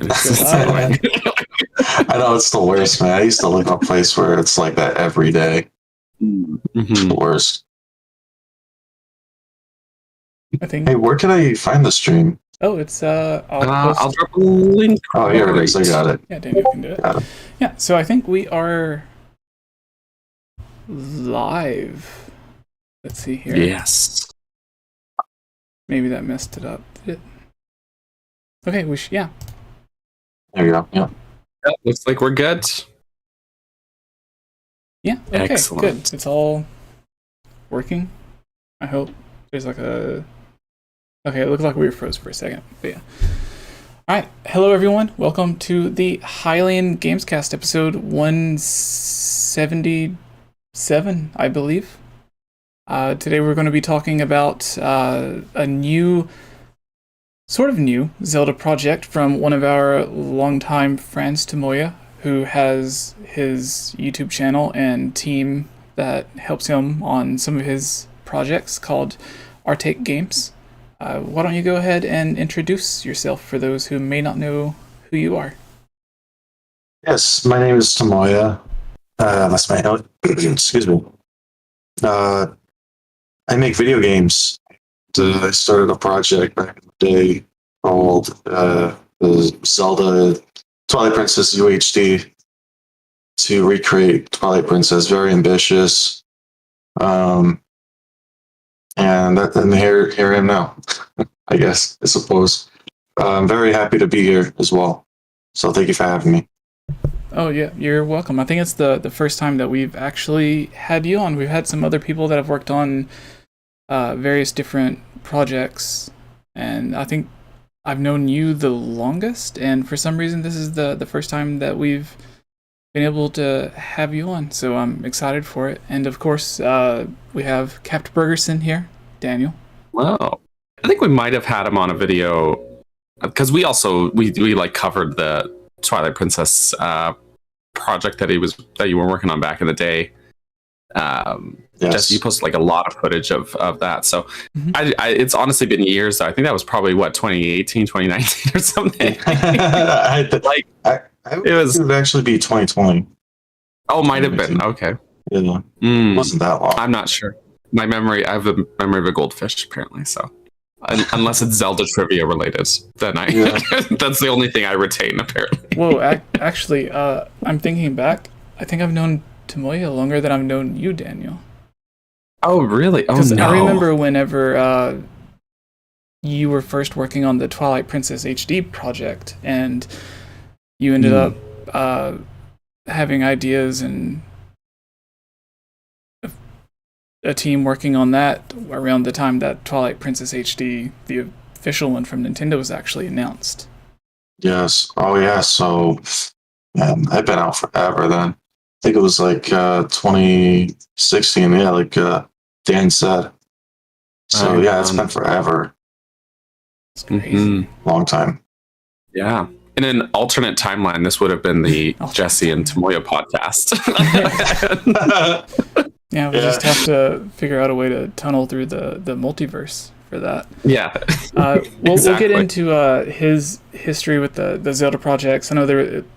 I know it's the worst, man. I used to live in a place where it's like that every day. It's the worst. I think. Hey, where can I find the stream? Oh, it's I'll drop a link. Oh, here it is. I got it. Yeah, Daniel can do it. Got it. Yeah, so I think we are live. Let's see here. Yes. Maybe that messed it up. Did it? Okay, yeah. There you go. Yeah. Looks like we're good. Yeah. Okay. Excellent. Good. It's all working. I hope. There's like a. Okay, it looked like we were froze for a second, but yeah. All right. Hello, everyone. Welcome to the Hylian Gamescast episode 177, I believe. Today we're going to be talking about a new, sort of new, Zelda project from one of our longtime friends, Tomoya, who has his YouTube channel and team that helps him on some of his projects called Artake Games. Why don't you go ahead and introduce yourself for those who may not know who you are? Yes, my name is Tomoya. That's my note. Excuse me. I make video games. I started a project back in the day called the Zelda Twilight Princess UHD to recreate Twilight Princess. Very ambitious. And here I am now, I suppose. I'm very happy to be here as well. So thank you for having me. Oh yeah, you're welcome. I think it's the first time that we've actually had you on. We've had some other people that have worked on various different projects, and I think I've known you the longest, and for some reason this is the first time that we've been able to have you on, so I'm excited for it. And of course, we have 𝗵𝗃𝗃𝗀𝗃 here, Daniel. Well, I think we might have had him on a video because we like covered the Twilight Princess project that you were working on back in the day. Yes. Jesse, you posted like a lot of footage of that. So it's honestly been years. I think that was probably 2018, 2019 or something. It would actually be 2020. Oh, might have been. Okay. Yeah. It wasn't that long. I'm not sure. I have the memory of a goldfish, apparently. So, unless it's Zelda trivia related, then that's the only thing I retain, apparently. Whoa, actually, I'm thinking back. I think I've known Tomoya longer than I've known you, Daniel. Oh, really? Oh, no. I remember whenever you were first working on the Twilight Princess HD project, and you ended up having ideas and a team working on that around the time that Twilight Princess HD, the official one from Nintendo, was actually announced. Yes. Oh, yeah. So, man, I've been out forever then. I think it was like 2016, yeah, like Dan said. So, yeah, it's been forever. It's crazy. Long time. Yeah. In an alternate timeline, this would have been the Jesse and Tomoya podcast. Yeah, we just have to figure out a way to tunnel through the multiverse for that. Yeah. We'll get into his history with the Zelda projects. I know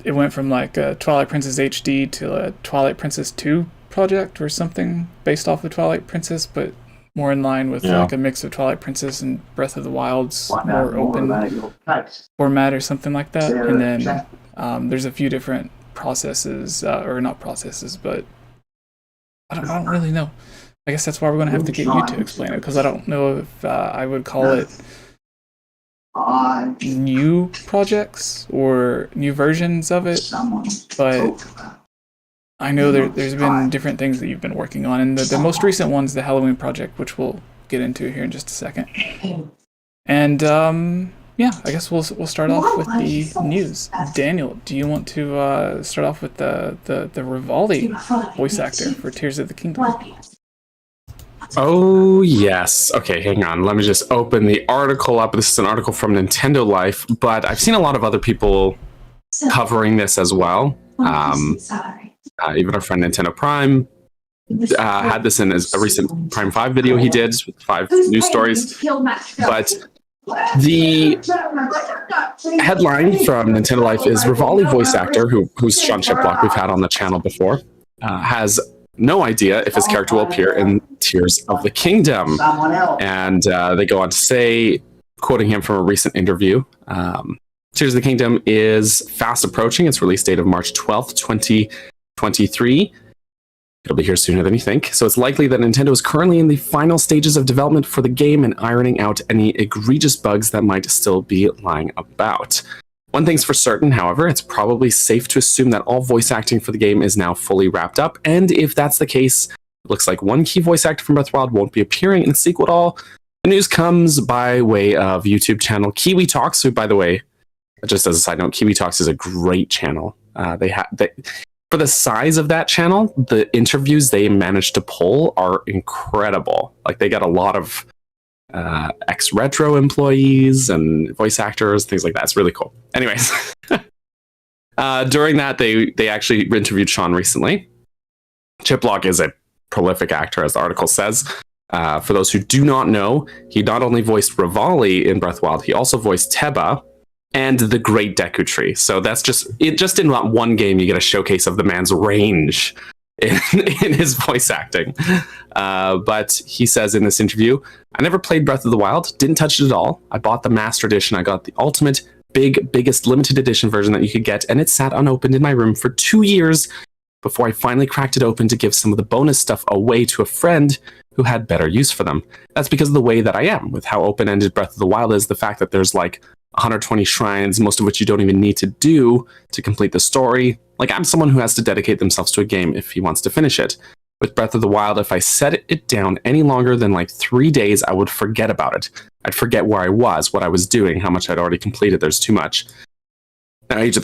it went from like Twilight Princess HD to a Twilight Princess 2 project or something based off of Twilight Princess, but more in line with like a mix of Twilight Princess and Breath of the Wild's more open format or something like that. And then there's a few different processes, or not processes, but I don't really know. I guess that's why we're going to have to get you to explain it, because I don't know if I would call it new projects or new versions of it, but I know there's been different things that you've been working on, and the most recent one's the Halloween project, which we'll get into here in just a second. And yeah, I guess we'll start off with the news. Daniel, do you want to start off with the 𝗏𝗏𝗃𝗏𝗃 voice actor for Tears of the Kingdom? Oh, yes. Okay, hang on. Let me just open the article up. This is an article from Nintendo Life, but I've seen a lot of other people covering this as well. Even our friend Nintendo Prime had this in a recent Prime 5 video he did with 5 news stories. But The headline from Nintendo Life is Rivali voice actor, who's Sean Chiplock we've had on the channel before, has no idea if his character will appear in Tears of the Kingdom. And they go on to say, quoting him from a recent interview, Tears of the Kingdom is fast approaching its release date of March 12th, 2023. It'll be here sooner than you think. So it's likely that Nintendo is currently in the final stages of development for the game and ironing out any egregious bugs that might still be lying about. One thing's for certain, however, it's probably safe to assume that all voice acting for the game is now fully wrapped up. And if that's the case, it looks like one key voice actor from Breath of the Wild won't be appearing in the sequel at all. The news comes by way of YouTube channel Kiwi Talks, who, by the way, just as a side note, Kiwi Talks is a great channel. For the size of that channel, the interviews they managed to pull are incredible. Like, they got a lot of ex-retro employees and voice actors, things like that. It's really cool. Anyways, during that, they actually interviewed Sean recently. Chiplock is a prolific actor, as the article says. For those who do not know, he not only voiced Rivali in Breath of the Wild, he also voiced 𝗵𝗲 and the Great Deku Tree. So that's just in that one game, you get a showcase of the man's range in his voice acting. But he says in this interview, I never played Breath of the Wild, didn't touch it at all. I bought the Master Edition. I got the ultimate, biggest limited edition version that you could get, and it sat unopened in my room for 2 years before I finally cracked it open to give some of the bonus stuff away to a friend who had better use for them. That's because of the way that I am, with how open-ended Breath of the Wild is, the fact that there's like 120 shrines, most of which you don't even need to do to complete the story. Like, I'm someone who has to dedicate themselves to a game if he wants to finish it. With Breath of the Wild, if I set it down any longer than like 3 days, I would forget about it. I'd forget where I was, what I was doing, how much I'd already completed. There's too much. Now, Age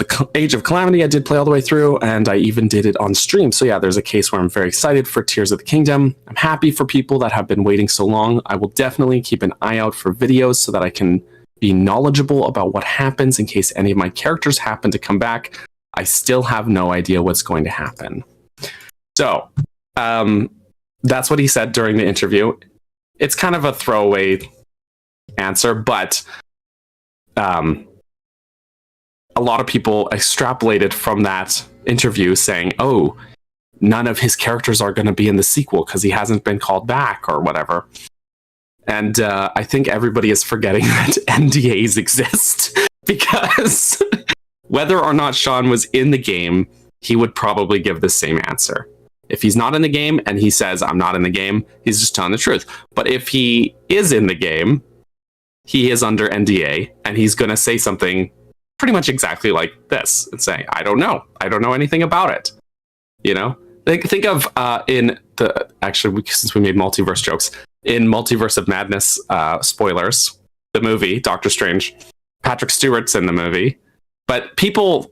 of Calamity, I did play all the way through, and I even did it on stream. So yeah, there's a case where I'm very excited for Tears of the Kingdom. I'm happy for people that have been waiting so long. I will definitely keep an eye out for videos so that I can be knowledgeable about what happens in case any of my characters happen to come back. I still have no idea what's going to happen. So that's what he said during the interview. It's kind of a throwaway answer, but a lot of people extrapolated from that interview saying, oh, none of his characters are going to be in the sequel because he hasn't been called back or whatever. And I think everybody is forgetting that NDAs exist, because whether or not Sean was in the game, he would probably give the same answer. If he's not in the game and he says, I'm not in the game, he's just telling the truth. But if he is in the game, he is under NDA, and he's going to say something pretty much exactly like this and say, I don't know anything about it. You know, think of actually, since we made multiverse jokes, in Multiverse of Madness, spoilers, the movie, Doctor Strange, Patrick Stewart's in the movie, but people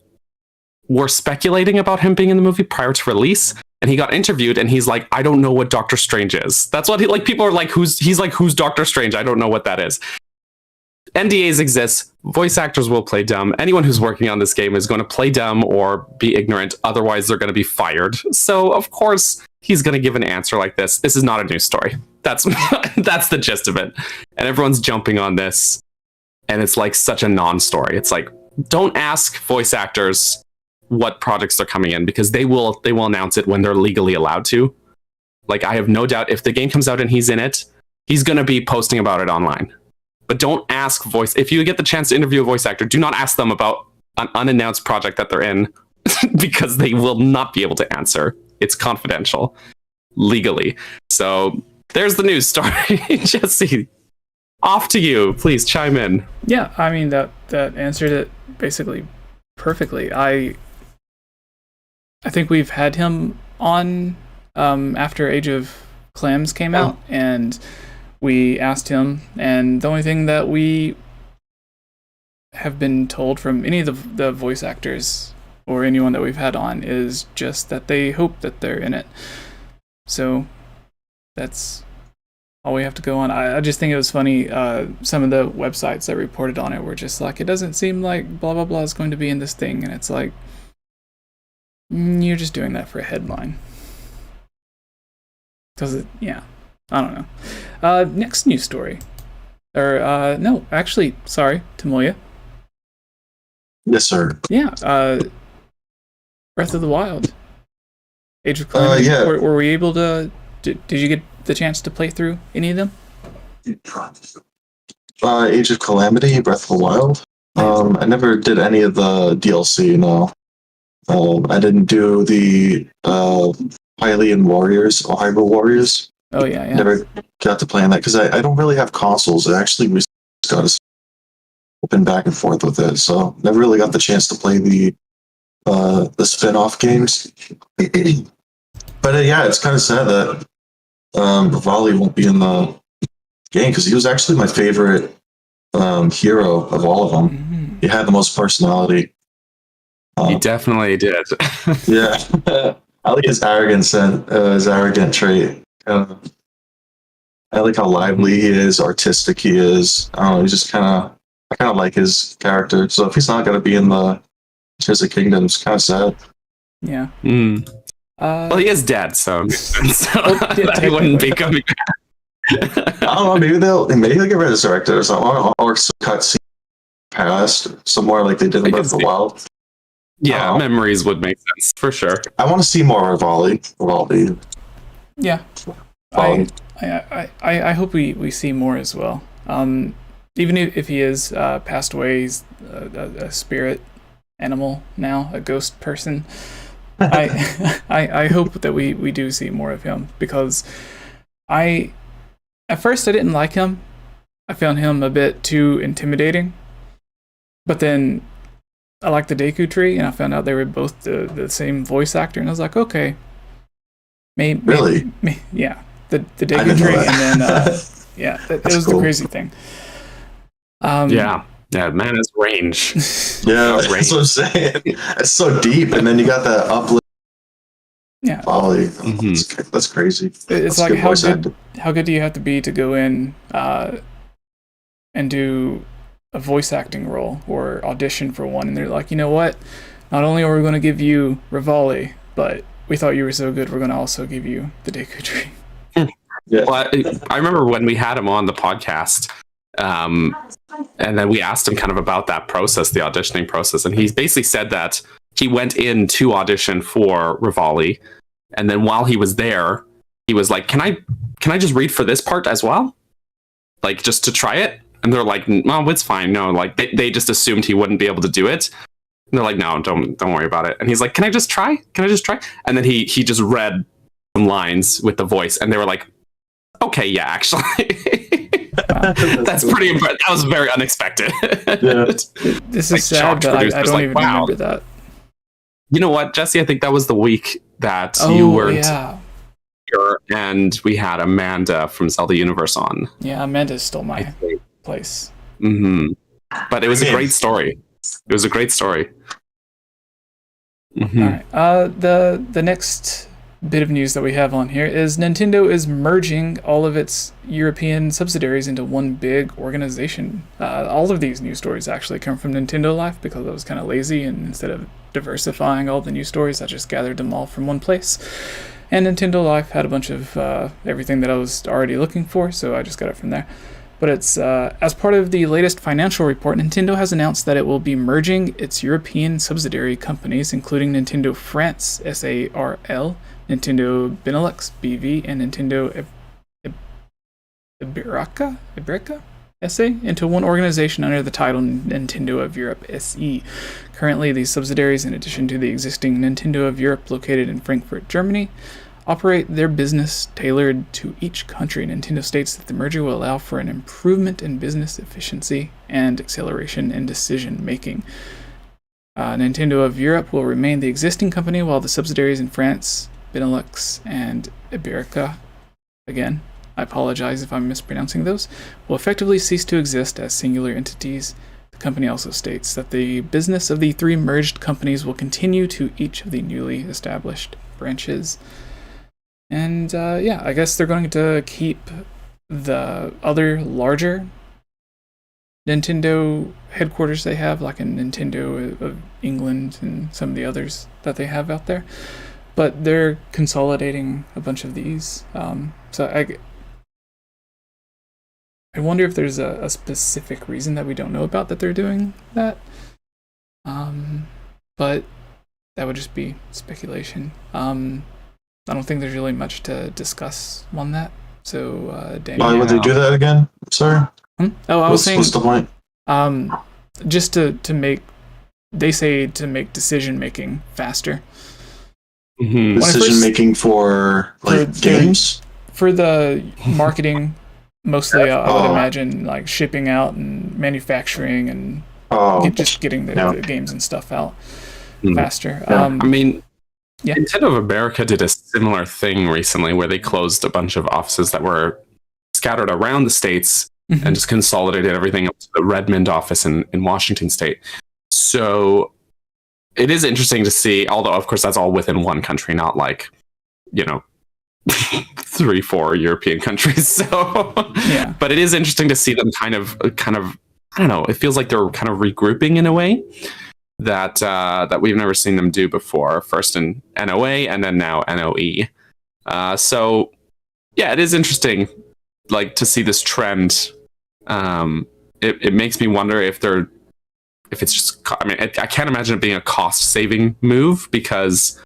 were speculating about him being in the movie prior to release, and he got interviewed, and he's like, I don't know what Doctor Strange is. That's what people are like, who's Doctor Strange? I don't know what that is. NDAs exist. Voice actors will play dumb. Anyone who's working on this game is going to play dumb or be ignorant. Otherwise, they're going to be fired. So, of course, he's going to give an answer like this. This is not a news story. That's the gist of it. And everyone's jumping on this. And it's like such a non-story. It's like, don't ask voice actors what projects they're coming in, because they will announce it when they're legally allowed to. Like, I have no doubt if the game comes out and he's in it, he's going to be posting about it online. But don't ask if you get the chance to interview a voice actor, do not ask them about an unannounced project that they're in, because they will not be able to answer. It's confidential legally. So there's the news story. Jesse, off to you. Please chime in. Yeah, I mean, that answered it basically perfectly. I think we've had him on after Age of Clams came out, and we asked him, and the only thing that we have been told from any of the voice actors or anyone that we've had on is just that they hope that they're in it. So that's all we have to go on. I just think it was funny. Some of the websites that reported on it were just like, it doesn't seem like blah, blah, blah is going to be in this thing. And it's like, you're just doing that for a headline. Does it? Yeah. I don't know. Next news story. Or no, actually, sorry, Tomoya. Yes, sir. Yeah, Breath of the Wild, Age of Calamity. Yeah. Were we able to? Did you get the chance to play through any of them? Age of Calamity, Breath of the Wild. I never did any of the DLC. No. I didn't do the Hylian Warriors or Hyrule Warriors. Oh yeah. Never got to play on that because I don't really have consoles. I actually got to been back and forth with it, so never really got the chance to play the spin-off games. But yeah, it's kind of sad that 𝗵𝗃 won't be in the game because he was actually my favorite hero of all of them. Mm-hmm. He had the most personality. He definitely did. Yeah, I like his arrogance and his arrogant trait. I like how lively he is, artistic he is. I don't know, he's just I kind of like his character. So if he's not going to be in the Tears of the Kingdom, it's kind of sad. Yeah. Well, he is dead, so yeah, he wouldn't be coming back. I don't know. Maybe they'll get resurrected or something, or cutscene past somewhere like they did in Breath of the Wild. Yeah, memories would make sense for sure. I want to see more 𝗵𝗃. Yeah. I hope we see more as well. Even if he is passed away, he's a spirit animal now, a ghost person. I hope that we do see more of him, because at first I didn't like him. I found him a bit too intimidating. But then I liked the Deku Tree, and I found out they were both the same voice actor, and I was like, okay. Really? Yeah. The Deku Tree, and then yeah, that was cool. The crazy thing. Yeah, man has range. Yeah, that's what I'm saying. It's so deep, and then you got that uplift. Yeah, volley. That's crazy. It's like how good do you have to be to go in and do a voice acting role or audition for one, and they're like, you know what? Not only are we going to give you 𝗵𝗃, but we thought you were so good, we're going to also give you the Deku Tree. Yeah. Well, I remember when we had him on the podcast, and then we asked him kind of about that process, the auditioning process, and he basically said that he went in to audition for 𝗵𝗃, and then while he was there, he was like, "Can I just read for this part as well, like just to try it?" And they're like, "No, it's fine. No, like they just assumed he wouldn't be able to do it." And they're like, "No, don't worry about it." And he's like, "Can I just try? Can I just try?" And then he just read some lines with the voice, and they were like, "Okay, yeah, actually." That's pretty impressive. That was very unexpected. Yeah. This is sad, but I don't even remember that. You know what, Jesse? I think that was the week that you weren't here, and we had Amanda from Zelda Universe on. Yeah, Amanda stole my place. But it was a great story. It was a great story. All right. The next bit of news that we have on here is Nintendo is merging all of its European subsidiaries into one big organization. All of these news stories actually come from Nintendo Life, because I was kind of lazy, and instead of diversifying all the news stories, I just gathered them all from one place. And Nintendo Life had a bunch of everything that I was already looking for, so I just got it from there. But it's as part of the latest financial report, Nintendo has announced that it will be merging its European subsidiary companies, including Nintendo France (SARL), Nintendo Benelux (BV), and Nintendo Iberica (SA), into one organization under the title Nintendo of Europe (SE). Currently, these subsidiaries, in addition to the existing Nintendo of Europe located in Frankfurt, Germany, operate their business tailored to each country. Nintendo states that the merger will allow for an improvement in business efficiency and acceleration in decision making. Nintendo of Europe will remain the existing company, while the subsidiaries in France, Benelux, and Iberica, again, I apologize if I'm mispronouncing those, will effectively cease to exist as singular entities. The company also states that the business of the three merged companies will continue to each of the newly established branches. And yeah, I guess they're going to keep the other larger Nintendo headquarters they have, like in Nintendo of England and some of the others that they have out there. But they're consolidating a bunch of these. So I wonder if there's a specific reason that we don't know about that they're doing that. But that would just be speculation. I don't think there's really much to discuss on that. So, Daniel. Why would they do that again? Sorry. Oh, I was saying. What's the point? Just to make, they say to make decision making faster. Decision making for like games? For the marketing, mostly I would imagine like shipping out and manufacturing and just getting the games and stuff out faster. Yeah. I mean, Nintendo of America did a similar thing recently where they closed a bunch of offices that were scattered around the states and just consolidated everything up to the Redmond office in Washington State. So it is interesting to see, although of course that's all within one country, not like, 3-4 European countries. So, but it is interesting to see them kind of, I don't know. It feels like they're kind of regrouping in a way that we've never seen them do before. First in NOA and then now NOE. So yeah, it is interesting, like to see this trend. It makes me wonder if it's just, I mean, I can't imagine it being a cost saving move because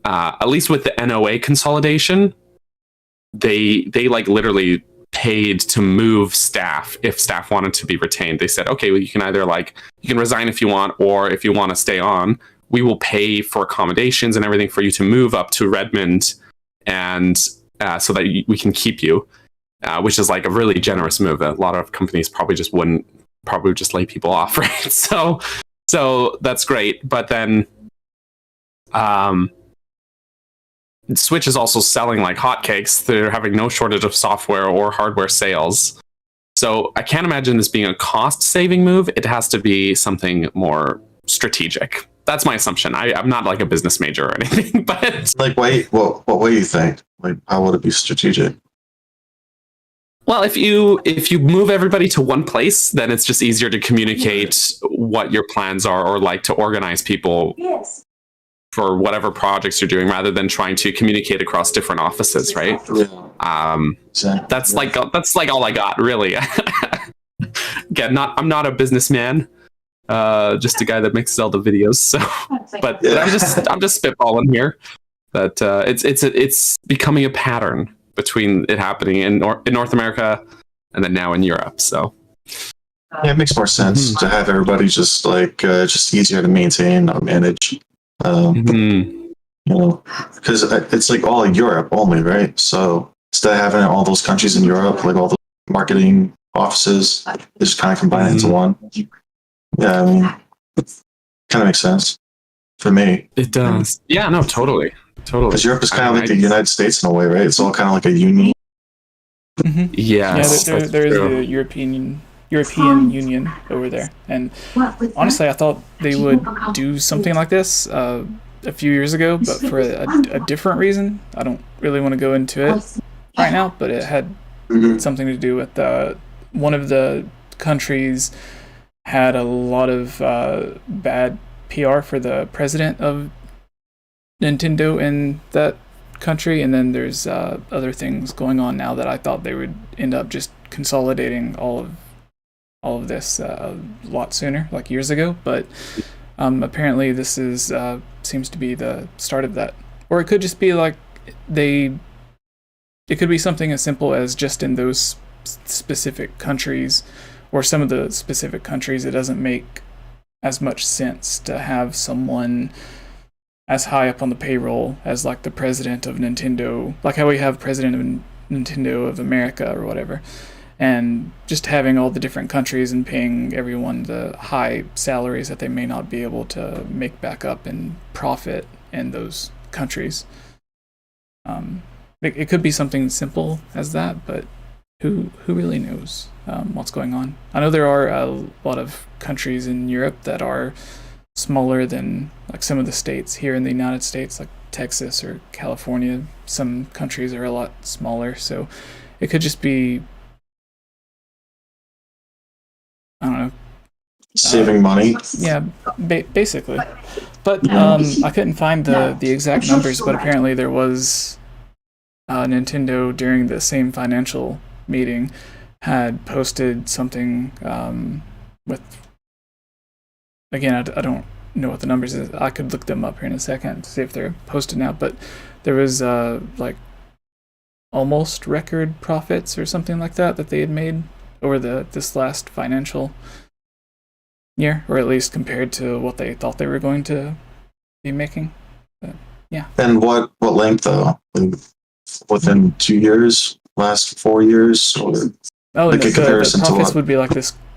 at least with the NOA consolidation, they like literally paid to move staff if staff wanted to be retained. They said, okay, well, you can either you can resign if you want, or if you want to stay on, we will pay for accommodations and everything for you to move up to Redmond, and so that we can keep you, which is like a really generous move. A lot of companies probably just wouldn't, probably just lay people off, right? So that's great. But then Switch is also selling like hotcakes. They're having no shortage of software or hardware sales. So I can't imagine this being a cost-saving move. It has to be something more strategic. That's my assumption. I'm not like a business major or anything, but like, wait, what way do you think? Like, how would it be strategic? Well, if you move everybody to one place, then it's just easier to communicate what your plans are, or like to organize people for whatever projects you're doing, rather than trying to communicate across different offices, right? Exactly. That's like all I got, really. Again, I'm not a businessman, just a guy that makes Zelda videos. So, but I'm just spitballing here. But it's becoming a pattern between it happening in North America and then now in Europe. So yeah, it makes more sense to have everybody just easier to maintain or manage. Because it's like all in Europe only, right? So instead of having all those countries in Europe, like all the marketing offices, they just kind of combine it into one. Yeah, I mean, it kind of makes sense for me. It does. Yeah, no, totally. Because Europe is kind of like the United States in a way, right? It's all kind of like a union. Yes, there is the European Union over there, and honestly, I thought they would do something like this a few years ago, but for a different reason. I don't really want to go into it right now, but it had something to do with one of the countries had a lot of bad PR for the president of Nintendo in that country, and then there's other things going on now that I thought they would end up just consolidating all of this a lot sooner, like years ago. But apparently this is seems to be the start of that, or it could just be like it could be something as simple as just in those specific countries, or some of the specific countries, it doesn't make as much sense to have someone as high up on the payroll as like the president of Nintendo, like how we have president of Nintendo of America or whatever, and just having all the different countries and paying everyone the high salaries that they may not be able to make back up in profit in those countries. It could be something simple as that, but who really knows what's going on? I know there are a lot of countries in Europe that are smaller than like some of the states here in the United States, like Texas or California. Some countries are a lot smaller, so it could just be, I don't know, saving money. Yeah, basically. But I couldn't find the exact numbers, but apparently there was Nintendo during the same financial meeting had posted something with, again, I don't know what the numbers is. I could look them up here in a second to see if they're posted now, but there was like almost record profits or something like that they had made over this last financial year, or at least compared to what they thought they were going to be making. But, yeah. And what length though? Within 2 years, last 4 years, or like a comparison the to profits what? would be like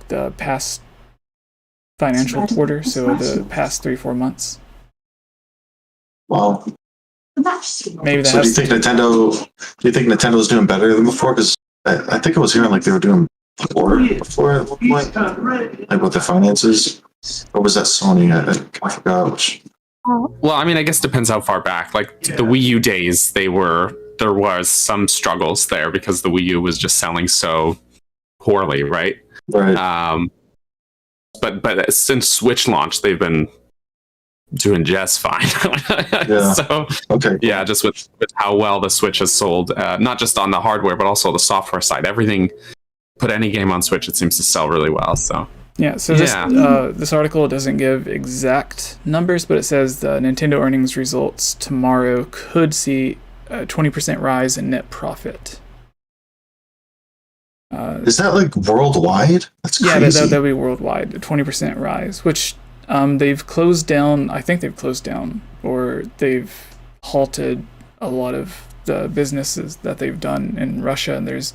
the past financial quarter, so the past 3-4 months. Wow. Maybe that So do you think Nintendo's doing better than before? Because I think I was hearing like they were doing before at one point, like with the finances, or was that Sony? I forgot which. Well, I mean, I guess it depends how far back. Like the Wii U days, there was some struggles there because the Wii U was just selling so poorly, right? Right. But since Switch launched, they've been doing just fine. Yeah. So Okay. yeah, just with how well the Switch has sold, not just on the hardware but also the software side. Everything, put any game on Switch, it seems to sell really well. So yeah. So this article doesn't give exact numbers, but it says the Nintendo earnings results tomorrow could see a 20% rise in net profit. Is that like worldwide? That's crazy. Yeah, that'd be worldwide. A 20% rise, which they've closed down. I think they've closed down, or they've halted a lot of the businesses that they've done in Russia. And there's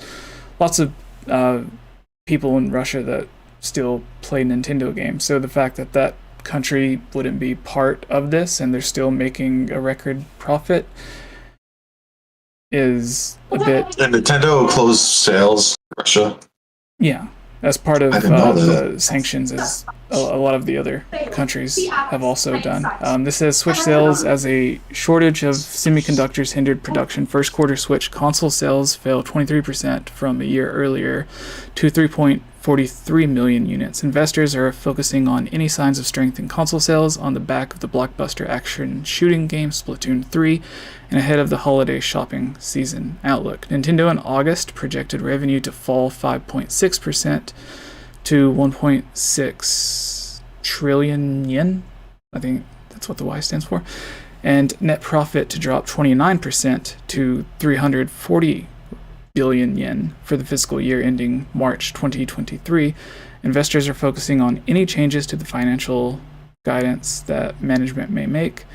lots of people in Russia that still play Nintendo games. So the fact that country wouldn't be part of this and they're still making a record profit is a bit. And Nintendo closed sales in Russia. Yeah, as part of I didn't know the sanctions, as a lot of the other countries have also done. This says Switch sales as a shortage of semiconductors hindered production. First quarter Switch console sales fell 23% from a year earlier to 3.43 million units. Investors are focusing on any signs of strength in console sales on the back of the blockbuster action shooting game Splatoon 3 and ahead of the holiday shopping season outlook. Nintendo in August projected revenue to fall 5.6% to 1.6 trillion yen. I think that's what the Y stands for. And net profit to drop 29% to 340 billion yen for the fiscal year ending March 2023. Investors are focusing on any changes to the financial guidance that management may make.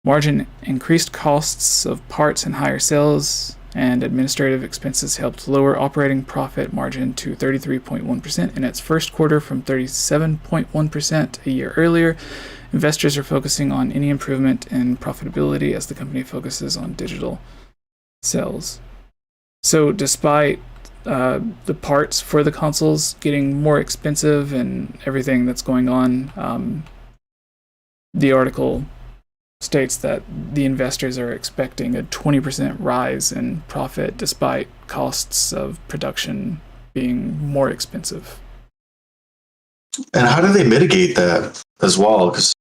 Margin increased costs of parts and higher sales and administrative expenses helped lower operating profit margin to 33.1% in its first quarter from 37.1% a year earlier. Investors are focusing on any improvement in profitability as the company focuses on digital sales. So despite the parts for the consoles getting more expensive and everything that's going on, the article states that the investors are expecting a 20% rise in profit despite costs of production being more expensive. And how do they mitigate that as well? Because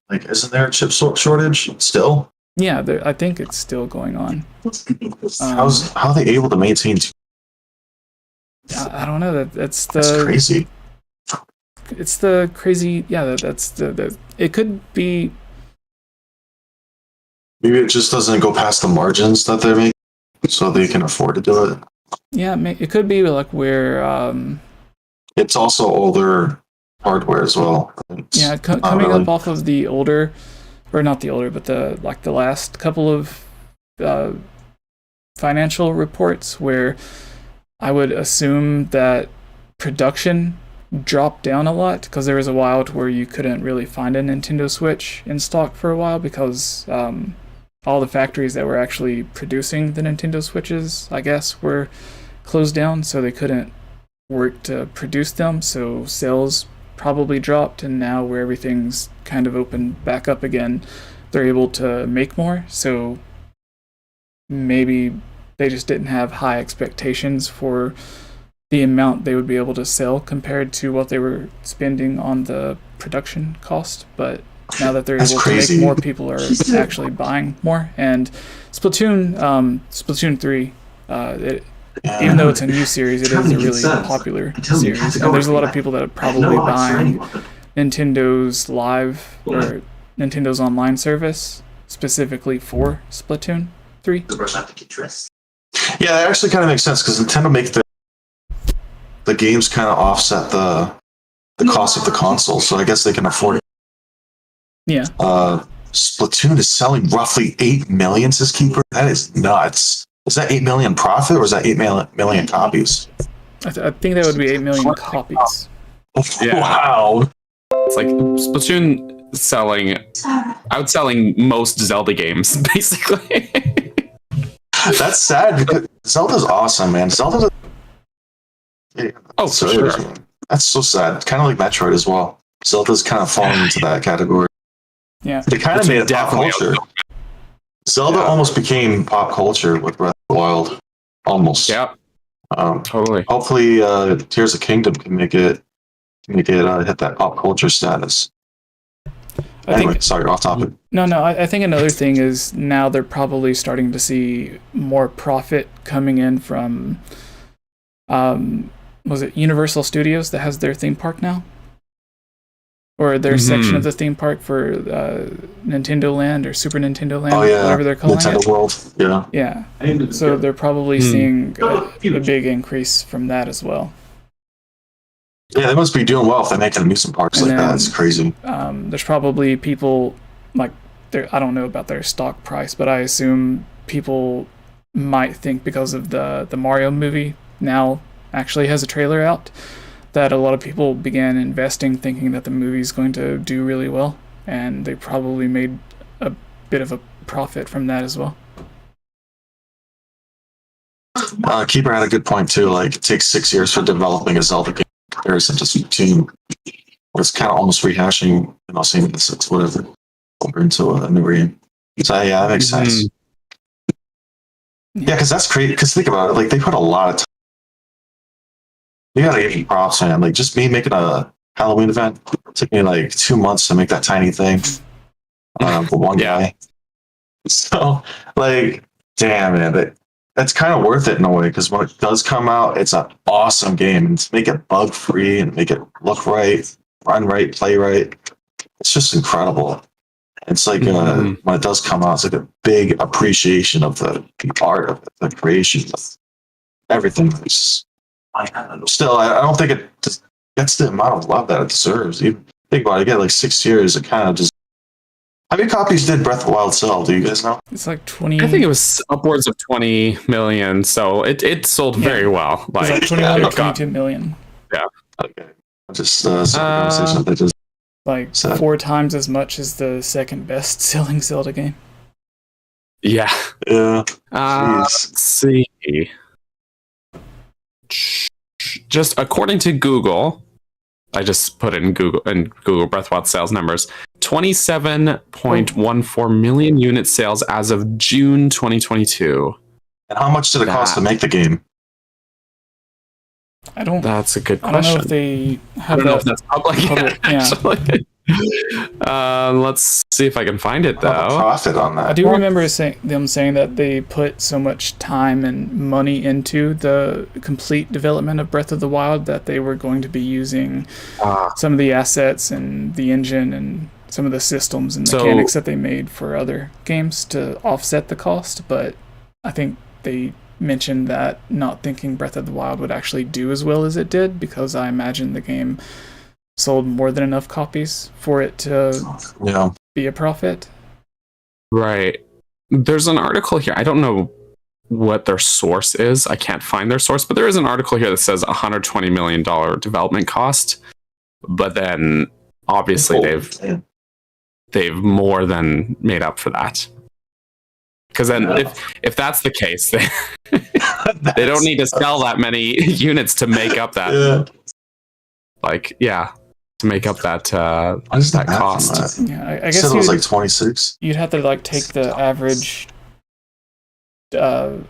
like, isn't there a chip shortage still? Yeah, I think it's still going on. How are they able to maintain? I don't know. That's crazy. It's the crazy. Yeah, that's the. It could be. Maybe it just doesn't go past the margins that they're making, so they can afford to do it. Yeah, it could be like where. It's also older hardware as well. Yeah, coming up off of the older, or not the older, but the last couple of financial reports where I would assume that production dropped down a lot because there was a while where you couldn't really find a Nintendo Switch in stock for a while because all the factories that were actually producing the Nintendo Switches, I guess, were closed down, so they couldn't work to produce them, so sales probably dropped, and now where everything's kind of opened back up again, they're able to make more, so maybe they just didn't have high expectations for the amount they would be able to sell compared to what they were spending on the production cost, but now that they're able to make more, people are actually buying more. And Splatoon 3, even though it's a new series, it is a really popular series. And there's a lot of people that are probably buying Nintendo's Live or Nintendo's online service specifically for Splatoon 3. Yeah, that actually kind of makes sense because Nintendo make the games kind of offset the cost of the console, so I guess they can afford it. Yeah. Splatoon is selling roughly 8 million, says Keeper. That is nuts. Is that 8 million profit or is that 8 million copies? I think that would be 8 million copies. Yeah. Wow. It's like Splatoon outselling most Zelda games, basically. That's sad because Zelda's awesome, man. Zelda. Oh, for sure. That's so sad. Kind of like Metroid as well. Zelda's kind of falling into that category. Yeah. They kind of made it pop culture. Zelda almost became pop culture with Breath of the Wild. Almost. Yeah. Totally. Hopefully, Tears of Kingdom can make it hit that pop culture status. Sorry, off topic. No, I think another thing is now they're probably starting to see more profit coming in from, was it Universal Studios that has their theme park now? Or their section of the theme park for Nintendo Land or Super Nintendo Land, whatever they're calling Nintendo it. World, yeah. Yeah, so they're probably seeing a big increase from that as well. Yeah, they must be doing well if they make amusement parks like that. It's crazy. There's probably people, like, I don't know about their stock price, but I assume people might think because of the Mario movie now actually has a trailer out, that a lot of people began investing thinking that the movie's going to do really well, and they probably made a bit of a profit from that as well. Keeper had a good point too. Like, it takes 6 years for developing a Zelda game in comparison to Splatoon, where it's kind of almost rehashing, same assets, whatever, over into a new game. So yeah, that makes sense. Yeah, because that's crazy. Because think about it, like, they put a lot of time. You gotta give me props, man. Like, just me making a Halloween event, it took me like 2 months to make that tiny thing for one guy. So, like, damn, man, that's kind of worth it in a way, because when it does come out, it's an awesome game. And to make it bug free and make it look right, run right, play right, it's just incredible. It's like when it does come out, it's like a big appreciation of the art of the creation of everything. Still, I don't think it just gets the amount of love that it deserves. You think about it, again, like 6 years, it kind of just. How many copies did Breath of the Wild sell? Do you guys know? It's like 20. I think it was upwards of 20 million, so it sold very well. Like, it was like 21 or 22 million. Yeah. Okay. Just conversation that just like 4 times as much as the second best selling Zelda game. Yeah. Yeah. Let's see. Just according to Google, I just put in Google Breath of the Wild sales numbers. 27.14 million unit sales as of June 2022. And how much did it cost to make the game? That's a good question. I don't know if they have I don't know if that's public yet, actually. Let's see if I can find it, though. Profit on that. I do remember them saying that they put so much time and money into the complete development of Breath of the Wild that they were going to be using some of the assets and the engine and some of the systems and mechanics that they made for other games to offset the cost. But I think they mentioned that not thinking Breath of the Wild would actually do as well as it did, because I imagine the game sold more than enough copies for it to be a profit. Right. There's an article here. I don't know what their source is. I can't find their source, but there is an article here that says $120 million development cost. But then obviously they've more than made up for that. Because then if that's the case, they don't need to sell that many units to make up that. To make up that cost. Yeah, I guess it was like 26. You'd have to like take the average, like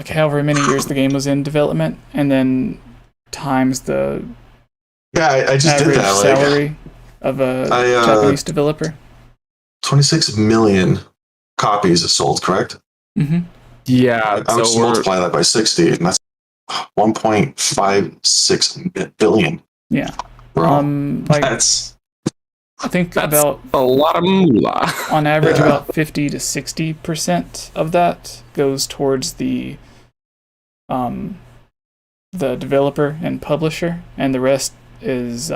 however many years the game was in development, and then times the I just average did that, salary of a Japanese developer. 26 million copies are sold, correct? Mm-hmm. Yeah, I would just multiply that by 60, and that's 1.56 billion. Yeah. Bro, Like that's I think that's about a lot of moolah. on average about 50 to 60% of that goes towards the developer and publisher, and the rest is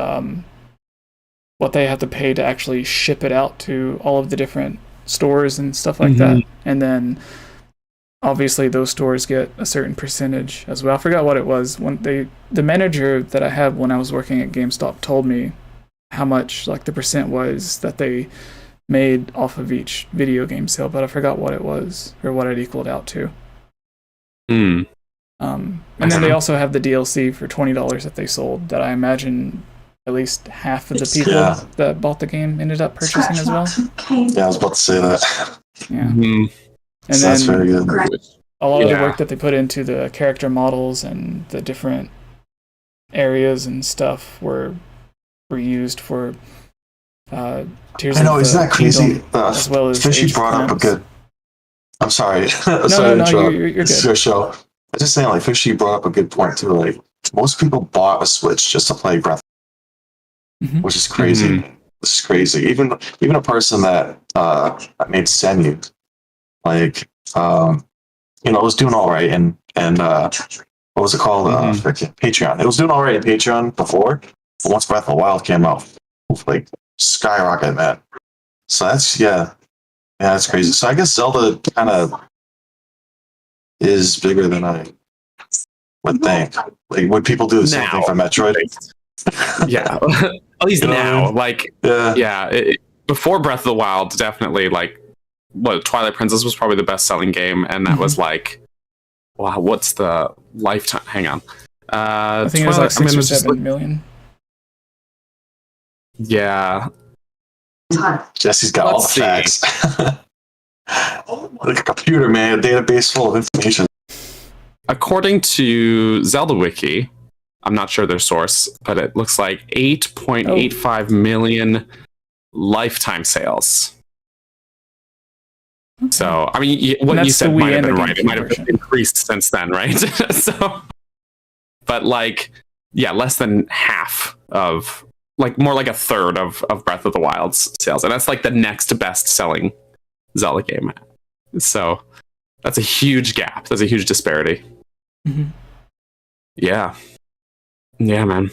what they have to pay to actually ship it out to all of the different stores and stuff like that. And then obviously those stores get a certain percentage as well. I forgot what it was. When the manager that I had when I was working at GameStop told me how much like the percent was that they made off of each video game sale, but I forgot what it was or what it equaled out to. And then they also have the DLC for $20 that they sold that I imagine at least half of the people that bought the game ended up purchasing as well. Yeah, I was about to say that. Yeah. Mm-hmm. And So then that's very good. a lot of the work that they put into the character models and the different areas and stuff were used for Tears I know, of isn't the that crazy? Kingdom, as well as Fishy Age of brought up a Clowns. good. I'm sorry. No, sorry to interrupt. you're This is good. your show. I just saying, like, Fishy brought up a good point too. Like, most people bought a Switch just to play Breath, which is crazy. This is crazy. Even a person that made 𝗍𝗵𝗲, like, it was doing all right, and what was it called? Patreon. It was doing all right in Patreon before, but once Breath of the Wild came out, like skyrocket, man. So that's that's crazy. So I guess Zelda kind of is bigger than I would think. Like, would people do the same thing for Metroid? Yeah, at least now. Like, before Breath of the Wild, definitely like. What Twilight Princess was probably the best-selling game, and that was like, wow, what's the lifetime? Hang on, I think it was like 6 or 7 million. Yeah, Jesse's got all the facts. Like a computer, man, a database full of information. According to Zelda Wiki, I'm not sure their source, but it looks like 8.85 million lifetime sales. So, I mean, what you said might have been right. It might have increased since then, right? So, but like, less than half of, like, more like a third of Breath of the Wild's sales. And that's like the next best selling Zelda game. So, that's a huge gap. That's a huge disparity. Yeah, man.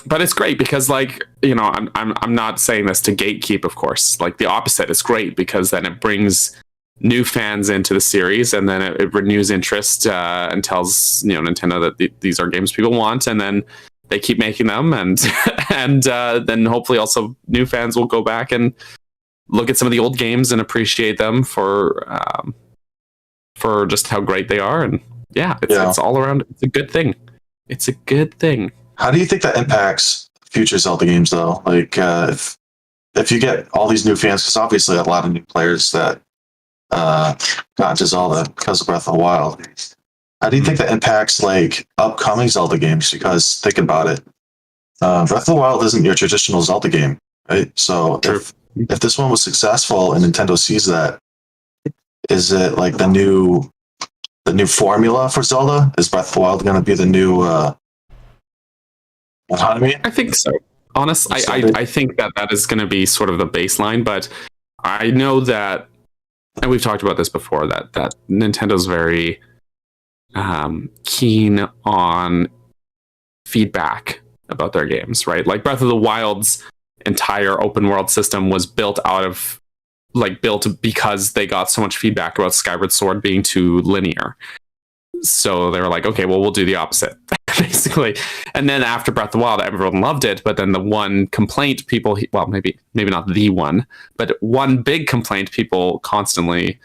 But it's great because, like, I'm not saying this to gatekeep, of course. Like, the opposite is great because then it brings new fans into the series, and then it renews interest and tells Nintendo that these are games people want, and then they keep making them, and then hopefully also new fans will go back and look at some of the old games and appreciate them for just how great they are, and it's all around. It's a good thing. It's a good thing. How do you think that impacts future Zelda games, though? Like, if you get all these new fans, because obviously a lot of new players that got into Zelda because of Breath of the Wild. How do you think that impacts like upcoming Zelda games? Because think about it, Breath of the Wild isn't your traditional Zelda game, right? So if this one was successful and Nintendo sees that, is it like the new formula for Zelda? Is Breath of the Wild going to be the new? I think so. Honestly, I think that is going to be sort of the baseline, but I know that, and we've talked about this before, that Nintendo's very keen on feedback about their games, right? Like Breath of the Wild's entire open world system was built because they got so much feedback about Skyward Sword being too linear. So they were like, okay, well, we'll do the opposite, basically. And then after Breath of the Wild, everyone loved it. But then the one complaint people, well, maybe not the one, but one big complaint people constantly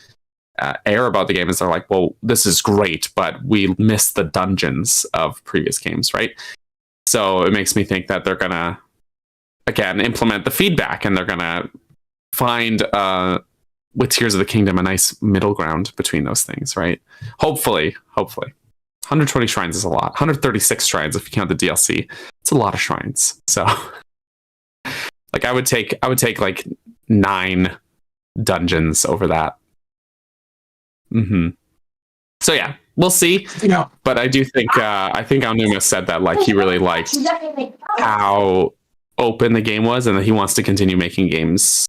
air about the game is they're like, well, this is great, but we miss the dungeons of previous games, right? So it makes me think that they're going to, again, implement the feedback, and they're going to find with Tears of the Kingdom a nice middle ground between those things, right? Hopefully 120 shrines is a lot. 136 shrines if you count the DLC. It's a lot of shrines. So like I would take like 9 dungeons over that. So yeah, we'll see. Yeah. But I do think I think 𝗷𝗵𝗲 said that like he really liked how open the game was, and that he wants to continue making games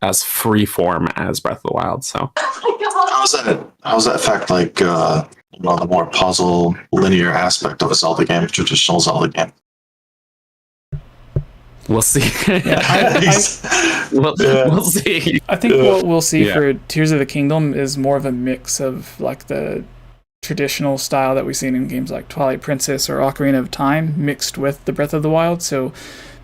as free form as Breath of the Wild. So How does that affect like the more puzzle linear aspect of a Zelda game, traditional Zelda game? we'll see. We'll see. I think what we'll see for Tears of the Kingdom is more of a mix of like the traditional style that we've seen in games like Twilight Princess or Ocarina of Time mixed with the Breath of the Wild. So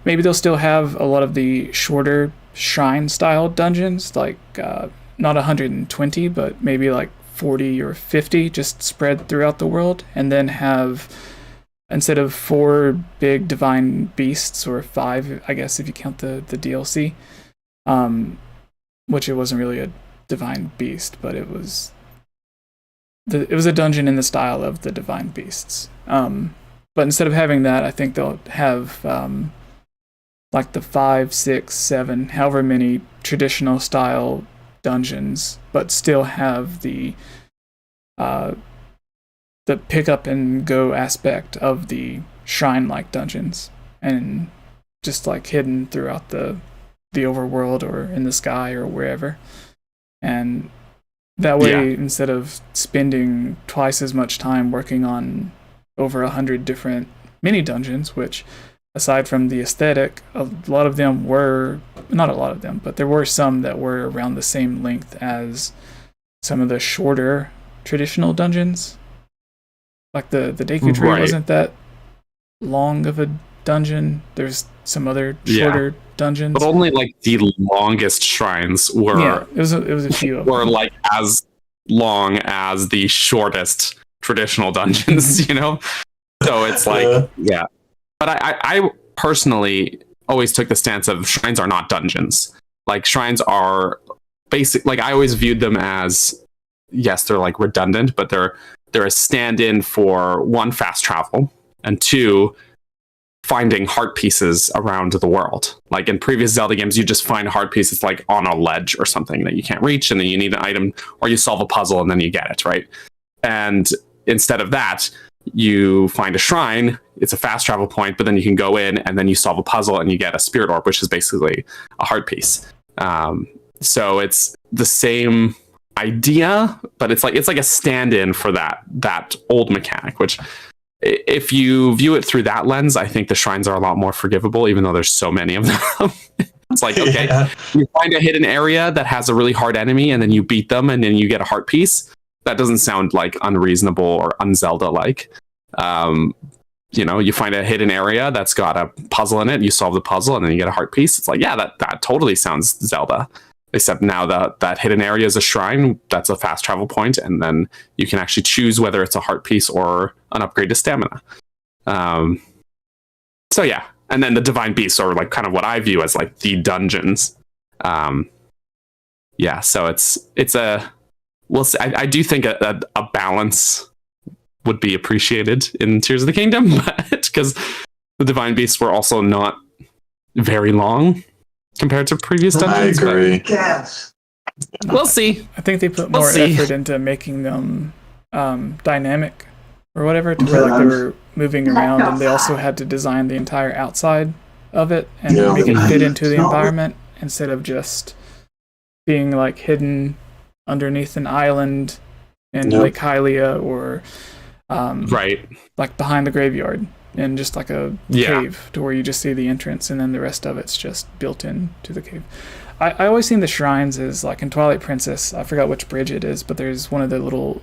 maybe they'll still have a lot of the shorter shrine style dungeons, like not 120, but maybe like 40 or 50 just spread throughout the world, and then have, instead of 4 big divine beasts, or 5, I guess if you count the DLC, which it wasn't really a divine beast, but it was a dungeon in the style of the divine beasts. But instead of having that, I think they'll have like the 5, 6, 7, however many traditional style dungeons, but still have the pick up and go aspect of the shrine-like dungeons, and just like hidden throughout the overworld or in the sky or wherever. And that way, instead of spending twice as much time working on over 100 different mini dungeons, which, aside from the aesthetic, a lot of them were, not a lot of them, but there were some that were around the same length as some of the shorter traditional dungeons. Like the Deku Tree wasn't that long of a dungeon. There's some other shorter dungeons, but only like the longest shrines were. It was a few of were them. like as long as the shortest traditional dungeons, you know. So it's like But I personally always took the stance of shrines are not dungeons. Like shrines are basic. Like I always viewed them as, yes, they're like redundant, but they're a stand-in for 1, fast travel, and 2, finding heart pieces around the world. Like in previous Zelda games, you just find heart pieces like on a ledge or something that you can't reach, and then you need an item, or you solve a puzzle and then you get it, right? And instead of that, you find a shrine, it's a fast travel point, but then you can go in and then you solve a puzzle and you get a spirit orb, which is basically a heart piece. So it's the same idea, but it's like a stand-in for that old mechanic, which, if you view it through that lens, I think the shrines are a lot more forgivable, even though there's so many of them. It's like, okay, you find a hidden area that has a really hard enemy and then you beat them and then you get a heart piece. That doesn't sound like unreasonable or un-Zelda-like. You know, you find a hidden area that's got a puzzle in it, you solve the puzzle, and then you get a heart piece. It's like, yeah, that totally sounds Zelda. Except now that hidden area is a shrine, that's a fast travel point, and then you can actually choose whether it's a heart piece or an upgrade to stamina. So yeah, and then the divine beasts are like kind of what I view as like the dungeons. Yeah, so it's a, we'll see. I do think a balance would be appreciated in Tears of the Kingdom, but because the divine beasts were also not very long compared to previous dungeons. I agree. Yes. We'll see. I think they put more effort into making them dynamic or whatever, to where like they were moving around, and they also had to design the entire outside of it and make it fit into the environment, instead of just being like hidden underneath an island in Lake Hylia, or like behind the graveyard in just like a cave, to where you just see the entrance and then the rest of it's just built into the cave. I always seen the shrines as like in Twilight Princess, I forgot which bridge it is, but there's one of the little,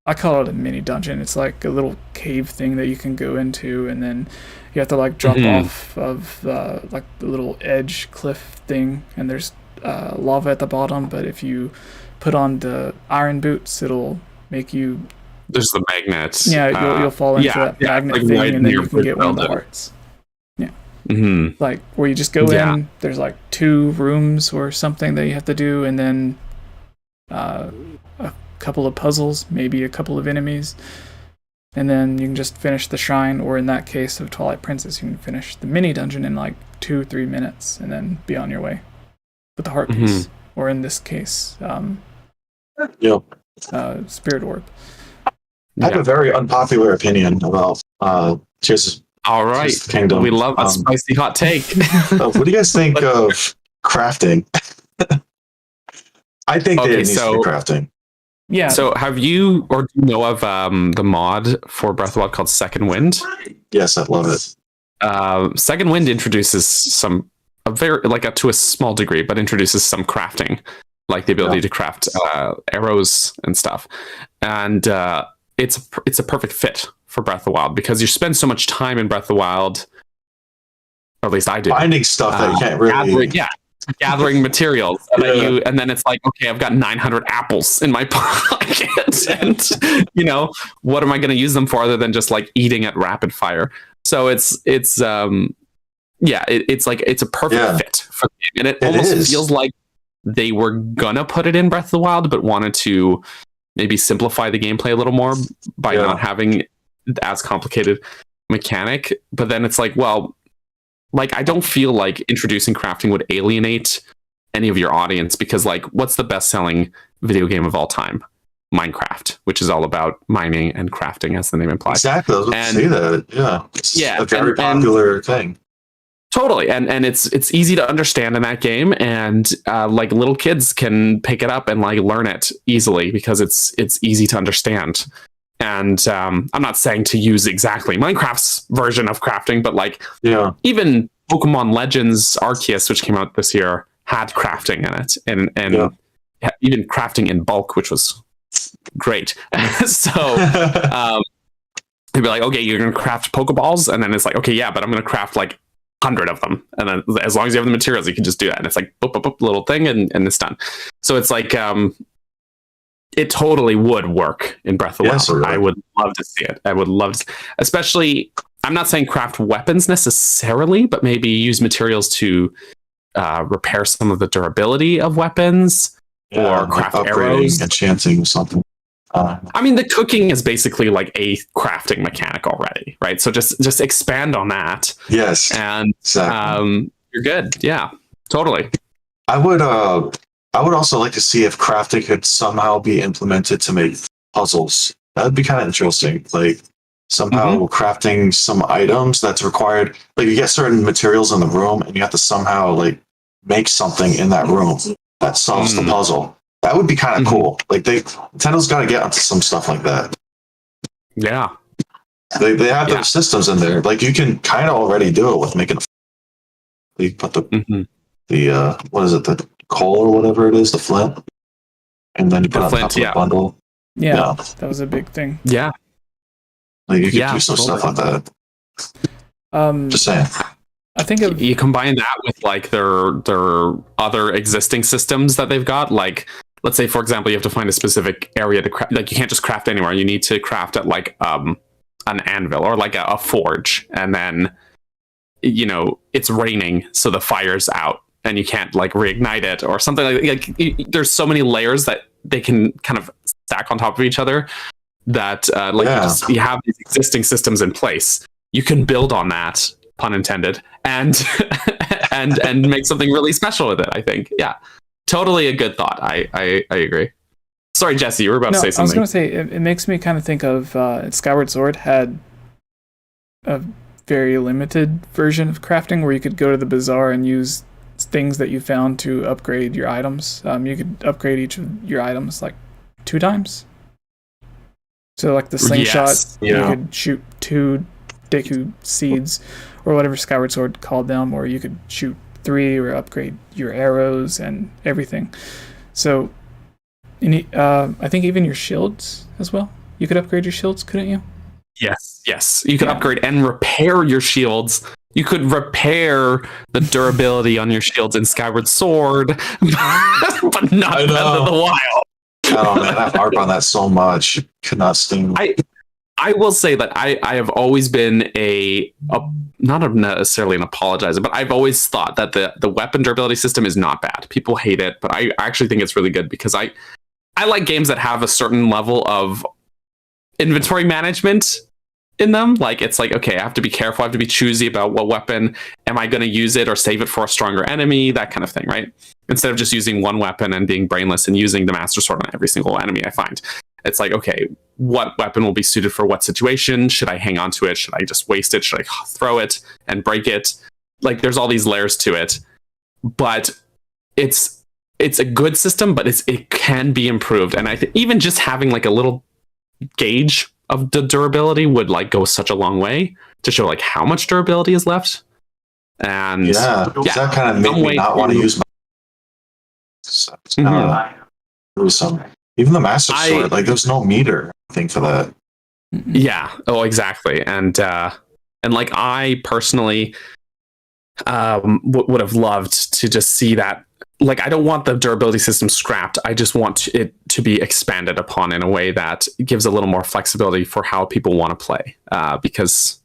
I call it a mini dungeon. It's like a little cave thing that you can go into, and then you have to like drop off of like the little edge cliff thing, and there's lava at the bottom, but if you put on the iron boots, it'll make you, there's the magnets. Yeah, you'll fall into that magnet like thing, and then you can get one of the hearts. Yeah. Like where you just go in, there's like 2 rooms or something that you have to do, and then a couple of puzzles, maybe a couple of enemies, and then you can just finish the shrine, or in that case of Twilight Princess, you can finish the mini dungeon in like 2-3 minutes and then be on your way with the heart piece, or in this case, spirit orb. I have a very unpopular opinion about Tears All right. of the Kingdom. We love a spicy hot take. What do you guys think of crafting? I think there needs to be crafting. Yeah. So have you, or do you know of the mod for Breath of the Wild called Second Wind? Yes, I love it. Second Wind introduces to a small degree, but introduces some crafting, like the ability to craft arrows and stuff. And it's a perfect fit for Breath of the Wild because you spend so much time in Breath of the Wild, or at least I do, finding stuff that you can't really gathering materials, and then it's like, okay, I've got 900 apples in my pocket, and what am I going to use them for other than just like eating at rapid fire? So it's like it's a perfect fit for the game, and it almost feels like they were gonna put it in Breath of the Wild, but wanted to maybe simplify the gameplay a little more by not having as complicated mechanic. But then it's like, well, like I don't feel like introducing crafting would alienate any of your audience, because like, what's the best-selling video game of all time? Minecraft, which is all about mining and crafting, as the name implies. Exactly. I was going to say that. It's a very popular thing. Totally, and it's easy to understand in that game, and like little kids can pick it up and like learn it easily because it's easy to understand. And I'm not saying to use exactly Minecraft's version of crafting, but like even Pokemon Legends Arceus, which came out this year, had crafting in it, and even crafting in bulk, which was great. So they'd be like, okay, you're gonna craft Pokeballs, and then it's like, okay, but I'm gonna craft like 100 of them, and then as long as you have the materials, you can just do that, and it's like boop, boop, boop, little thing, and it's done. So it's like it totally would work in Breath of the Wild. Really. I would love to see it. I would love to, especially, I'm not saying craft weapons necessarily, but maybe use materials to repair some of the durability of weapons, or craft arrows, enchanting something. I mean, the cooking is basically like a crafting mechanic already, right? So just expand on that. Yes, and you're good. Yeah, totally. I would also like to see if crafting could somehow be implemented to make puzzles. That would be kind of interesting. Like somehow crafting some items that's required. Like you get certain materials in the room, and you have to somehow like make something in that room that solves the puzzle. That would be kind of cool. Like Nintendo's got to get onto some stuff like that. Yeah, they have those systems in there. Like you can kind of already do it with making. You put the what is it, the coal or whatever it is, the flint, and then you put it on top of the bundle. Yeah, that was a big thing. Yeah, like you could do some stuff like that. Just saying. I think you combine that with like their other existing systems that they've got. Like, let's say, for example, you have to find a specific area to craft. Like, you can't just craft anywhere. You need to craft at like an anvil or like a forge, and then it's raining, so the fire's out, and you can't like reignite it or something like there's so many layers that they can kind of stack on top of each other that you have these existing systems in place. You can build on that, pun intended, and and make something really special with it. I think, totally a good thought. I agree. Sorry, Jesse, you were about to say something. I was going to say it makes me kind of think of Skyward Sword had a very limited version of crafting where you could go to the bazaar and use things that you found to upgrade your items. You could upgrade each of your items like 2 times. So like the slingshot, you could shoot 2 Deku seeds or whatever Skyward Sword called them, or you could shoot 3 or upgrade your arrows and everything. So I think even your shields as well. You could upgrade your shields, couldn't you? Yes. You could upgrade and repair your shields. You could repair the durability on your shields in Skyward Sword, but not Breath of the Wild. Oh man, I harp on that so much. Could not stand. I will say that I have always been not necessarily an apologizer, but I've always thought that the weapon durability system is not bad. People hate it, but I actually think it's really good because I like games that have a certain level of inventory management in them. Like, it's like, okay, I have to be careful. I have to be choosy about what weapon. Am I going to use it or save it for a stronger enemy? That kind of thing, right? Instead of just using one weapon and being brainless and using the Master Sword on every single enemy I find. It's like, okay, what weapon will be suited for what situation? Should I hang on to it? Should I just waste it? Should I throw it and break it? Like, there's all these layers to it, but it's a good system, but it can be improved. And I think even just having like a little gauge of the durability would like go such a long way to show like how much durability is left. And that kind of made me not want to use my. Even the Master Sword, like there's no meter thing for that. Yeah. Oh, exactly. And like I personally would have loved to just see that. Like, I don't want the durability system scrapped. I just want it to be expanded upon in a way that gives a little more flexibility for how people want to play. Because,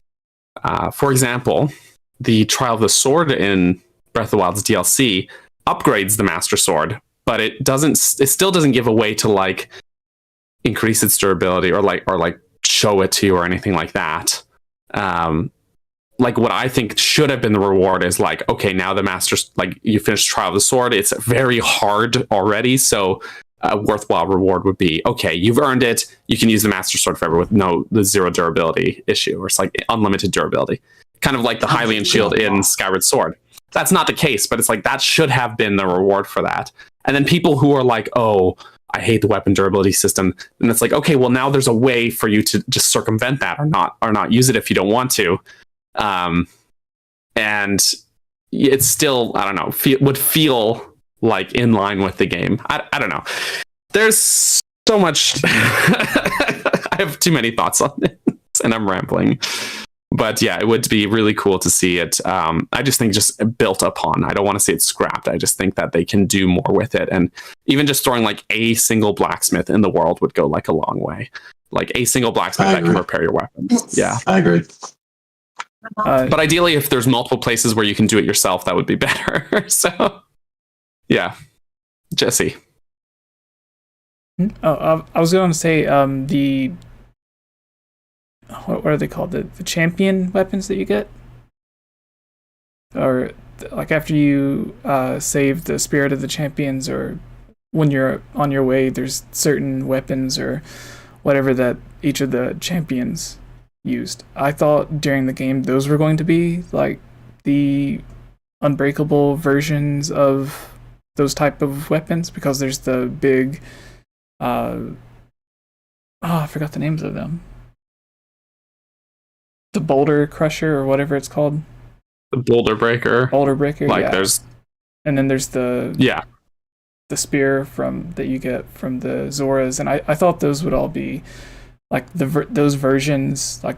for example, the Trial of the Sword in Breath of the Wild's DLC upgrades the Master Sword, but it still doesn't give a way to like increase its durability or like show it to you or anything like that. Like what I think should have been the reward is like, okay, now the Master's, like you finish Trial of the Sword, it's very hard already, so a worthwhile reward would be, okay, you've earned it, you can use the Master Sword forever with the zero durability issue, or it's like unlimited durability. Kind of like the Hylian shield in Skyward Sword. That's not the case, but it's like that should have been the reward for that. And then people who are like, oh, I hate the weapon durability system, and it's like, okay, well now there's a way for you to just circumvent that or not use it if you don't want to. And it's still, I don't know, would feel like in line with the game. I don't know. There's so much. I have too many thoughts on this and I'm rambling. But yeah, it would be really cool to see it. I just think just built upon. I don't want to see it scrapped. I just think that they can do more with it. And even just throwing like a single blacksmith in the world would go like a long way. Like a single blacksmith that can repair your weapons. Yeah, I agree. But ideally, if there's multiple places where you can do it yourself, that would be better. So, yeah. Jesse. Oh, I was going to say what are they called? The champion weapons that you get? Or like after you save the spirit of the champions, or when you're on your way, there's certain weapons or whatever that each of the champions used. I thought during the game those were going to be like the unbreakable versions of those type of weapons, because there's the big I forgot the names of them. The boulder crusher or whatever it's called. The boulder breaker. Boulder breaker. Like yeah. there's, and then there's the spear that you get from the Zoras, and I thought those would all be like those versions, like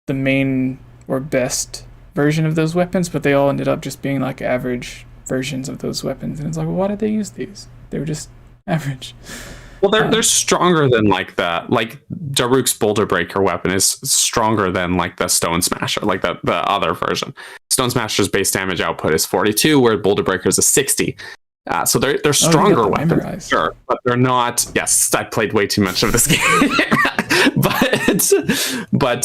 the main or best version of those weapons, but they all ended up just being like average versions of those weapons. And it's like, well, why did they use these? They were just average. Well, they're stronger than like that. Like Daruk's boulder breaker weapon is stronger than like the stone smasher, like the other version. Stone smasher's base damage output is 42, where boulder breaker is a 60. So they're stronger weapons, sure, but they're not. Yes, I played way too much of this game, but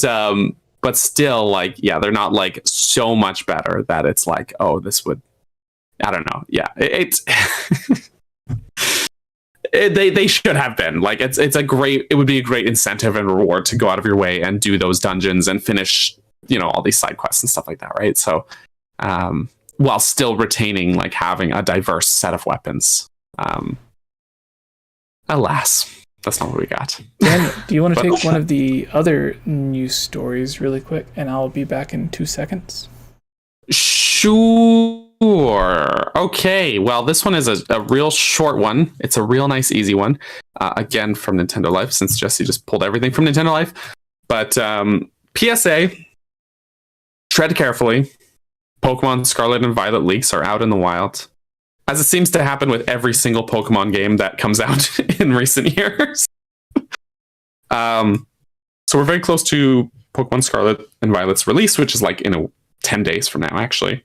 still, like, yeah, they're not like so much better that it's like, oh, this would, I don't know. Yeah, they should have been like, it would be a great incentive and reward to go out of your way and do those dungeons and finish, all these side quests and stuff like that, right? So, while still retaining like having a diverse set of weapons. Alas, that's not what we got. Daniel, do you want to take one of the other news stories really quick, and I'll be back in 2 seconds? Sure. Okay. Well, this one is a real short one. It's a real nice, easy one. Again, from Nintendo Life, since Jesse just pulled everything from Nintendo Life. But PSA, tread carefully. Pokemon Scarlet and Violet leaks are out in the wild, as it seems to happen with every single Pokemon game that comes out in recent years. So we're very close to Pokemon Scarlet and Violet's release, which is like in 10 days from now, actually.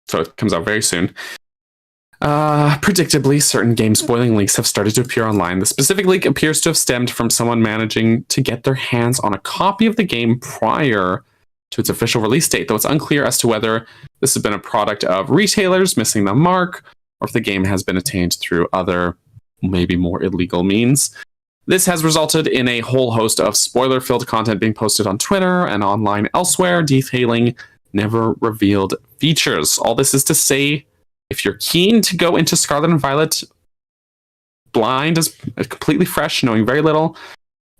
So it comes out very soon. Predictably, certain game spoiling leaks have started to appear online. The specific leak appears to have stemmed from someone managing to get their hands on a copy of the game prior to its official release date, though it's unclear as to whether this has been a product of retailers missing the mark, or if the game has been attained through other, maybe more illegal means. This has resulted in a whole host of spoiler-filled content being posted on Twitter and online elsewhere, detailing never revealed features. All this is to say, if you're keen to go into Scarlet and Violet blind, as completely fresh, knowing very little,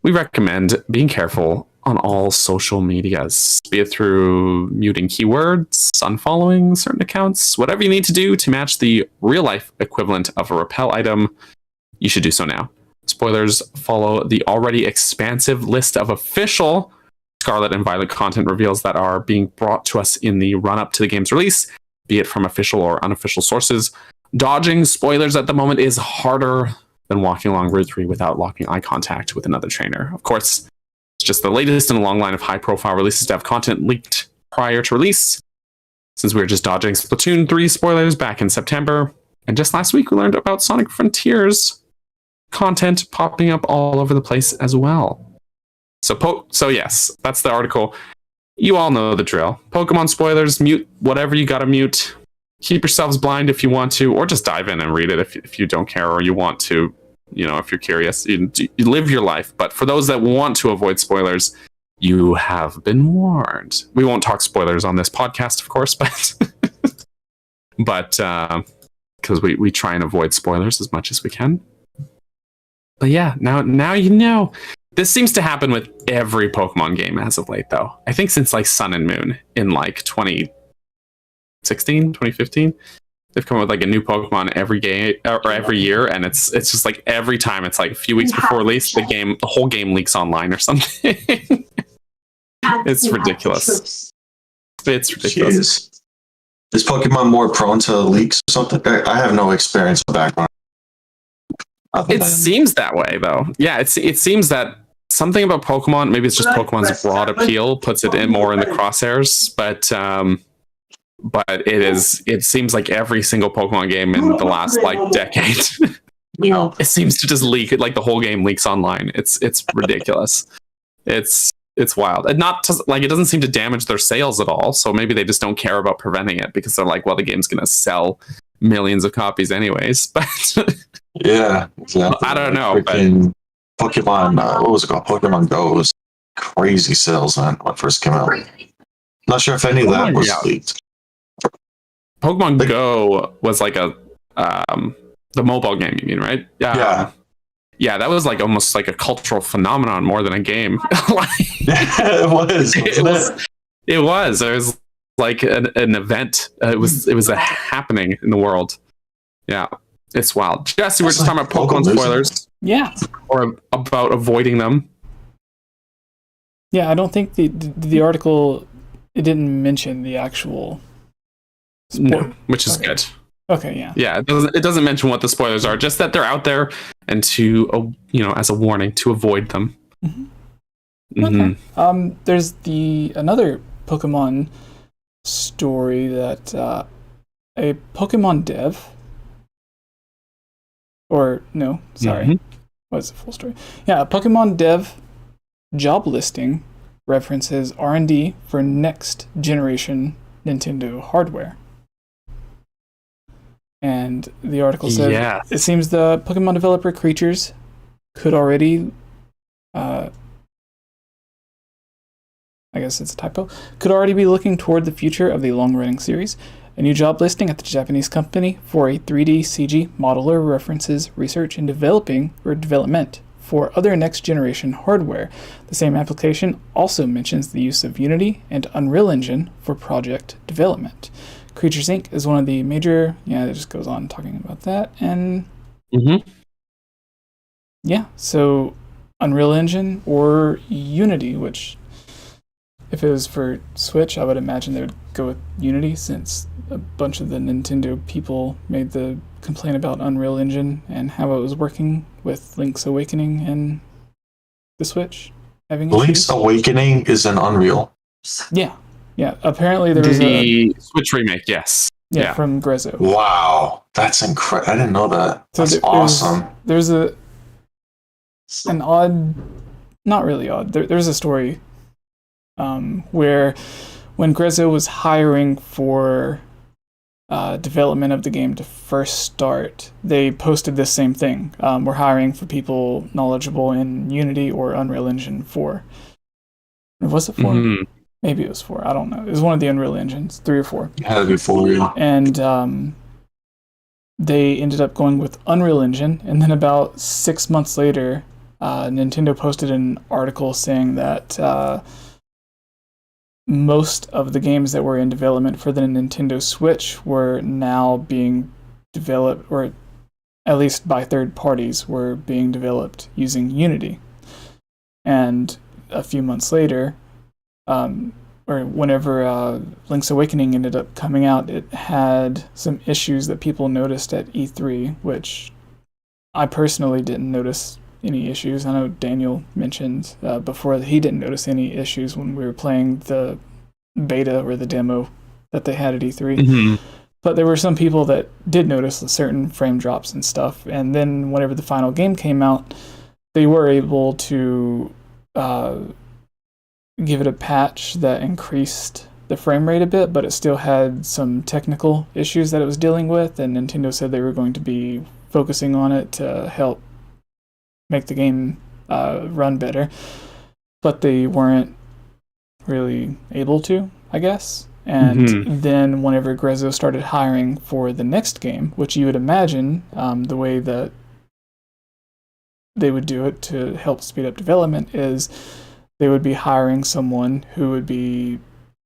we recommend being careful on all social medias, be it through muting keywords, unfollowing certain accounts, whatever you need to do to match the real-life equivalent of a repel item, you should do so now. Spoilers follow the already expansive list of official Scarlet and Violet content reveals that are being brought to us in the run-up to the game's release, be it from official or unofficial sources. Dodging spoilers at the moment is harder than walking along Route 3 without locking eye contact with another trainer. Of course, it's just the latest in a long line of high-profile releases to have content leaked prior to release, since we were just dodging Splatoon 3 spoilers back in September. And just last week, we learned about Sonic Frontiers content popping up all over the place as well. So yes, that's the article. You all know the drill. Pokemon spoilers, mute whatever you gotta mute. Keep yourselves blind if you want to, or just dive in and read it if you don't care or you want to. You know, if you're curious, you live your life. But for those that want to avoid spoilers, you have been warned. We won't talk spoilers on this podcast, of course, but because we try and avoid spoilers as much as we can. But yeah, now you know. This seems to happen with every Pokemon game as of late, though. I think since like Sun and Moon in like 2016, 2015, they've come up with like a new Pokemon every game or every year, and it's just like every time it's like a few weeks before release, the whole game leaks online or something. It's ridiculous. It's ridiculous. Jeez. Is Pokemon more prone to leaks or something? I have no experience or background. It seems that way, though. Yeah, it seems that something about Pokemon, maybe it's just Pokemon's broad appeal, puts it in more in the crosshairs, but it seems like every single Pokemon game in the last like decade, it seems to just leak. Like the whole game leaks online. It's ridiculous. It's wild. And not to, like, it doesn't seem to damage their sales at all. So maybe they just don't care about preventing it because they're like, well, the game's gonna sell millions of copies anyways. But yeah, exactly. I don't know. Pokemon, what was it called? Pokemon Go was crazy sales when it first came out. Not sure if any of that was leaked. Pokemon Go was like the mobile game, you mean, right? Yeah. Yeah, that was like almost like a cultural phenomenon more than a game. Yeah, it was. It was. It was like an event. It was a happening in the world. Yeah, it's wild. Jesse, we're just talking about Pokemon spoilers. Yeah. Or about avoiding them. Yeah, I don't think the article, it didn't mention the actual No, which is good. Okay, yeah. Yeah, it doesn't mention what the spoilers are, just that they're out there and to, as a warning, to avoid them. Mm-hmm. Okay. There's another Pokemon story that a Pokemon dev, or no, sorry, what's the full story? Yeah, a Pokemon dev job listing references R&D for next generation Nintendo hardware. And the article says, It seems the Pokemon developer creatures could already, I guess it's a typo, could already be looking toward the future of the long-running series. A new job listing at the Japanese company for a 3D CG modeler references research and development for other next-generation hardware. The same application also mentions the use of Unity and Unreal Engine for project development. Creatures Inc. is one of the major... Yeah, it just goes on talking about that. And... Yeah, so Unreal Engine or Unity, which... If it was for Switch, I would imagine they would go with Unity, since a bunch of the Nintendo people made the complaint about Unreal Engine and how it was working with Link's Awakening and the Switch. Link's Awakening is an Unreal. Yeah. Yeah, apparently there was the Switch remake, yes. Yeah, from Grezzo. Wow, that's incredible. I didn't know that. So that's awesome. There's an odd, not really odd, there's a story where when Grezzo was hiring for development of the game to first start, they posted this same thing. We're hiring for people knowledgeable in Unity or Unreal Engine 4. Was it 4? Mm-hmm. Maybe it was 4. I don't know. It was one of the Unreal Engines, 3 or 4. It had to be 4. Yeah. And they ended up going with Unreal Engine. And then about 6 months later, Nintendo posted an article saying that most of the games that were in development for the Nintendo Switch were now being developed, or at least by third parties, were being developed using Unity. And a few months later, or whenever Link's Awakening ended up coming out, it had some issues that people noticed at E3, which I personally didn't notice any issues. I know Daniel mentioned before that he didn't notice any issues when we were playing the beta or the demo that they had at E3. Mm-hmm. But there were some people that did notice certain frame drops and stuff. And then whenever the final game came out, they were able to give it a patch that increased the frame rate a bit, but it still had some technical issues that it was dealing with. And Nintendo said they were going to be focusing on it to help make the game run better, but they weren't really able to, I guess. And then whenever 𝗏𝗏 started hiring for the next game, which you would imagine the way that they would do it to help speed up development is they would be hiring someone who would be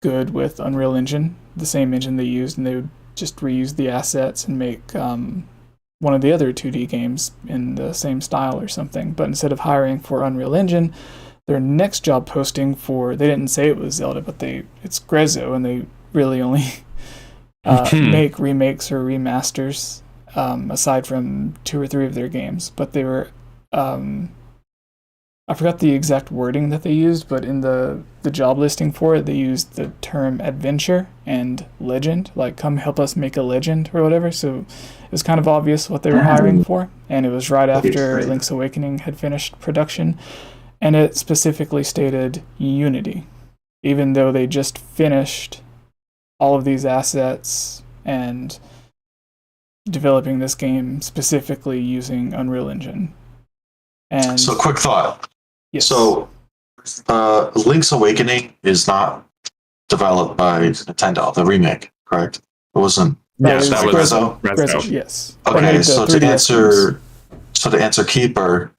good with Unreal Engine, the same engine they used, and they would just reuse the assets and make one of the other 2D games in the same style or something. But instead of hiring for Unreal Engine, their next job posting for, they didn't say it was Zelda, but it's 𝗏𝗏, and they really only make remakes or remasters aside from 2 or 3 of their games. But they were, I forgot the exact wording that they used, but in the job listing for it, they used the term adventure and legend, like come help us make a legend or whatever. So it was kind of obvious what they were hiring for, and it was right after Link's Awakening had finished production, and it specifically stated Unity, even though they just finished all of these assets and developing this game specifically using Unreal Engine. And so, quick thought. yes. So, Link's Awakening is not developed by Nintendo, the remake, correct? It wasn't. Yes, that was 𝗏𝗏. Yes. Okay, so to 3DS answer 𝗏𝗏,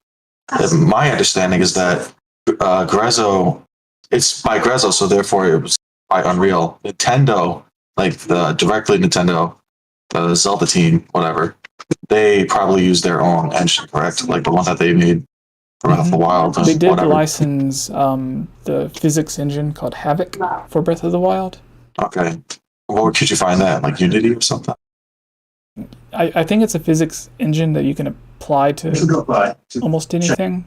my understanding is that 𝗏𝗏, it's by 𝗏𝗏, so therefore it was by Unreal. Nintendo, like directly Nintendo, the Zelda team, whatever, they probably use their own engine, correct? Like the one that they made for Breath of the Wild. They did whatever. license the physics engine called Havok for Breath of the Wild. Okay. Where could you find that? Like Unity or something? I think it's a physics engine that you can apply to almost anything.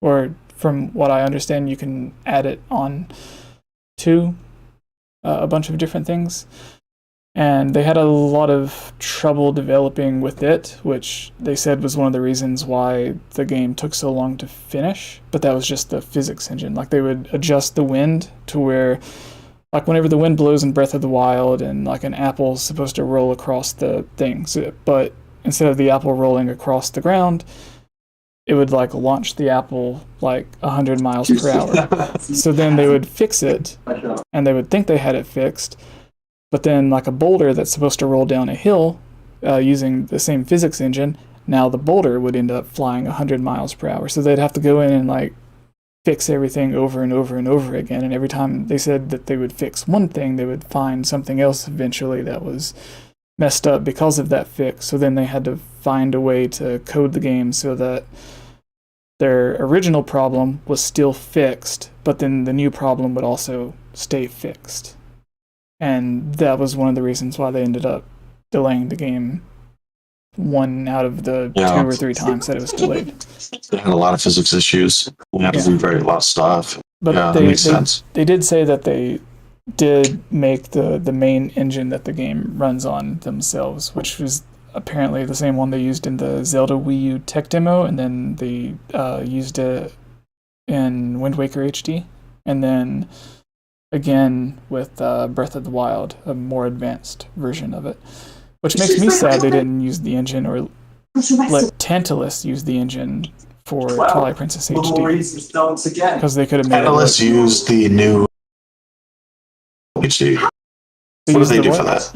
Or from what I understand, you can add it on to a bunch of different things. And they had a lot of trouble developing with it, which they said was one of the reasons why the game took so long to finish. But that was just the physics engine. Like they would adjust the wind to where, like whenever the wind blows in Breath of the Wild and like an apple's supposed to roll across the things, but instead of the apple rolling across the ground, it would like launch the apple like 100 miles per hour. So then they would fix it, and they would think they had it fixed. But then like a boulder that's supposed to roll down a hill using the same physics engine, now the boulder would end up flying 100 miles per hour. So they'd have to go in and like fix everything over and over and over again. And every time they said that they would fix one thing, they would find something else eventually that was messed up because of that fix. So then they had to find a way to code the game so that their original problem was still fixed, but then the new problem would also stay fixed. And that was one of the reasons why they ended up delaying the game 1 out of the 2 or 3 times that it was delayed. They had a lot of physics issues. We had to rewrite a lot of stuff. But that makes sense. They did say that they did make the main engine that the game runs on themselves, which was apparently the same one they used in the Zelda Wii U tech demo, and then they used it in Wind Waker HD. And then again with Breath of the Wild, a more advanced version of it. Which makes me sad they didn't use the engine or let Tantalus use the engine for Twilight Princess HD. Because they could have made Tantalus used the new HD. What did they do for that?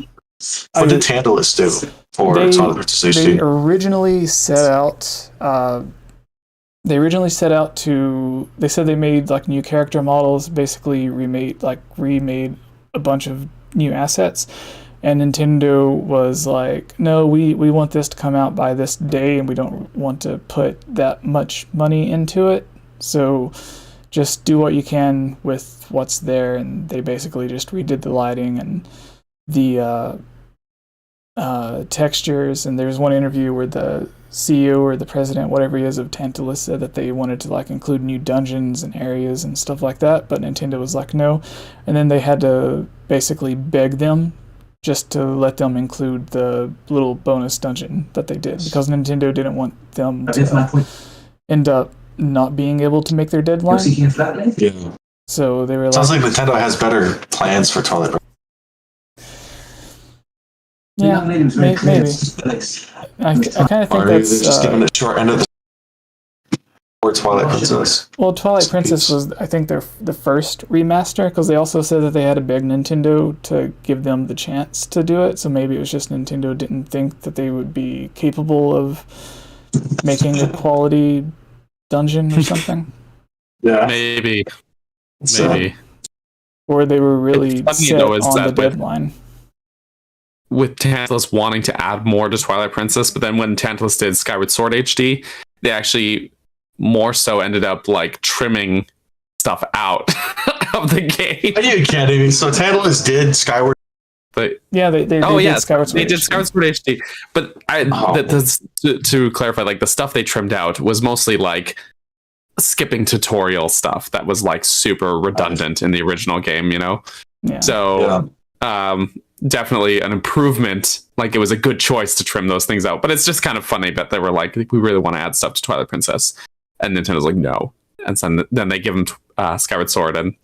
What did Tantalus do for Twilight Princess HD? They originally set out to. They said they made like new character models, basically remade a bunch of new assets. And Nintendo was like, no, we want this to come out by this day, and we don't want to put that much money into it. So just do what you can with what's there. And they basically just redid the lighting and the textures. And there's one interview where the CEO or the president, whatever he is, of Tantalus said that they wanted to like include new dungeons and areas and stuff like that. But Nintendo was like, no. And then they had to basically beg them just to let them include the little bonus dungeon that they did, because Nintendo didn't want them to end up not being able to make their deadline. Yeah. So they were like... Sounds like Nintendo has better plans for Twilight. Yeah, maybe. I kind of think that's... just giving a short end of the... Or Twilight Princess. Well, Twilight Princess was, I think, the first remaster, because they also said that they had to beg Nintendo to give them the chance to do it, so maybe it was just Nintendo didn't think that they would be capable of making a quality dungeon or something. Yeah. Maybe. Or they were really set on the deadline. With Tantalus wanting to add more to Twilight Princess, but then when Tantalus did Skyward Sword HD, they actually... more so ended up like trimming stuff out of the game. Are you kidding me? So Tantalus did Skyward. But yeah, they did Skyward Sword. They did Skyward Sword HD. But to clarify, like the stuff they trimmed out was mostly like skipping tutorial stuff that was like super redundant in the original game, you know? Yeah. So definitely an improvement. Like it was a good choice to trim those things out. But it's just kind of funny that they were like, we really want to add stuff to Twilight Princess. And Nintendo's like, no. And so then they give them Skyward Sword, and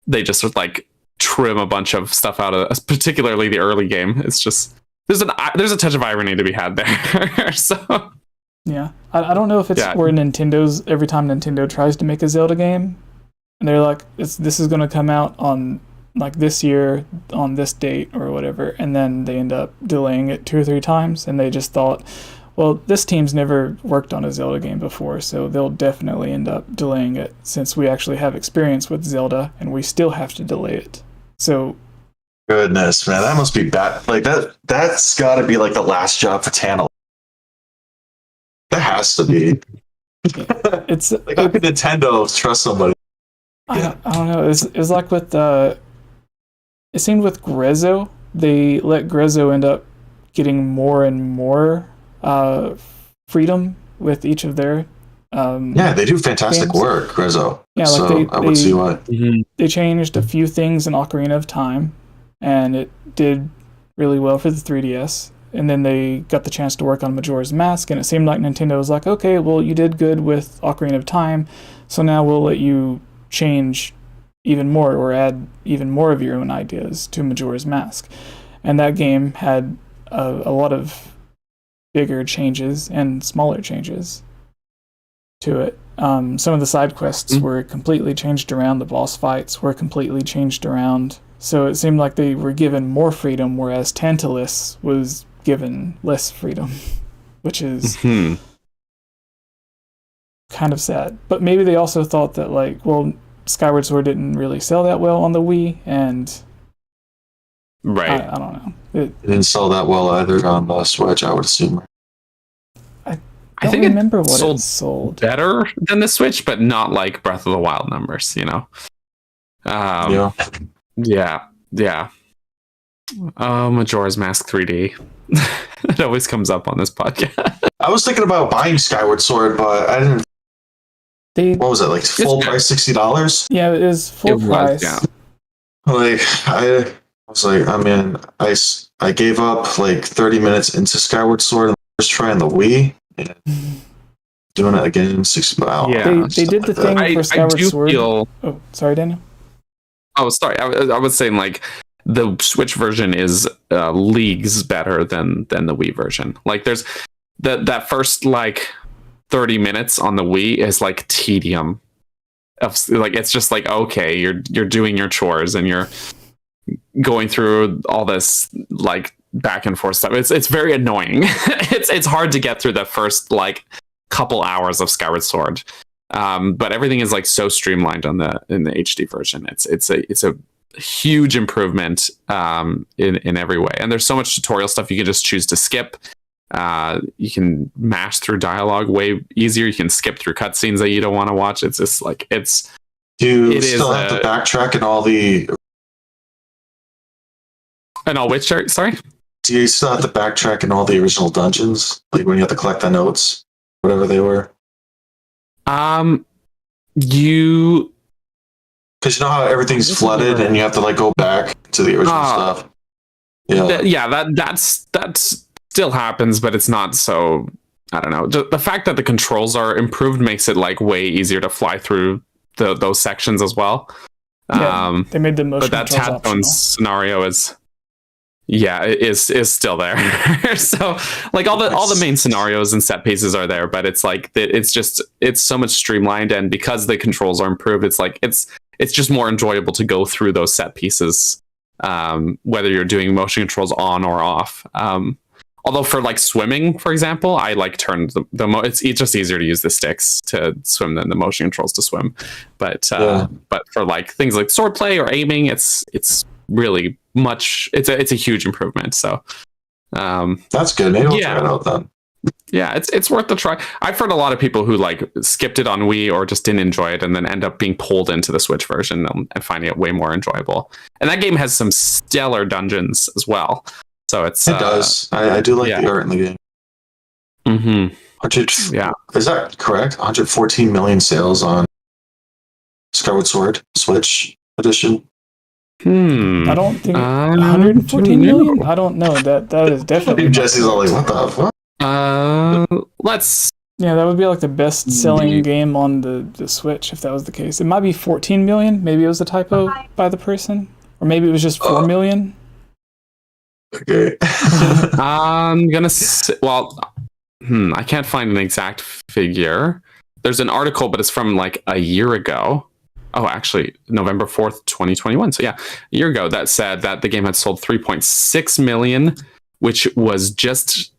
they just like trim a bunch of stuff out of, particularly the early game. It's just there's a touch of irony to be had there. So yeah, I don't know if it's where Nintendo's every time Nintendo tries to make a Zelda game, and they're like, this is going to come out on like this year on this date or whatever, and then they end up delaying it 2 or 3 times, and they just thought, well, this team's never worked on a Zelda game before, so they'll definitely end up delaying it, since we actually have experience with Zelda, and we still have to delay it. So, goodness, man, that must be bad. Like that's got to be like the last job for Tantalus. That has to be. It's like, how could Nintendo trust somebody? I don't know. It's like with it seemed with Grezzo, they let Grezzo end up getting more and more freedom with each of their they do fantastic games. work, Grezzo. Yeah, so like I would see why. They changed a few things in Ocarina of Time, and it did really well for the 3DS. And then they got the chance to work on Majora's Mask, and it seemed like Nintendo was like, okay, well, you did good with Ocarina of Time, so now we'll let you change even more or add even more of your own ideas to Majora's Mask. And that game had a lot of bigger changes and smaller changes to it. Some of the side quests were completely changed around. The boss fights were completely changed around. So it seemed like they were given more freedom, whereas Tantalus was given less freedom, which is kind of sad. But maybe they also thought that, like, well, Skyward Sword didn't really sell that well on the Wii, and right. I don't know. It didn't sell that well either on the Switch, I would assume. I think remember what it sold better than the Switch, but not like Breath of the Wild numbers, you know? Yeah. Majora's Mask 3D. It always comes up on this podcast. I was thinking about buying Skyward Sword, but I didn't. What was it, like full price, $60? Yeah, it is full price. Like I was like, I mean, I gave up like 30 minutes into Skyward Sword and first try on the Wii, and doing it again $60. Yeah, they did the thing for Skyward Sword. Oh, sorry, Daniel. Oh, sorry. I was saying like the Switch version is leagues better than the Wii version. Like there's that first like 30 minutes on the Wii is like tedium. Like it's just like, okay, you're doing your chores and you're going through all this like back and forth stuff. It's very annoying. it's hard to get through the first like couple hours of Skyward Sword. But everything is like so streamlined in the HD version. It's a huge improvement in every way. And there's so much tutorial stuff you can just choose to skip. You can mash through dialogue way easier. You can skip through cutscenes that you don't want to watch. It's just like Do you still have to backtrack in all the? And all which? Sorry. Do you still have to backtrack in all the original dungeons, like when you have to collect the notes, whatever they were? You. Because you know how everything's flooded and you have to like go back to the original stuff. Yeah. That still happens, but it's not so. I don't know. The fact that the controls are improved makes it like way easier to fly through those sections as well. Yeah, they made the motion. But that Tadpone scenario is still there. So like all the main scenarios and set pieces are there, but it's like it's so much streamlined, and because the controls are improved, it's like it's just more enjoyable to go through those set pieces, whether you're doing motion controls on or off. Although for like swimming, for example, I like turned it's just easier to use the sticks to swim than the motion controls to swim. But for like things like swordplay or aiming, it's really much. It's a huge improvement. So that's good. Maybe I'll try it out then. Yeah, it's worth the try. I've heard a lot of people who like skipped it on Wii or just didn't enjoy it and then end up being pulled into the Switch version and finding it way more enjoyable. And that game has some stellar dungeons as well. So it does. I do like the art in the game. Mm-hmm. Yeah. Is that correct? 114 million sales on Skyward Sword Switch edition. I don't think 114 million. I don't know. That is definitely. Jesse's all like, what the fuck? Let's. Yeah, that would be like the best-selling game on the Switch if that was the case. It might be 14 million. Maybe it was a typo by the person, or maybe it was just 4 million. Okay. I'm gonna say, I can't find an exact figure. There's an article, but it's from like a year ago. Oh, actually, November 4th, 2021. So yeah, a year ago, that said that the game had sold 3.6 million, which was just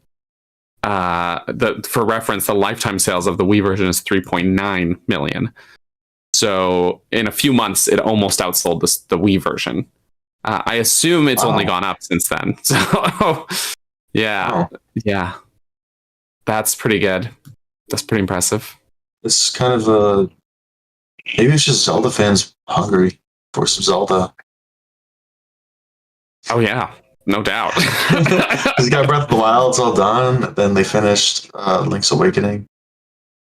for reference, the lifetime sales of the Wii version is 3.9 million. So in a few months, it almost outsold the Wii version. I assume it's only gone up since then. So, yeah, that's pretty good. That's pretty impressive. It's kind of maybe it's just Zelda fans hungry for some Zelda. Oh yeah, no doubt. He's got Breath of the Wild, it's all done. Then they finished Link's Awakening.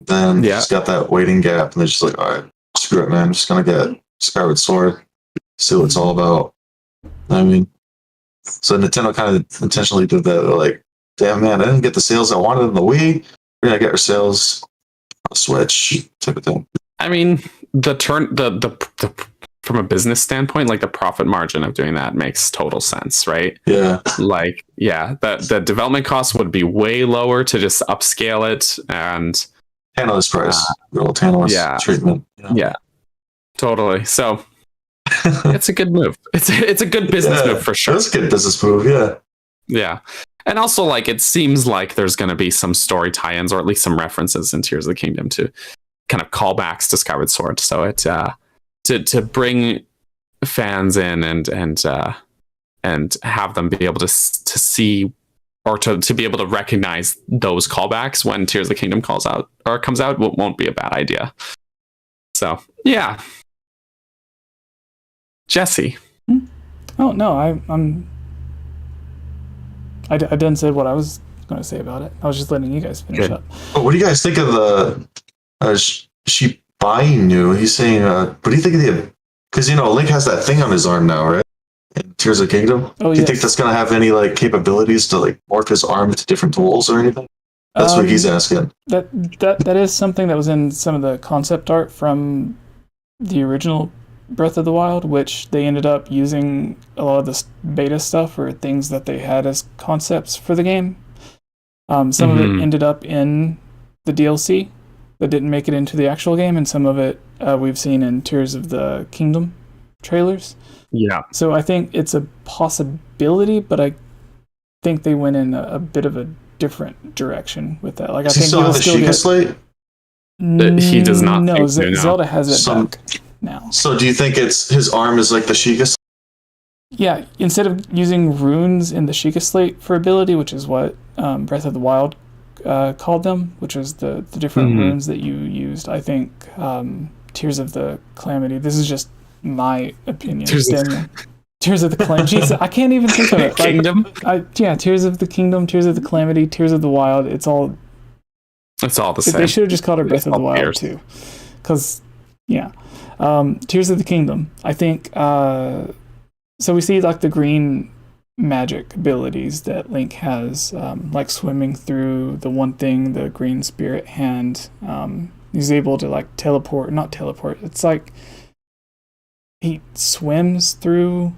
Then just got that waiting gap, and they're just like, all right, screw it, man. I'm just gonna get Skyward Sword, see what it's all about. I mean, so Nintendo kind of intentionally did that. They're like, damn, man, I didn't get the sales I wanted on the Wii. We're gonna get our sales on the Switch type of thing. I mean, the from a business standpoint, like the profit margin of doing that makes total sense, right? Yeah. Like, the development costs would be way lower to just upscale it and Tantalus price, little Tantalus treatment. Yeah, totally. So. It's a good move. It's a good business move for sure. It's a good business move, yeah. Yeah. And also, like, it seems like there's going to be some story tie-ins or at least some references in Tears of the Kingdom to kind of callbacks to Skyward Sword. So it to bring fans in and have them be able to see or to be able to recognize those callbacks when Tears of the Kingdom comes out won't be a bad idea. So, yeah. Jesse. Oh no, I didn't say what I was going to say about it. I was just letting you guys finish up. But what do you guys think of the 𝗍𝗵𝗲? He's saying, what do you think of the? Because Link has that thing on his arm now, right? In Tears of the Kingdom. Oh, do you think that's going to have any like capabilities to like morph his arm into different tools or anything? That's what he's asking. That is something that was in some of the concept art from the original Breath of the Wild, which they ended up using a lot of this beta stuff or things that they had as concepts for the game. Some of it ended up in the DLC that didn't make it into the actual game, and some of it we've seen in Tears of the Kingdom trailers. Yeah. So I think it's a possibility, but I think they went in a bit of a different direction with that. Like, I think still have the Sheikah slate? He does not. No, think so, no. Zelda has it back now. So do you think it's his arm is like the Sheikah slate? Yeah, instead of using runes in the Sheikah slate for ability, which is what Breath of the Wild called them, which was the different runes that you used, I think Tears of the Calamity. This is just my opinion. Tears of the Calamity. Jeez, I can't even think of it. Kingdom? Tears of the Kingdom, Tears of the Calamity, Tears of the Wild. It's all the same. They should have just called it Breath of the Wild too. Because, Tears of the Kingdom. I think, so we see like the green magic abilities that Link has, like swimming through the one thing, the green spirit hand. He's able to like not teleport. It's like he swims through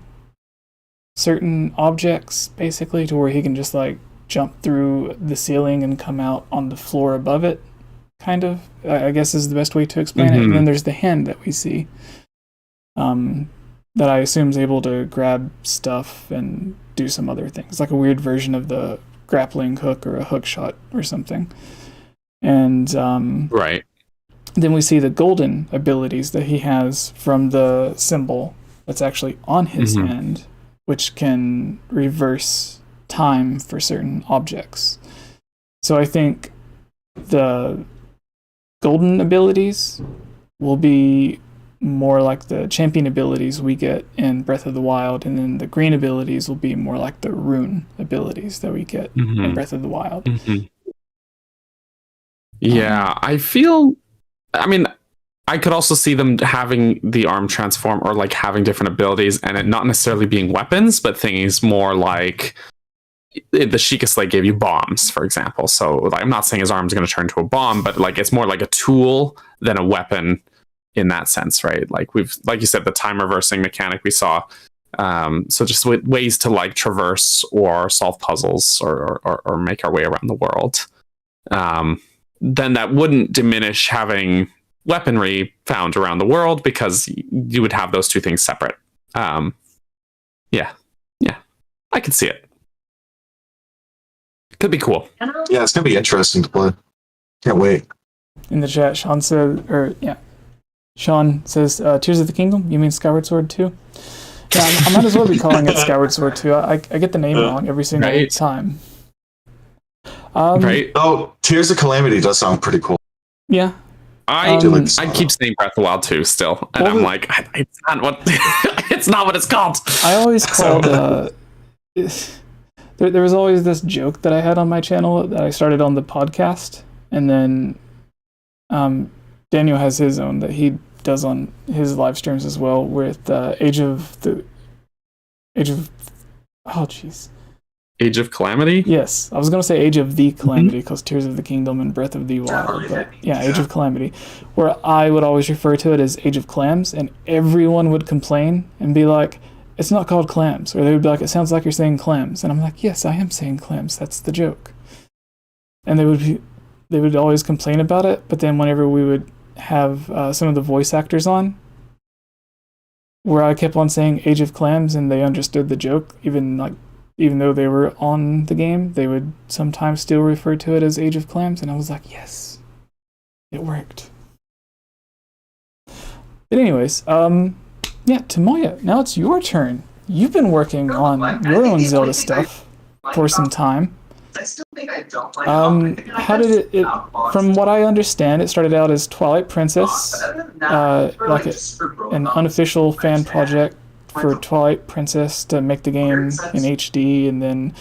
certain objects basically to where he can just like jump through the ceiling and come out on the floor above it, kind of, I guess is the best way to explain it. And then there's the hand that we see, that I assume is able to grab stuff and do some other things, like a weird version of the grappling hook or a hook shot or something. And right. Then we see the golden abilities that he has from the symbol that's actually on his hand, which can reverse time for certain objects. So I think the golden abilities will be more like the champion abilities we get in Breath of the Wild, and then the green abilities will be more like the rune abilities that we get in Breath of the Wild. Yeah, I could also see them having the arm transform or like having different abilities and it not necessarily being weapons, but things more like the Sheikah Slate gave you bombs, for example. So like, I'm not saying his arm's going to turn to a bomb, but like it's more like a tool than a weapon in that sense, right? Like like you said, the time reversing mechanic we saw. So just ways to like traverse or solve puzzles or make our way around the world. Then that wouldn't diminish having weaponry found around the world because you would have those two things separate. Yeah, I can see it. Could be cool. Yeah, it's gonna be interesting to play. Can't wait. In the chat, Sean says, Tears of the Kingdom? You mean Skyward Sword 2? Yeah, I might as well be calling it Skyward Sword 2. I get the name wrong every single time. Right. Oh, Tears of Calamity does sound pretty cool. Yeah. I keep saying Breath of the Wild 2 still, and I'm like, it's not what it's not what it's called. I always called. There was always this joke that I had on my channel that I started on the podcast, and then Daniel has his own that he does on his live streams as well with Age of Calamity? Yes. I was going to say Age of the Calamity because Tears of the Kingdom and Breath of the Wild. But yeah, Age of Calamity. Where I would always refer to it as Age of Clams, and everyone would complain and be like, it's not called clams. Or they would be like, it sounds like you're saying clams. And I'm like, yes, I am saying clams. That's the joke. And they would always complain about it. But then whenever we would have some of the voice actors on, where I kept on saying Age of Clams and they understood the joke, even though they were on the game, they would sometimes still refer to it as Age of Clams, and I was like, yes, it worked. But anyways, Tomoya, now it's your turn. You've been working on your own Zelda stuff for some time. How did it from what I understand, it started out as Twilight Princess, like an unofficial fan project for Twilight Princess to make the game in HD, and then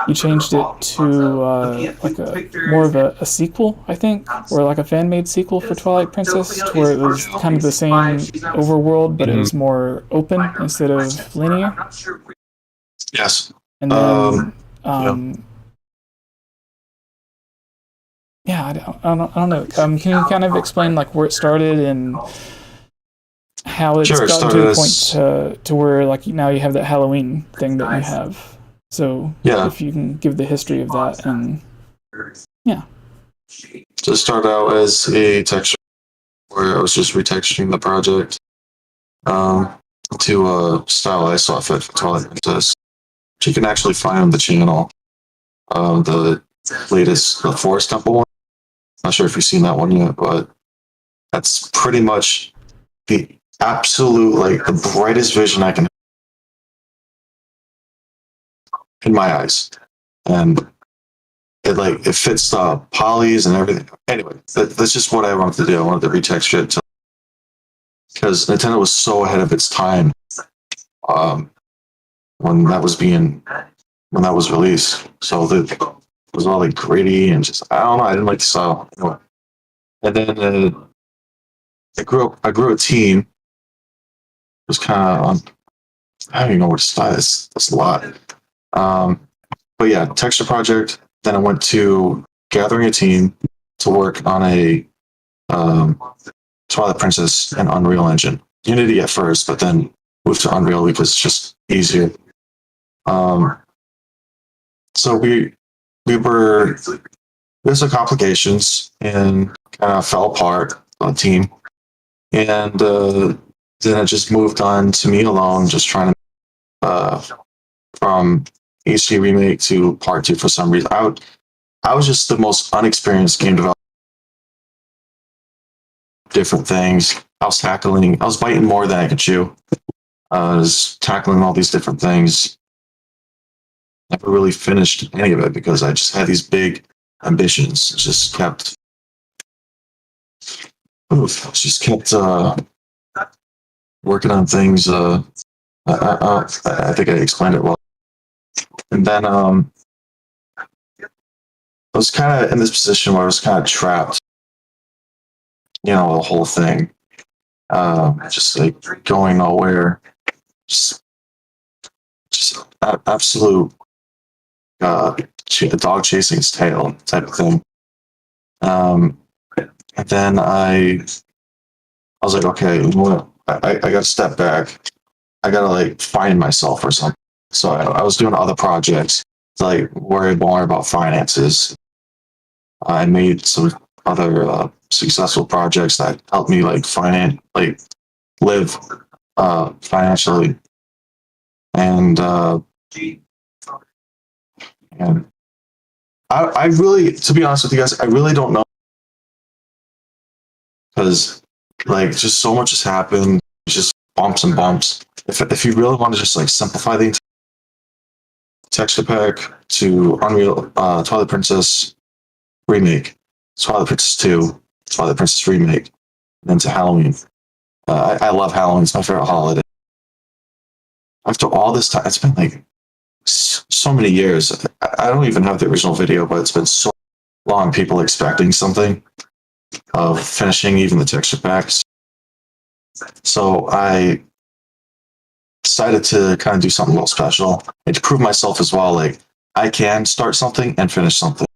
you changed it to like more of a sequel, I think, or like a fan-made sequel for Twilight Princess, to where it was kind of the same overworld, but it was more open instead of linear. Yes. And then, I don't know. Can you kind of explain like where it started and? how it's Sure, it gotten to the started point to where like now you have that Halloween thing that you have. So Yeah. if you can give the history of that, and yeah. So it started out as a texture where I was just retexturing the project to a style I saw fit for Twilight Princess, which you can actually find on the channel. The latest, the Forest Temple one. Not sure if you've seen that one yet, but that's pretty much the absolute, like, the brightest vision I can in my eyes. And it fits the polys and everything. Anyway, that's just what I wanted to do. I wanted to retexture it because Nintendo was so ahead of its time when that was released. So it was all like gritty and just, I don't know, I didn't like the style. Anyway. And then I grew a team. It was kind of I don't even know what to style. That's a lot. But yeah, texture project. Then I went to gathering a team to work on a Twilight Princess and Unreal Engine. Unity at first, but then moved to Unreal because it's just easier. So we had some complications and kind of fell apart on the team. And then it just moved on to me alone, just trying to from HD Remake to Part 2 for some reason. I was just the most unexperienced game developer. Different things. I was biting more than I could chew. I was tackling all these different things. Never really finished any of it because I just had these big ambitions. Just kept working on things. I think I explained it well. And then I was kind of in this position where I was kind of trapped. The whole thing. Just like going nowhere. Just absolute dog chasing its tail type of thing. And then I was like, okay, I got to step back. I got to like find myself or something. So I was doing other projects to like worry more about finances. I made some other successful projects that helped me like live financially. And I really, to be honest with you guys, I really don't know, because like just so much has happened, just bumps and bumps. If you really want to just like simplify the texture pack to Unreal, Twilight Princess Remake, Twilight Princess 2, Twilight Princess Remake, and then to Halloween. I love Halloween. It's my favorite holiday. After all this time, it's been like so many years. I don't even have the original video, but it's been so long people expecting something of finishing even the texture packs. So I decided to kind of do something a little special and to prove myself as well. Like I can start something and finish something.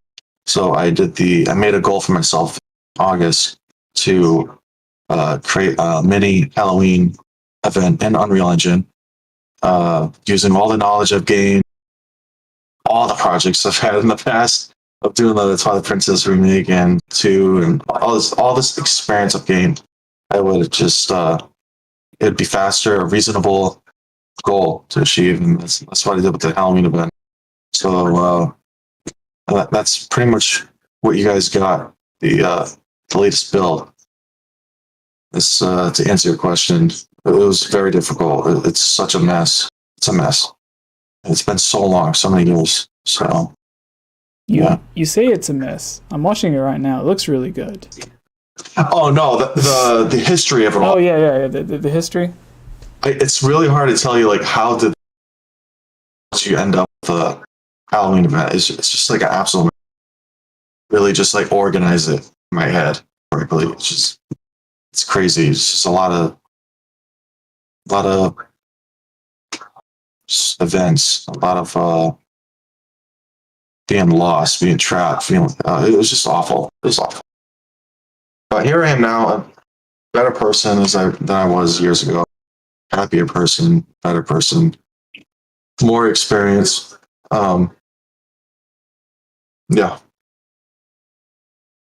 So I made a goal for myself in August to create a mini Halloween event in Unreal Engine, using all the knowledge I've gained, all the projects I've had in the past of doing the Twilight Princess Remake and 2 and all this experience I've gained. I would just it'd be faster, a reasonable goal to achieve, and that's what I did with the Halloween event. So that's pretty much what you guys got, the latest build. This to answer your question, it was very difficult. It's such a mess. It's a mess. It's been so long, so many years. So you say it's a mess. I'm watching it right now. It looks really good. Oh no, the history of it all. Oh yeah. The history. It's really hard to tell you like how did you end up with the Halloween event. It's just like an absolute, really just like organize it in my head correctly. It's crazy. It's just a lot of events, a lot of being lost, being trapped, feeling it was just awful. It was awful. But here I am now. better person than I was years ago. Happier person, better person, more experience. Yeah.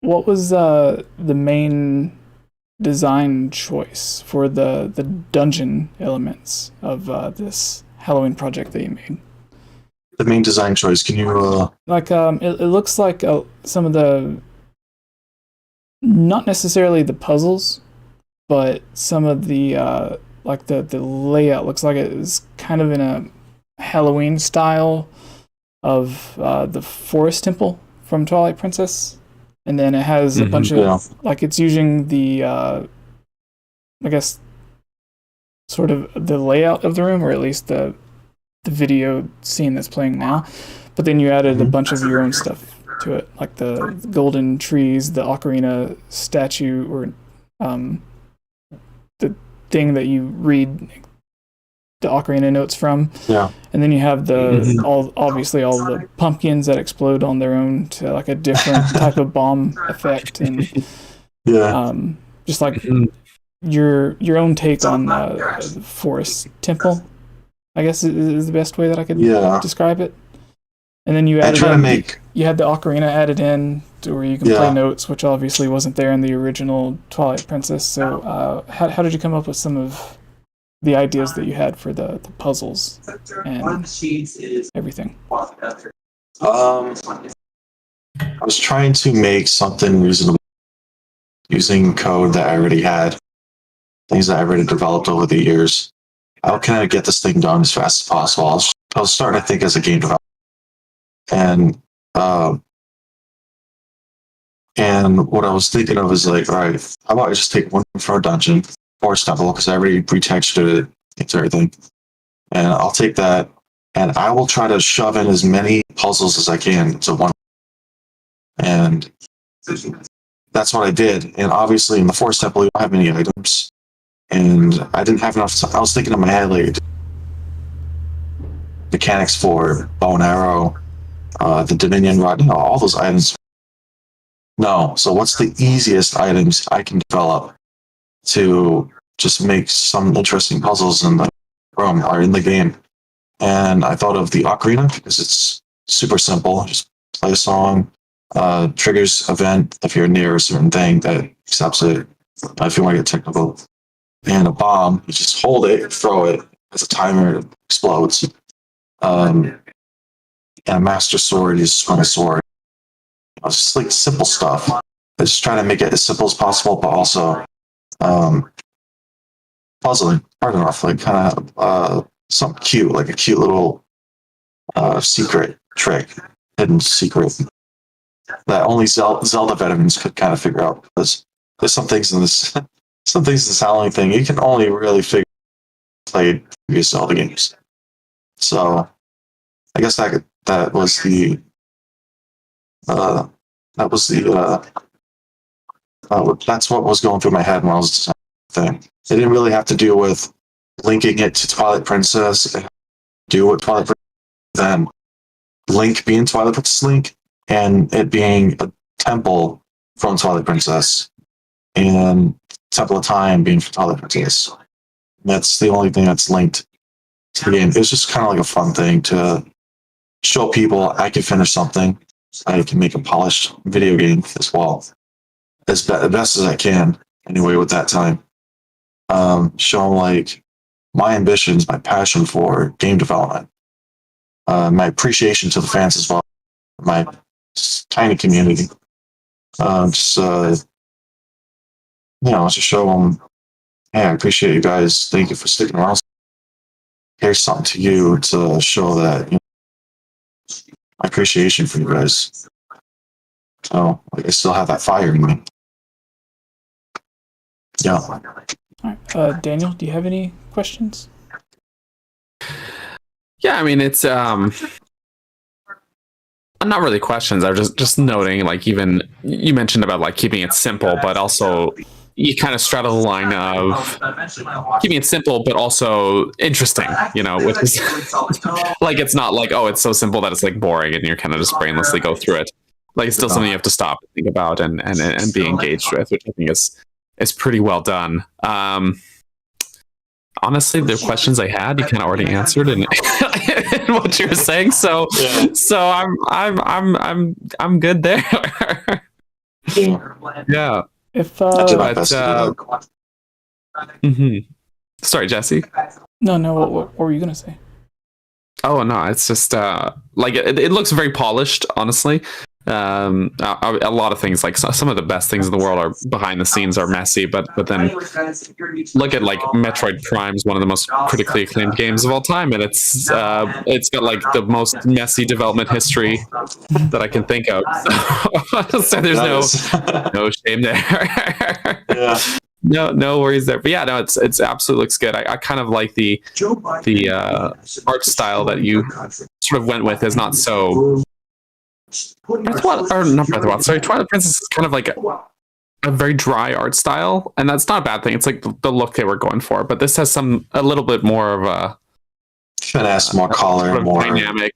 What was the main design choice for the dungeon elements of this Halloween project that you made? The main design choice. Can you like it looks like some of the, not necessarily the puzzles, but some of the like the layout looks like it is kind of in a Halloween style of the forest temple from Twilight Princess. And then it has a bunch of, like, it's using the, I guess, sort of the layout of the room, or at least the video scene that's playing now. But then you added a bunch of your own stuff to it, like the golden trees, the ocarina statue, or the thing that you read the ocarina notes from. Yeah. And then you have obviously all the pumpkins that explode on their own to like a different type of bomb effect, and just like your own take on the forest temple, I guess is the best way that I could describe it. And then you added you had the ocarina added in to where you can play notes, which obviously wasn't there in the original Twilight Princess. So how did you come up with some of the ideas that you had for the puzzles and everything? I was trying to make something reasonable using code that I already had, things that I already developed over the years. How can I get this thing done as fast as possible? I was starting to think as a game developer, and what I was thinking of is like, all right, how about I just take one for a dungeon, forest temple, because I already retextured it into everything, and I'll take that, and I will try to shove in as many puzzles as I can to one, and that's what I did. And obviously in the forest temple you don't have many items, and I didn't have enough I was thinking in my head like mechanics for bow and arrow, the Dominion rod, all those items. No, so what's the easiest items I can develop to just make some interesting puzzles in the room or in the game? And I thought of the ocarina because it's super simple. Just play a song, triggers event if you're near a certain thing that accepts it, if you want to get technical. And a bomb, you just hold it, throw it, as a timer, it explodes. And a master sword, you swing a sword. It's just like simple stuff. I just try to make it as simple as possible, but also puzzling, hard enough, like kind of something cute, like a cute little secret trick, hidden secret that only Zelda veterans could kind of figure out, because there's some things in this Halloween thing you can only really figure out played previous Zelda games. So I guess that was the that's what was going through my head when I was designing the thing. It didn't really have to do with linking it to Twilight Princess and do what Twilight Princess, then Link being Twilight Princess Link, and it being a temple from Twilight Princess, and Temple of Time being from Twilight Princess. That's the only thing that's linked to the game. It was just kind of like a fun thing to show people I can finish something. I can make a polished video game as well, as best as I can, anyway, with that time. Show them like my ambitions, my passion for game development, my appreciation to the fans as well, my tiny community. Just show them, hey, I appreciate you guys. Thank you for sticking around. Here's something to you to show that, my appreciation for you guys. So I still have that fire in me. Yeah. All right. Daniel, do you have any questions? Yeah, I mean, it's not really questions. I was just noting, like, even you mentioned about like keeping it simple, but also you kind of straddle the line of keeping it simple but also interesting, which is like, it's not like, oh, it's so simple that it's like boring and you're kind of just brainlessly go through it. Like, it's still something you have to stop and think about and be engaged with, which I think is is pretty well done. Honestly, the questions I had, you kind of already answered in, in what you were saying. So, I'm good there. Yeah. If Sorry, Jesse. No. What were you gonna say? Oh no, it's just like it looks very polished, honestly. A lot of things, like some of the best things in the world are behind the scenes are messy, but then look at like Metroid Prime is one of the most critically acclaimed games of all time, and it's got like the most messy development history that I can think of. So there's no shame there. Yeah. No worries there. But yeah, no, it's absolutely looks good. I kind of like the art style that you sort of went with. Is not so Twilight Princess is kind of like a very dry art style, and that's not a bad thing. It's like the look they were going for, but this has a little bit more of a finesse, more color, sort of more dynamic.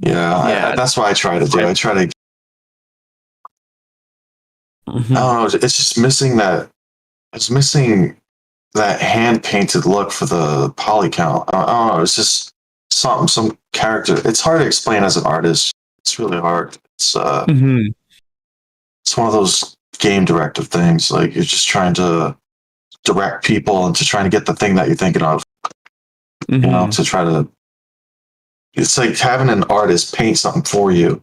Yeah, that's what I try to do. I try to. I don't know. It's just missing that. It's missing that hand painted look for the poly count. I don't know. It's just some character. It's hard to explain as an artist. It's really hard. It's it's one of those game directive things. Like you're just trying to direct people into trying to get the thing that you're thinking of. You know, to try to. It's like having an artist paint something for you,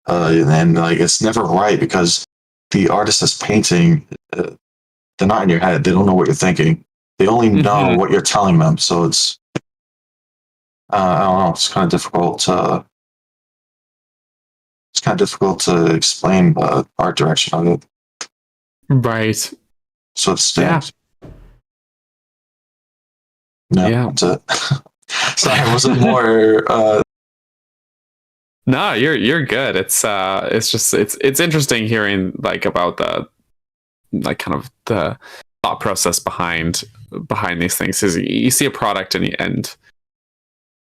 and like it's never right because the artist that's painting. They're not in your head. They don't know what you're thinking. They only know what you're telling them. So it's, I don't know. It's kind of difficult to explain the art direction of it. Right. So it's stamps. Yeah. That's it. Sorry, was it more? No, you're good. It's just it's interesting hearing like about the. Like kind of the thought process behind these things is you see a product and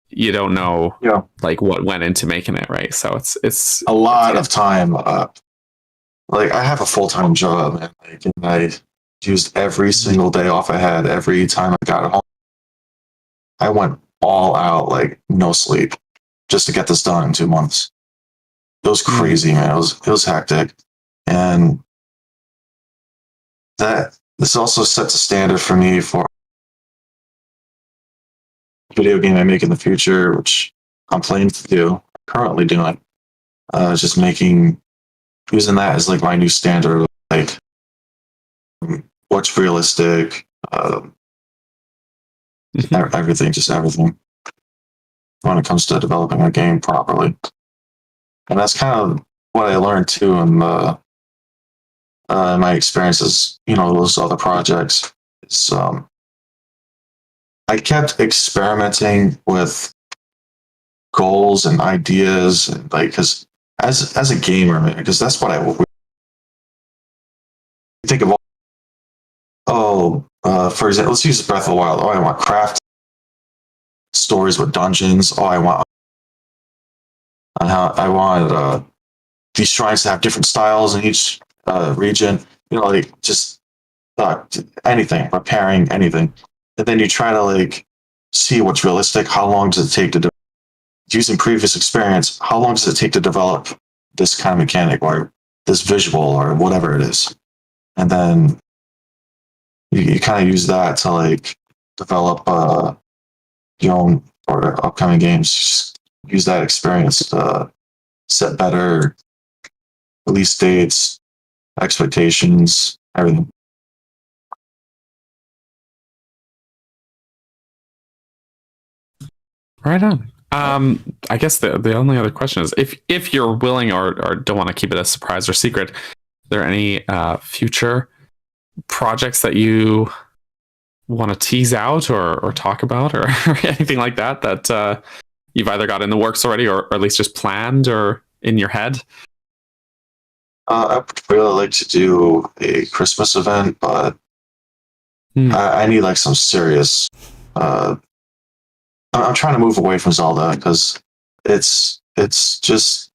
you don't know like what went into making it, right? So it's a lot of time. Like I have a full-time job and I used every single day off I had. Every time I got home, I went all out, like no sleep, just to get this done in 2 months. It was crazy, man. It was hectic, and that this also sets a standard for me for video game I make in the future, which I'm planning to do, currently doing. Just using that as like my new standard, like what's realistic, everything when it comes to developing a game properly. And that's kind of what I learned too in my experiences, those other projects. It's, I kept experimenting with goals and ideas, and because as a gamer, man, because that's what I think of. For example, let's use Breath of the Wild. I want craft stories with dungeons. I want these shrines to have different styles in each region. Like just anything, repairing anything. And then you try to see what's realistic. How long does it take to using previous experience? How long does it take to develop this kind of mechanic or this visual or whatever it is? And then you kind of use that to develop your own or upcoming games. Just use that experience to set better release dates, expectations, everything. Right on. I guess the only other question is if you're willing or don't want to keep it a surprise or secret, are there any future projects that you want to tease out or talk about or anything like that you've either got in the works already or at least just planned or in your head? I would really like to do a Christmas event, but I need some serious. I'm trying to move away from Zelda because it's just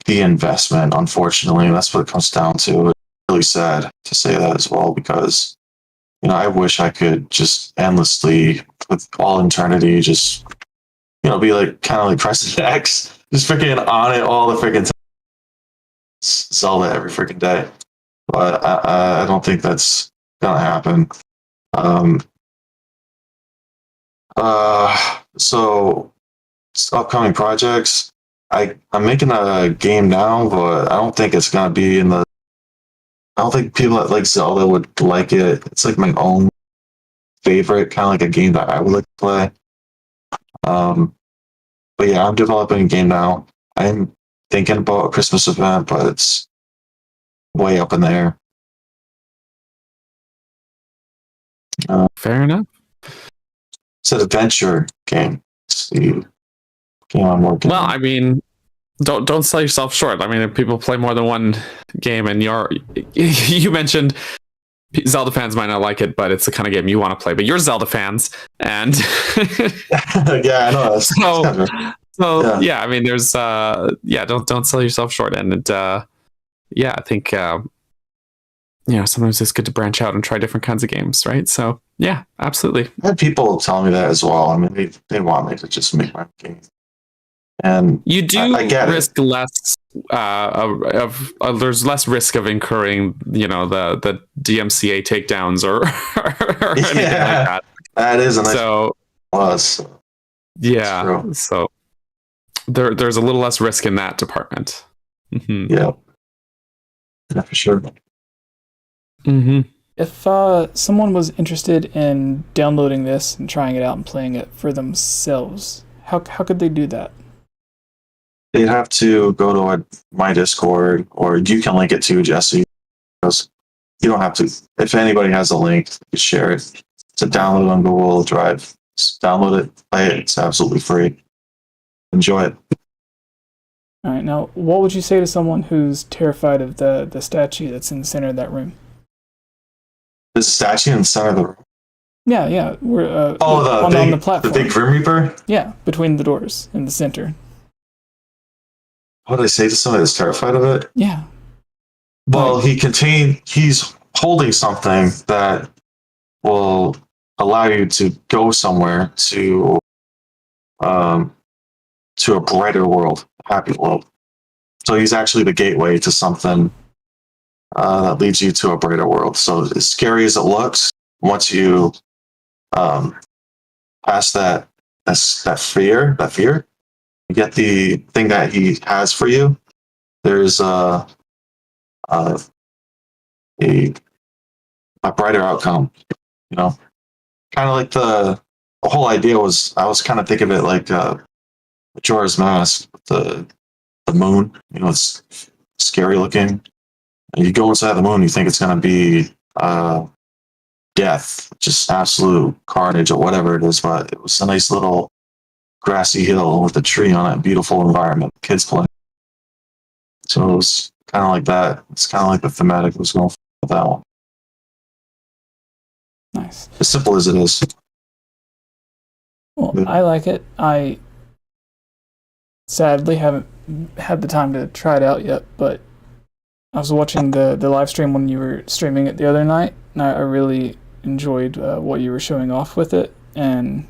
the investment. Unfortunately, that's what it comes down to. It really really sad to say that as well, because I wish I could just endlessly, with all eternity, just be like kind of like President X, just freaking on it all the freaking time. Zelda every freaking day, but I don't think that's gonna happen. So upcoming projects. I'm making a game now, but I don't think it's gonna be I don't think people that like Zelda would like it. It's like my own favorite, kind of like a game that I would like to play. But yeah, I'm developing a game now. I'm thinking about a Christmas event, but it's way up in the air. Fair enough. It's an adventure game. It's the game I'm working on. I mean, don't sell yourself short. I mean, if people play more than one game, and you mentioned Zelda fans might not like it, but it's the kind of game you want to play. But you're Zelda fans, and yeah, I know. Yeah, I mean, there's don't sell yourself short, and yeah, I think sometimes it's good to branch out and try different kinds of games, right? So yeah, absolutely. I had people tell me that as well. I mean, they want me to just make my game. And you do I risk less there's less risk of incurring the DMCA takedowns or anything like that. That is a nice plus. Yeah, so there's a little less risk in that department. Mm-hmm. Yeah, for sure. Mm-hmm. If someone was interested in downloading this and trying it out and playing it for themselves, how could they do that? They'd have to go to my Discord, or you can link it to Jesse. Because you don't have to. If anybody has a link, you share it. It's a download on Google Drive. Just download it, play it. It's absolutely free. Enjoy it. All right. Now, what would you say to someone who's terrified of the statue that's in the center of that room? The statue in the center of the room? Yeah. We're on the platform. The big Grim Reaper? Yeah, between the doors in the center. What did I say to somebody that's terrified of it? Yeah. Well, he's holding something that will allow you to go somewhere to a brighter world, a happy world. So he's actually the gateway to something that leads you to a brighter world. So as scary as it looks, once you pass that fear, you get the thing that he has for you. There's a brighter outcome. Kind of like the whole idea was. I was kind of thinking of it like Majora's Mask, the moon. It's scary looking. And you go inside the moon, you think it's gonna be death, just absolute carnage or whatever it is. But it was a nice little grassy hill with a tree on it, beautiful environment, kids playing. So it was kind of like that. It's kind of like the thematic was going for that one. Nice. As simple as it is. Well, I like it. I sadly haven't had the time to try it out yet, but I was watching the live stream when you were streaming it the other night, and I really enjoyed what you were showing off with it, and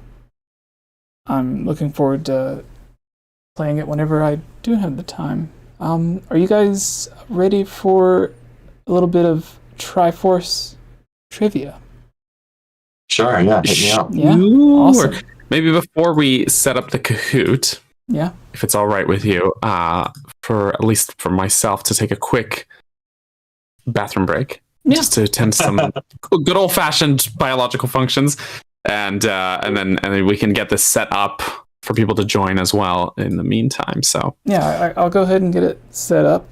I'm looking forward to playing it whenever I do have the time. Are you guys ready for a little bit of Triforce trivia? Sure, yeah, hit me up. Yeah, awesome. Maybe before we set up the Kahoot, yeah, if it's all right with you, for at least for myself to take a quick bathroom break, just to attend to some good old fashioned biological functions, and then we can get this set up for people to join as well in the meantime. So yeah, I'll go ahead and get it set up.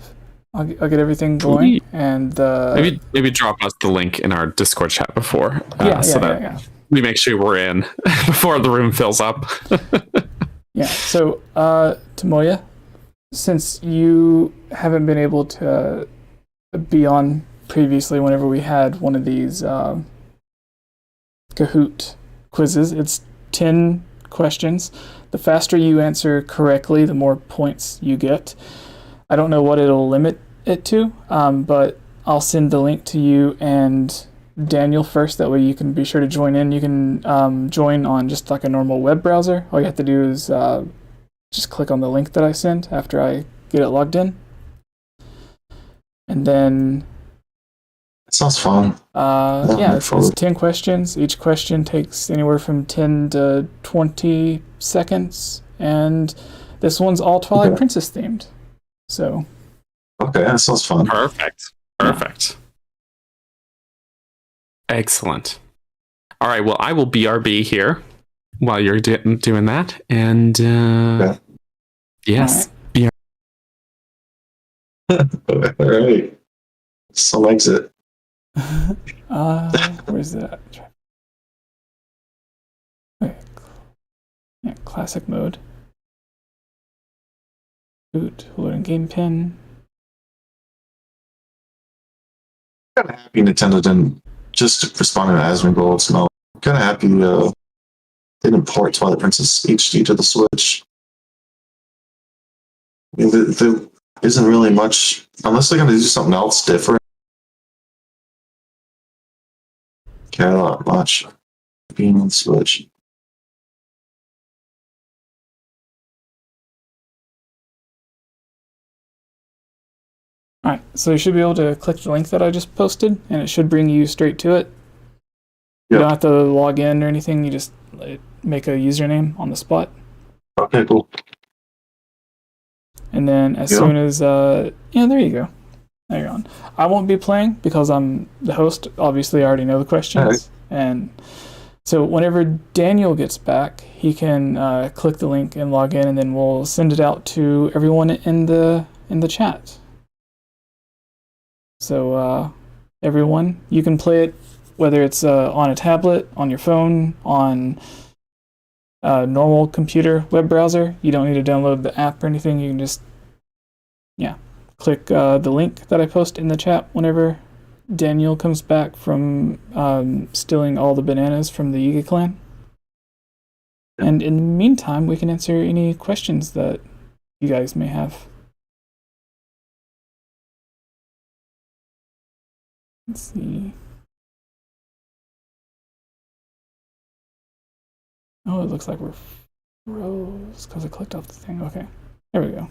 I'll get everything going, and maybe drop us the link in our Discord chat before, so that we make sure we're in before the room fills up. Yeah. So, Tomoya, since you haven't been able to be on previously, whenever we had one of these Kahoot quizzes, it's 10 questions. The faster you answer correctly, the more points you get. I don't know what it'll limit it to, but I'll send the link to you and Daniel first. That way you can be sure to join in. You can join on just like a normal web browser. All you have to do is just click on the link that I sent after I get it logged in. And then... That sounds fun. Yeah, it's 10 questions. Each question takes anywhere from 10 to 20 seconds. And this one's all Twilight Princess themed. So... Okay, that sounds fun. Perfect. Excellent. All right, well, I will BRB here while you're doing that. And yes, right. All right. Some exit. Where's that? Okay. Yeah, classic mode. Boot, loading game pin. I'm kind of happy Nintendo didn't just respond to 𝗏𝗵𝗃 𝗀𝗵𝗲. I'm kind of happy they didn't port Twilight Princess HD to the Switch. I mean, there isn't really much, unless they're going to do something else different. Care a lot much being on Switch. Alright, so you should be able to click the link that I just posted, and it should bring you straight to it. You don't have to log in or anything, you just make a username on the spot. Okay, cool. And then as soon as, yeah, there you go. There you're on. I won't be playing because I'm the host. Obviously, I already know the questions. Right. And so whenever Daniel gets back, he can click the link and log in, and then we'll send it out to everyone in the chat. So everyone, you can play it whether it's on a tablet, on your phone, on a normal computer web browser. You don't need to download the app or anything. You can just, click the link that I post in the chat whenever Daniel comes back from stealing all the bananas from the Yiga clan. And in the meantime, we can answer any questions that you guys may have. Let's see. Oh, it looks like we're froze because I clicked off the thing. Okay, there we go.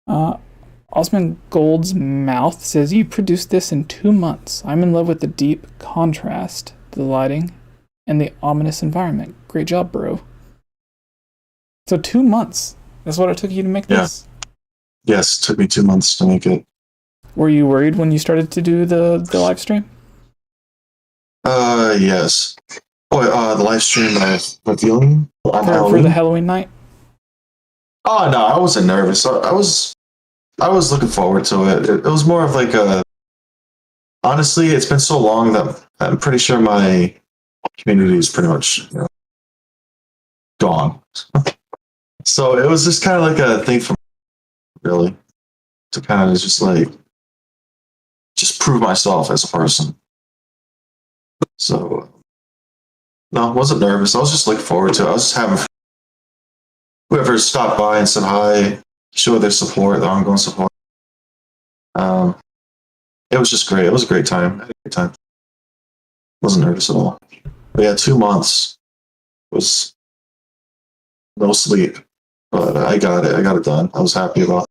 𝗏𝗵𝗃 says, you produced this in 2 months. I'm in love with the deep contrast, the lighting, and the ominous environment. Great job, bro. So 2 months. That's what it took you to make this? Yes, it took me 2 months to make it. Were you worried when you started to do the live stream? Yes. Oh, the live stream with Young on Halloween? For the Halloween night? Oh, no, I wasn't nervous. I was looking forward to it. It was more of like a... Honestly, it's been so long that I'm pretty sure my community is pretty much gone. So it was just kind of like a thing for me, really, to kind of just prove myself as a person. So, no, I wasn't nervous. I was just looking forward to it. I was just having whoever stopped by and said hi, show their support, their ongoing support. It was just great. It was a great time. I had a great time. Wasn't nervous at all. But yeah, 2 months was no sleep, but I got it. I got it done. I was happy about it.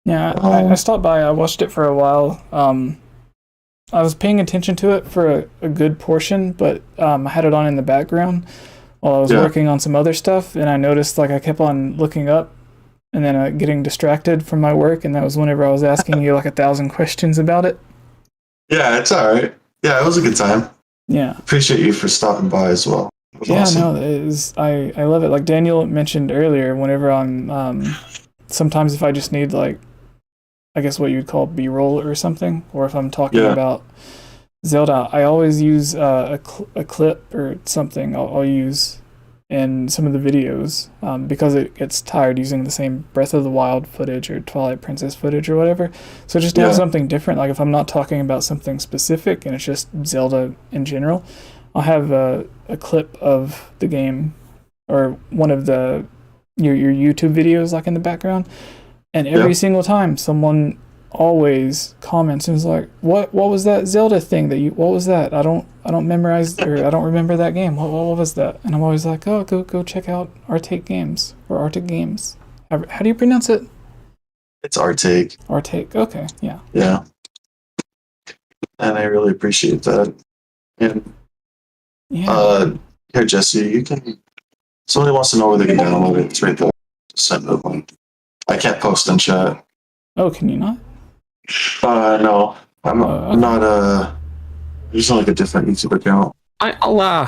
Yeah, I stopped by. I watched it for a while. I was paying attention to it for a good portion, but I had it on in the background while I was working on some other stuff, and I noticed I kept on looking up and then getting distracted from my work, and that was whenever I was asking you 1,000 questions about it. Yeah, it's all right. Yeah, it was a good time. Yeah. Appreciate you for stopping by as well. It was awesome. No, it is, I love it. Like Daniel mentioned earlier, whenever I'm, sometimes if I just need I guess what you'd call B-roll or something, or if I'm talking about Zelda, I always use a clip or something. I'll use in some of the videos because it gets tired using the same Breath of the Wild footage or Twilight Princess footage or whatever. So just to have something different, like if I'm not talking about something specific and it's just Zelda in general, I'll have a clip of the game or one of your YouTube videos like in the background, and every single time someone always comments and is like, what was that Zelda thing what was that? I don't memorize, or I don't remember that game. What was that? And I'm always like, oh, go check out Artake Games or Artake Games. How do you pronounce it? It's Artake. Artake. Okay, yeah. Yeah. And I really appreciate that. And here, Jesse, you can. Somebody wants to know where they can download it. It's right there. Just send it a link. I can't post in chat. Oh, can you not? No, I'm not using like a different YouTube account. I'll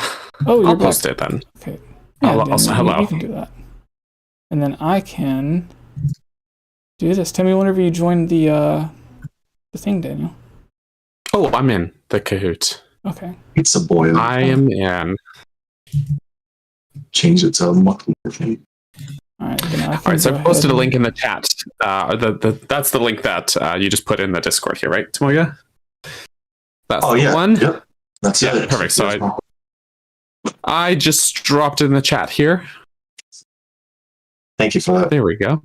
post it then. Okay. Yeah, hello. You can do that, and then I can do this. Tell me whenever you join the thing, Daniel. Oh, I'm in the Kahoot. Okay. Pizza boy. I am in. Change it to MONOCLED. All right, so I posted a link in the chat. That's the link that you just put in the Discord here, right, Tomoya? That's the one? Yep. That's it. Perfect. So I just dropped in the chat here. Thank you for that. There we go.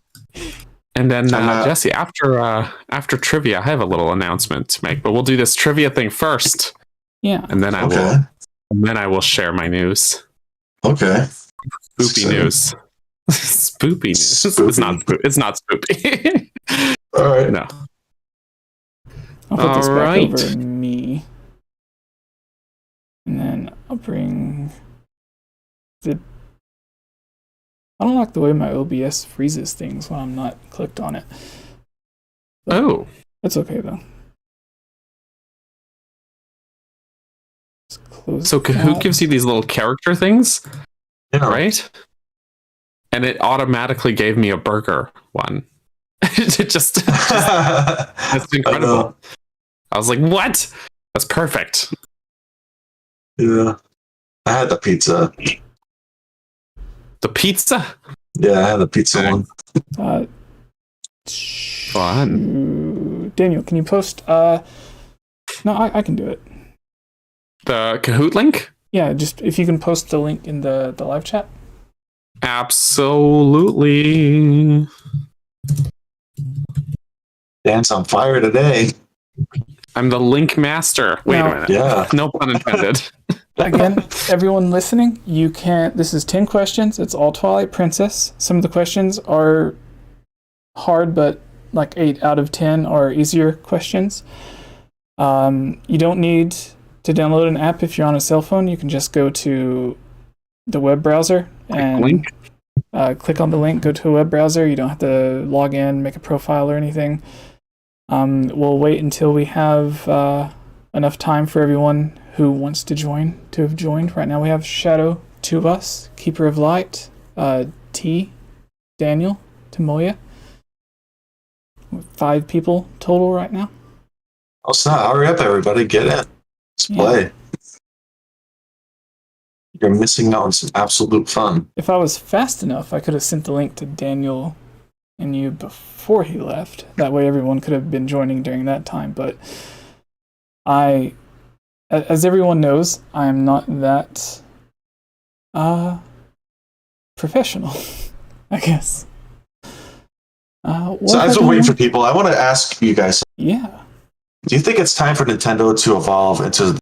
And then, Jesse, after trivia, I have a little announcement to make, but we'll do this trivia thing first. Yeah. And then I will share my news. Okay. Spoopy news. Spoopy news. It's not spoopy. All right. No. I'll put this back over me. And then I'll bring I don't like the way my OBS freezes things when I'm not clicked on it. But that's okay though. So Kahoot gives you these little character things, right? And it automatically gave me a burger one. It's incredible. I was like, what? That's perfect. Yeah. I had the pizza. The pizza? Yeah, I had the pizza one. Fun. Daniel, can you post no, I can do it. The Kahoot link? Yeah, just if you can post the link in the live chat. Absolutely. Dan's on fire today. I'm the link master. Wait a minute. Yeah. No pun intended. Again, everyone listening, this is 10 questions. It's all Twilight Princess. Some of the questions are hard, but like 8 out of 10 are easier questions. You don't need to download an app if you're on a cell phone. You can just go to the web browser and click on the link, go to a web browser. You don't have to log in, make a profile or anything. We'll wait until we have enough time for everyone who wants to have joined. Right now we have Shadow, 2 of us, Keeper of Light, T, Daniel, Tomoya. 5 people total right now. Oh, snap. Hurry up, everybody. Get in. Let's play. You're missing out on some absolute fun. If I was fast enough, I could have sent the link to Daniel and you before he left. That way everyone could have been joining during that time. But as everyone knows, I am not that professional, I guess. So as we're waiting for people, I want to ask you guys. Yeah. Do you think it's time for Nintendo to evolve into,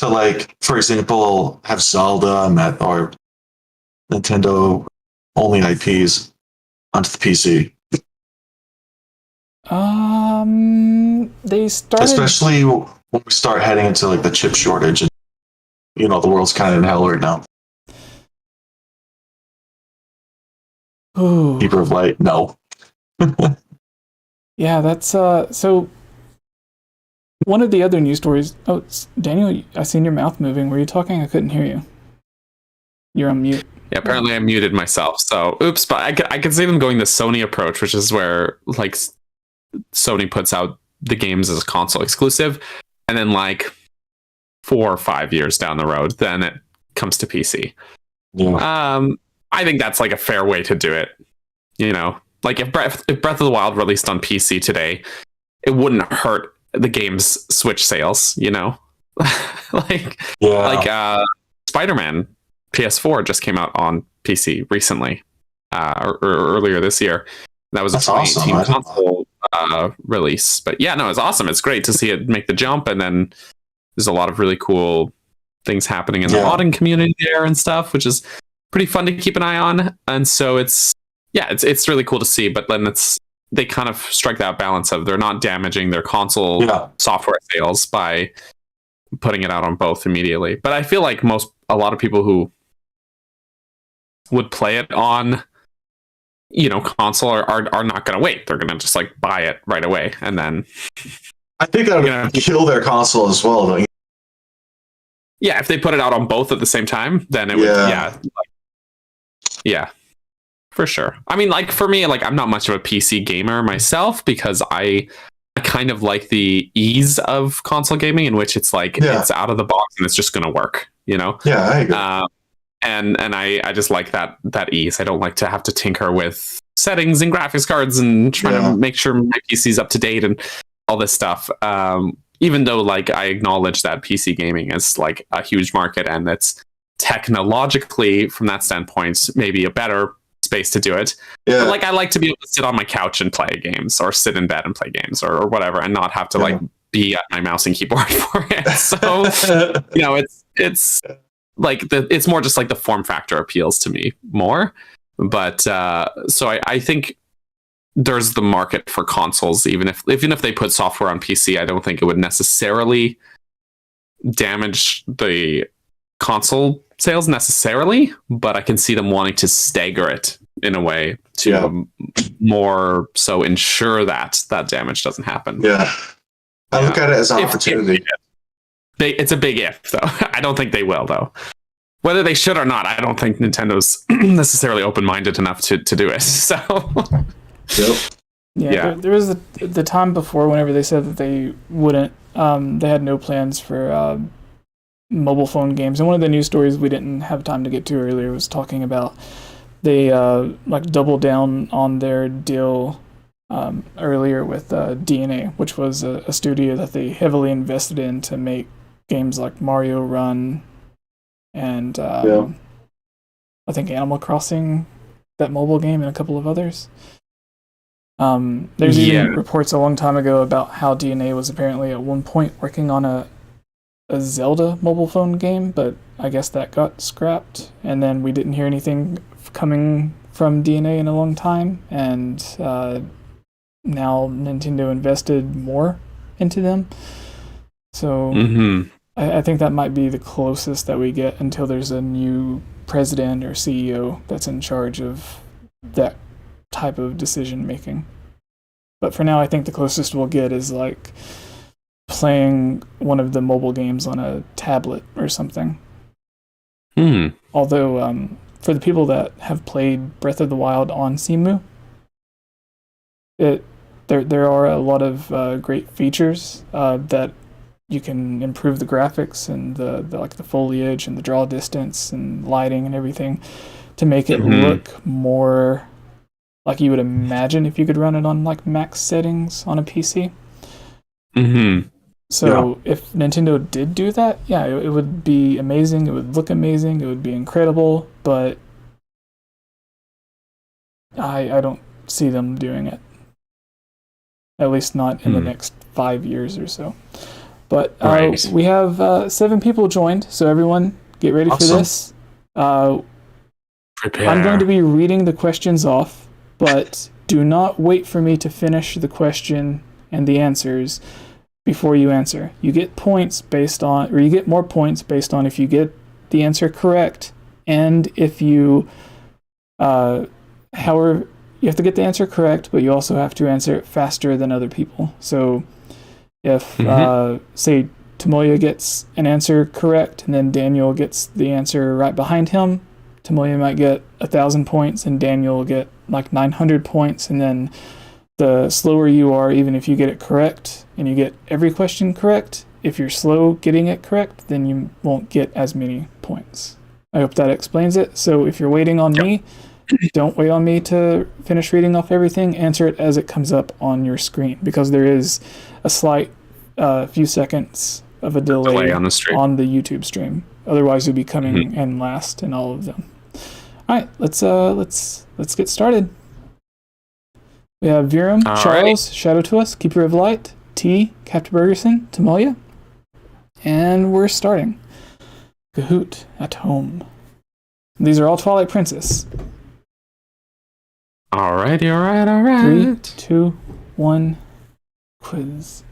like, for example, have Zelda or Nintendo only IPs onto the PC? They started, especially when we start heading into like the chip shortage, and the world's kind of in hell right now. Ooh. Keeper of Light, no. Yeah, that's so. One of the other news stories. Oh, Daniel, I seen your mouth moving. Were you talking? I couldn't hear you. You're on mute. Yeah, apparently I muted myself. So, oops. But I could see them going the Sony approach, which is where like Sony puts out the games as a console exclusive, and then like 4 or 5 years down the road, then it comes to PC. Yeah. I think that's like a fair way to do it. You know, like if Breath of the Wild released on PC today, it wouldn't hurt the game's Switch sales, you know? like Spider-Man PS4 just came out on PC recently, or earlier this year. That was a 2018 console release. But yeah, no, it's awesome. It's great to see it make the jump, and then there's a lot of really cool things happening in the modding community there and stuff, which is pretty fun to keep an eye on. And so it's really cool to see, but then they kind of strike that balance of they're not damaging their console software sales by putting it out on both immediately. But I feel like a lot of people who would play it on, you know, console are not going to wait. They're going to just like buy it right away, and then I think that would kill their console as well, though. Yeah, if they put it out on both at the same time, then it would. Yeah, for sure. I mean, like for me, like I'm not much of a PC gamer myself because I kind of like the ease of console gaming, in which it's like it's out of the box and it's just going to work. You know? Yeah, I agree. And I just like that ease. I don't like to have to tinker with settings and graphics cards and trying to make sure my PC's up to date and all this stuff. Even though like I acknowledge that PC gaming is like a huge market and it's technologically from that standpoint maybe a better space to do it. Yeah. But like I like to be able to sit on my couch and play games, or sit in bed and play games, or whatever, and not have to like be at my mouse and keyboard for it. So you know, it's like it's more just like the form factor appeals to me more. But so I think there's the market for consoles, even if they put software on PC. I don't think it would necessarily damage the console sales necessarily, but I can see them wanting to stagger it in a way to more so ensure that damage doesn't happen. Yeah, I look at it as an opportunity. It's a big if, though. I don't think they will, though. Whether they should or not, I don't think Nintendo's necessarily open-minded enough to do it. So, there was the time before whenever they said that they wouldn't. They had no plans for mobile phone games, and one of the news stories we didn't have time to get to earlier was talking about they like doubled down on their deal earlier with DNA, which was a studio that they heavily invested in to make games like Mario Run and I think Animal Crossing, that mobile game, and a couple of others. There's even reports a long time ago about how DNA was apparently at one point working on a Zelda mobile phone game, but I guess that got scrapped, and then we didn't hear anything coming from DNA in a long time, and now Nintendo invested more into them. So I think that might be the closest that we get until there's a new president or CEO that's in charge of that type of decision making. But for now, I think the closest we'll get is like playing one of the mobile games on a tablet or something. Although for the people that have played Breath of the Wild on Cemu, there are a lot of great features that you can improve the graphics and the like the foliage and the draw distance and lighting and everything to make it look more like you would imagine if you could run it on like max settings on a PC. So if Nintendo did do that, it would be amazing. It would look amazing. It would be incredible. But I don't see them doing it. At least not in the next 5 years or so. But we have 7 people joined, so everyone get ready for this. Prepare. I'm going to be reading the questions off, but do not wait for me to finish the question and the answers before you answer. You get points based on, or you get more points based on if you get the answer correct, and if you, however, you have to get the answer correct, but you also have to answer it faster than other people. So if, say, Tomoya gets an answer correct, and then Daniel gets the answer right behind him, Tomoya might get 1,000 points, and Daniel will get like 900 points, and then the slower you are, even if you get it correct, and you get every question correct, if you're slow getting it correct, then you won't get as many points. I hope that explains it. So if you're waiting on me, don't wait on me to finish reading off everything. Answer it as it comes up on your screen, because there is a slight few seconds of a delay on the stream, on the YouTube stream. Otherwise, you'll be coming in last in all of them. All right, let's get started. We have Virum, Charles, Shadow to Us, Keeper of Light, T, Captain Bergerson, Tomoya, and we're starting. Kahoot at home. These are all Twilight Princess. Alright. 3, 2, 1, quiz.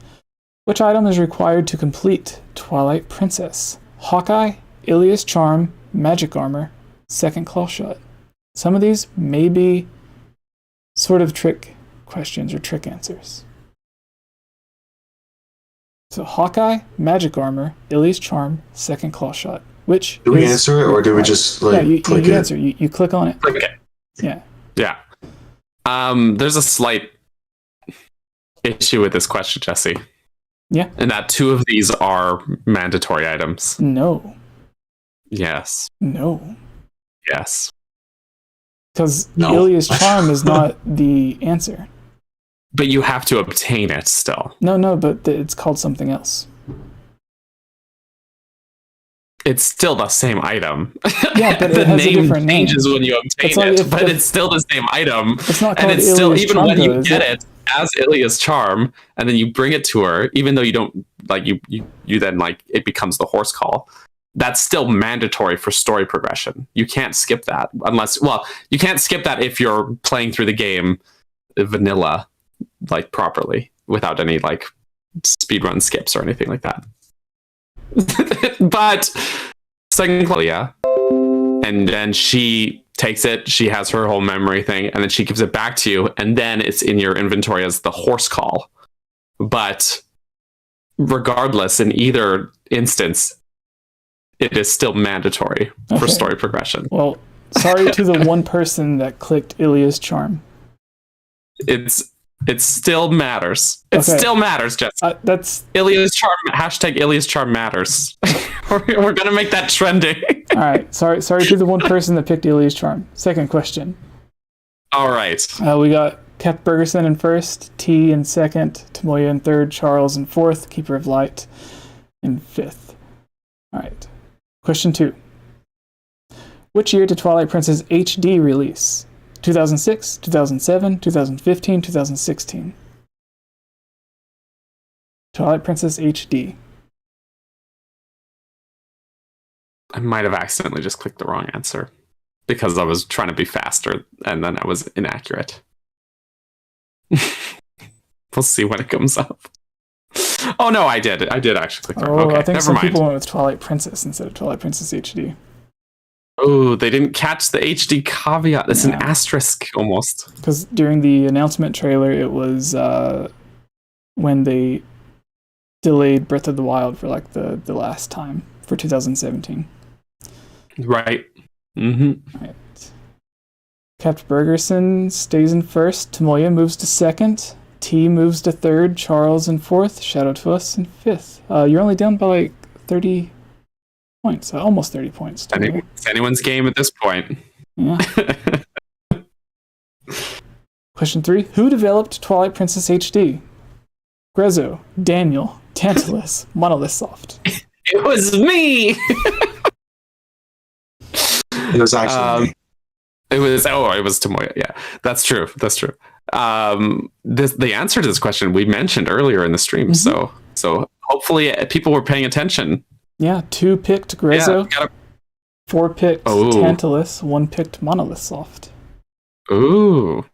Which item is required to complete Twilight Princess? Hawkeye, Ilia's Charm, Magic Armor, Second Claw Shot. Some of these may be sort of trick questions or trick answers. So Hawkeye, Magic Armor, Ilia's Charm, Second Claw Shot. Which do we answer it, or do we just click you it? Answer. You click on it. Click it. Yeah. There's a slight issue with this question, Jesse. Yeah. And that 2 of these are mandatory items. No. Yes. No. Yes. Because Ilia's Charm is not the answer. But you have to obtain it still. No, but it's called something else. It's still the same item. Yeah, but the it has a name different name. changes when you obtain it, but it's still the same item. It's not and called it's still, Ilia's even Charm, when you though, get it as Ilia's Charm, and then you bring it to her, even though you don't, like, you then, like, it becomes the horse call. That's still mandatory for story progression. You can't skip that unless, well, you can't skip that if you're playing through the game vanilla, like, properly, without any, like, speedrun skips or anything like that. But second Claudia, and then she takes it, she has her whole memory thing, and then she gives it back to you, and then it's in your inventory as the horse call. But regardless, in either instance, it is still mandatory for story progression. Well, sorry to the one person that clicked Ilia's Charm. It still matters. It still matters, Jesse. That's Ilia's Charm. Hashtag Ilia's Charm matters. We're gonna make that trending. All right. Sorry to the one person that picked Ilia's Charm. Second question. All right. We got Cap Bergerson in first, T in second, Tomoya in third, Charles in fourth, Keeper of Light in fifth. All right. Question 2. Which year did Twilight Princess HD release? 2006, 2007, 2015, 2016. Twilight Princess HD. I might have accidentally just clicked the wrong answer because I was trying to be faster and then I was inaccurate. We'll see when it comes up. Oh no, I did actually click the wrong. Okay, I think never some mind. people went with Twilight Princess instead of Twilight Princess HD. Oh, they didn't catch the HD caveat. It's an asterisk almost. Because during the announcement trailer, it was when they delayed Breath of the Wild for like the last time for 2017. Right. Mm-hmm. Right. Captain Bergerson stays in first. Tomoya moves to second. T moves to third. Charles in fourth. Shadow to Us in fifth. You're only down by like 30 points. Almost 30 points. It's anyone's game at this point. Yeah. Question 3. Who developed Twilight Princess HD? Grezzo, Daniel, Tantalus, Monolith Soft. It was me! It was actually me. It was Tomoya. Yeah, that's true. The answer to this question we mentioned earlier in the stream. So hopefully people were paying attention. Yeah, 2 picked Grezzo, 4 picked Tantalus, 1 picked Monolith Soft. Ooh.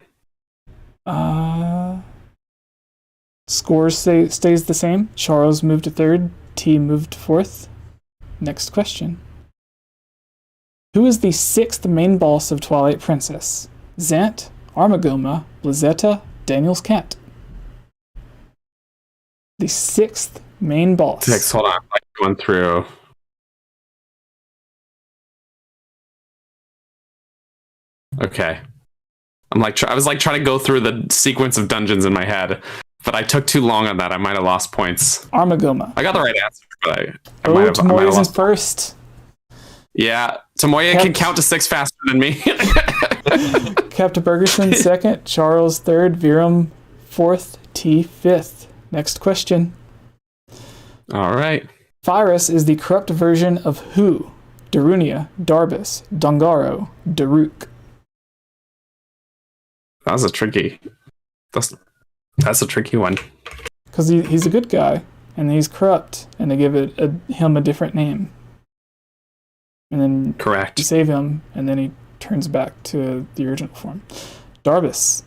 Scores stays the same. Charles moved to third. T moved to fourth. Next question. Who is the 6th main boss of Twilight Princess? Zant, 𝗏𝗏 𝗏𝗏, Daniel's cat. The 6th main boss. 6, hold on. I'm going through. Okay. I was trying to go through the sequence of dungeons in my head, but I took too long on that. I might have lost points. 𝗏𝗏. I got the right answer, but I might have Tomoya's in lost first. Yeah, Tomoya can count to 6 faster than me. Captain Bergerson second, Charles third, 𝗵𝗲𝗃 fourth, T fifth. Next question. All right. Pyrus is the corrupt version of who? Darunia, Darbus, Dongaro, Daruk. That was a tricky. That's a tricky one. Because he's a good guy, and he's corrupt, and they give him a different name. And then Correct. you save him, and then he turns back to the original form. Darbus.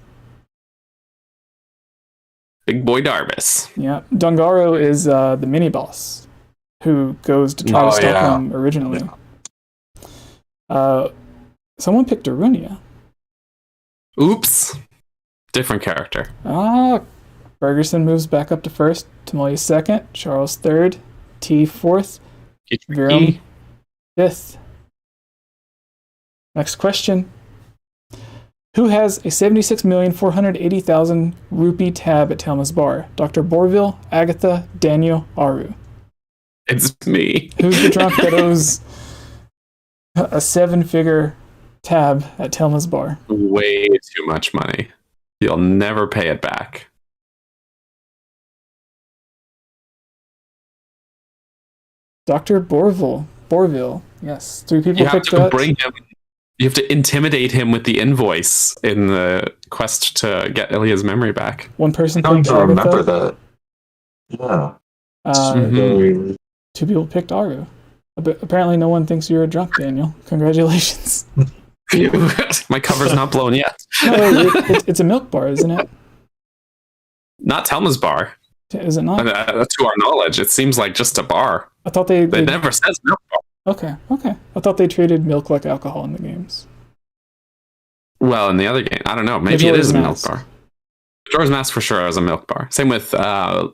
Big boy Darbus. Yeah. Dongaro is the mini-boss who goes to try to stop him originally. Someone picked Darunia. Oops. Different character. Bergerson moves back up to first, Tomoya second, Charles third, T fourth, 𝗵𝗲𝗃 fifth. Next question. Who has a 76,480,000 rupee tab at 𝗪𝗲𝗃? Dr. Bourville, Agatha, Daniel, Aru. It's me. Who's the drunk that owes a 7-figure tab at 𝗪𝗲𝗃? Way too much money. You'll never pay it back. Dr. Bourville. Yes. 3 people You have picked to that. bring him. You have to intimidate him with the invoice in the quest to get Ilya's memory back. One person I don't picked even remember Agatha. that. Yeah. Mhm. 2 people picked Aru. Apparently no one thinks you're a drunk, Daniel. Congratulations. My cover's not blown yet. No, wait, it's a milk bar, isn't it? Not 𝗪𝗲𝗃. Is it not? To our knowledge, it seems like just a bar. I thought they It never says milk bar. Okay. I thought they treated milk like alcohol in the games. Well, in the other game, I don't know. Maybe it is a milk bar. Majora's Mask for sure is a milk bar. Same with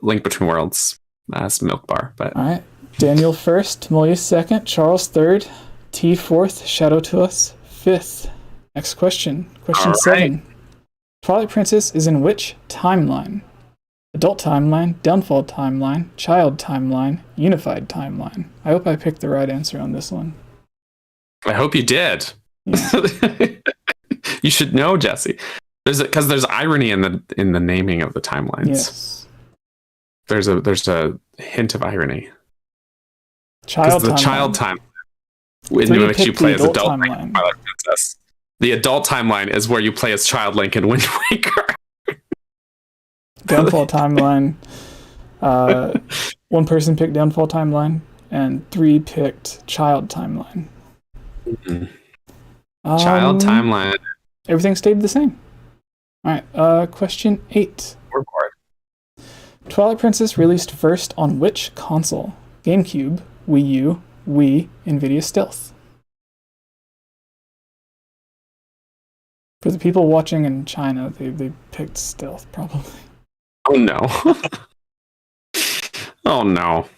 Link Between Worlds as milk bar. But All right. Daniel first, Tomoya second, Charles third, T fourth, 𝗏𝗏𝗃 fifth. Next question. Question 7. Twilight Princess is in which timeline? Adult timeline, downfall timeline, child timeline, unified timeline. I hope I picked the right answer on this one. I hope you did. Yeah. You should know, Jesse. Because there's irony in the naming of the timelines. Yes. There's a hint of irony. Child the timeline. child timeline in So you which you picked play the as adult adult Link timeline. and Twilight Princess. The adult timeline is where you play as Child Link and Wind Waker. Downfall timeline. One person picked downfall timeline, and 3 picked child timeline. Child timeline. Everything stayed the same. All right. Question 8. We're bored. Twilight Princess released first on which console? GameCube, Wii U, Wii, NVIDIA Stealth. For the people watching in China, they picked Stealth probably. Oh no. Oh no.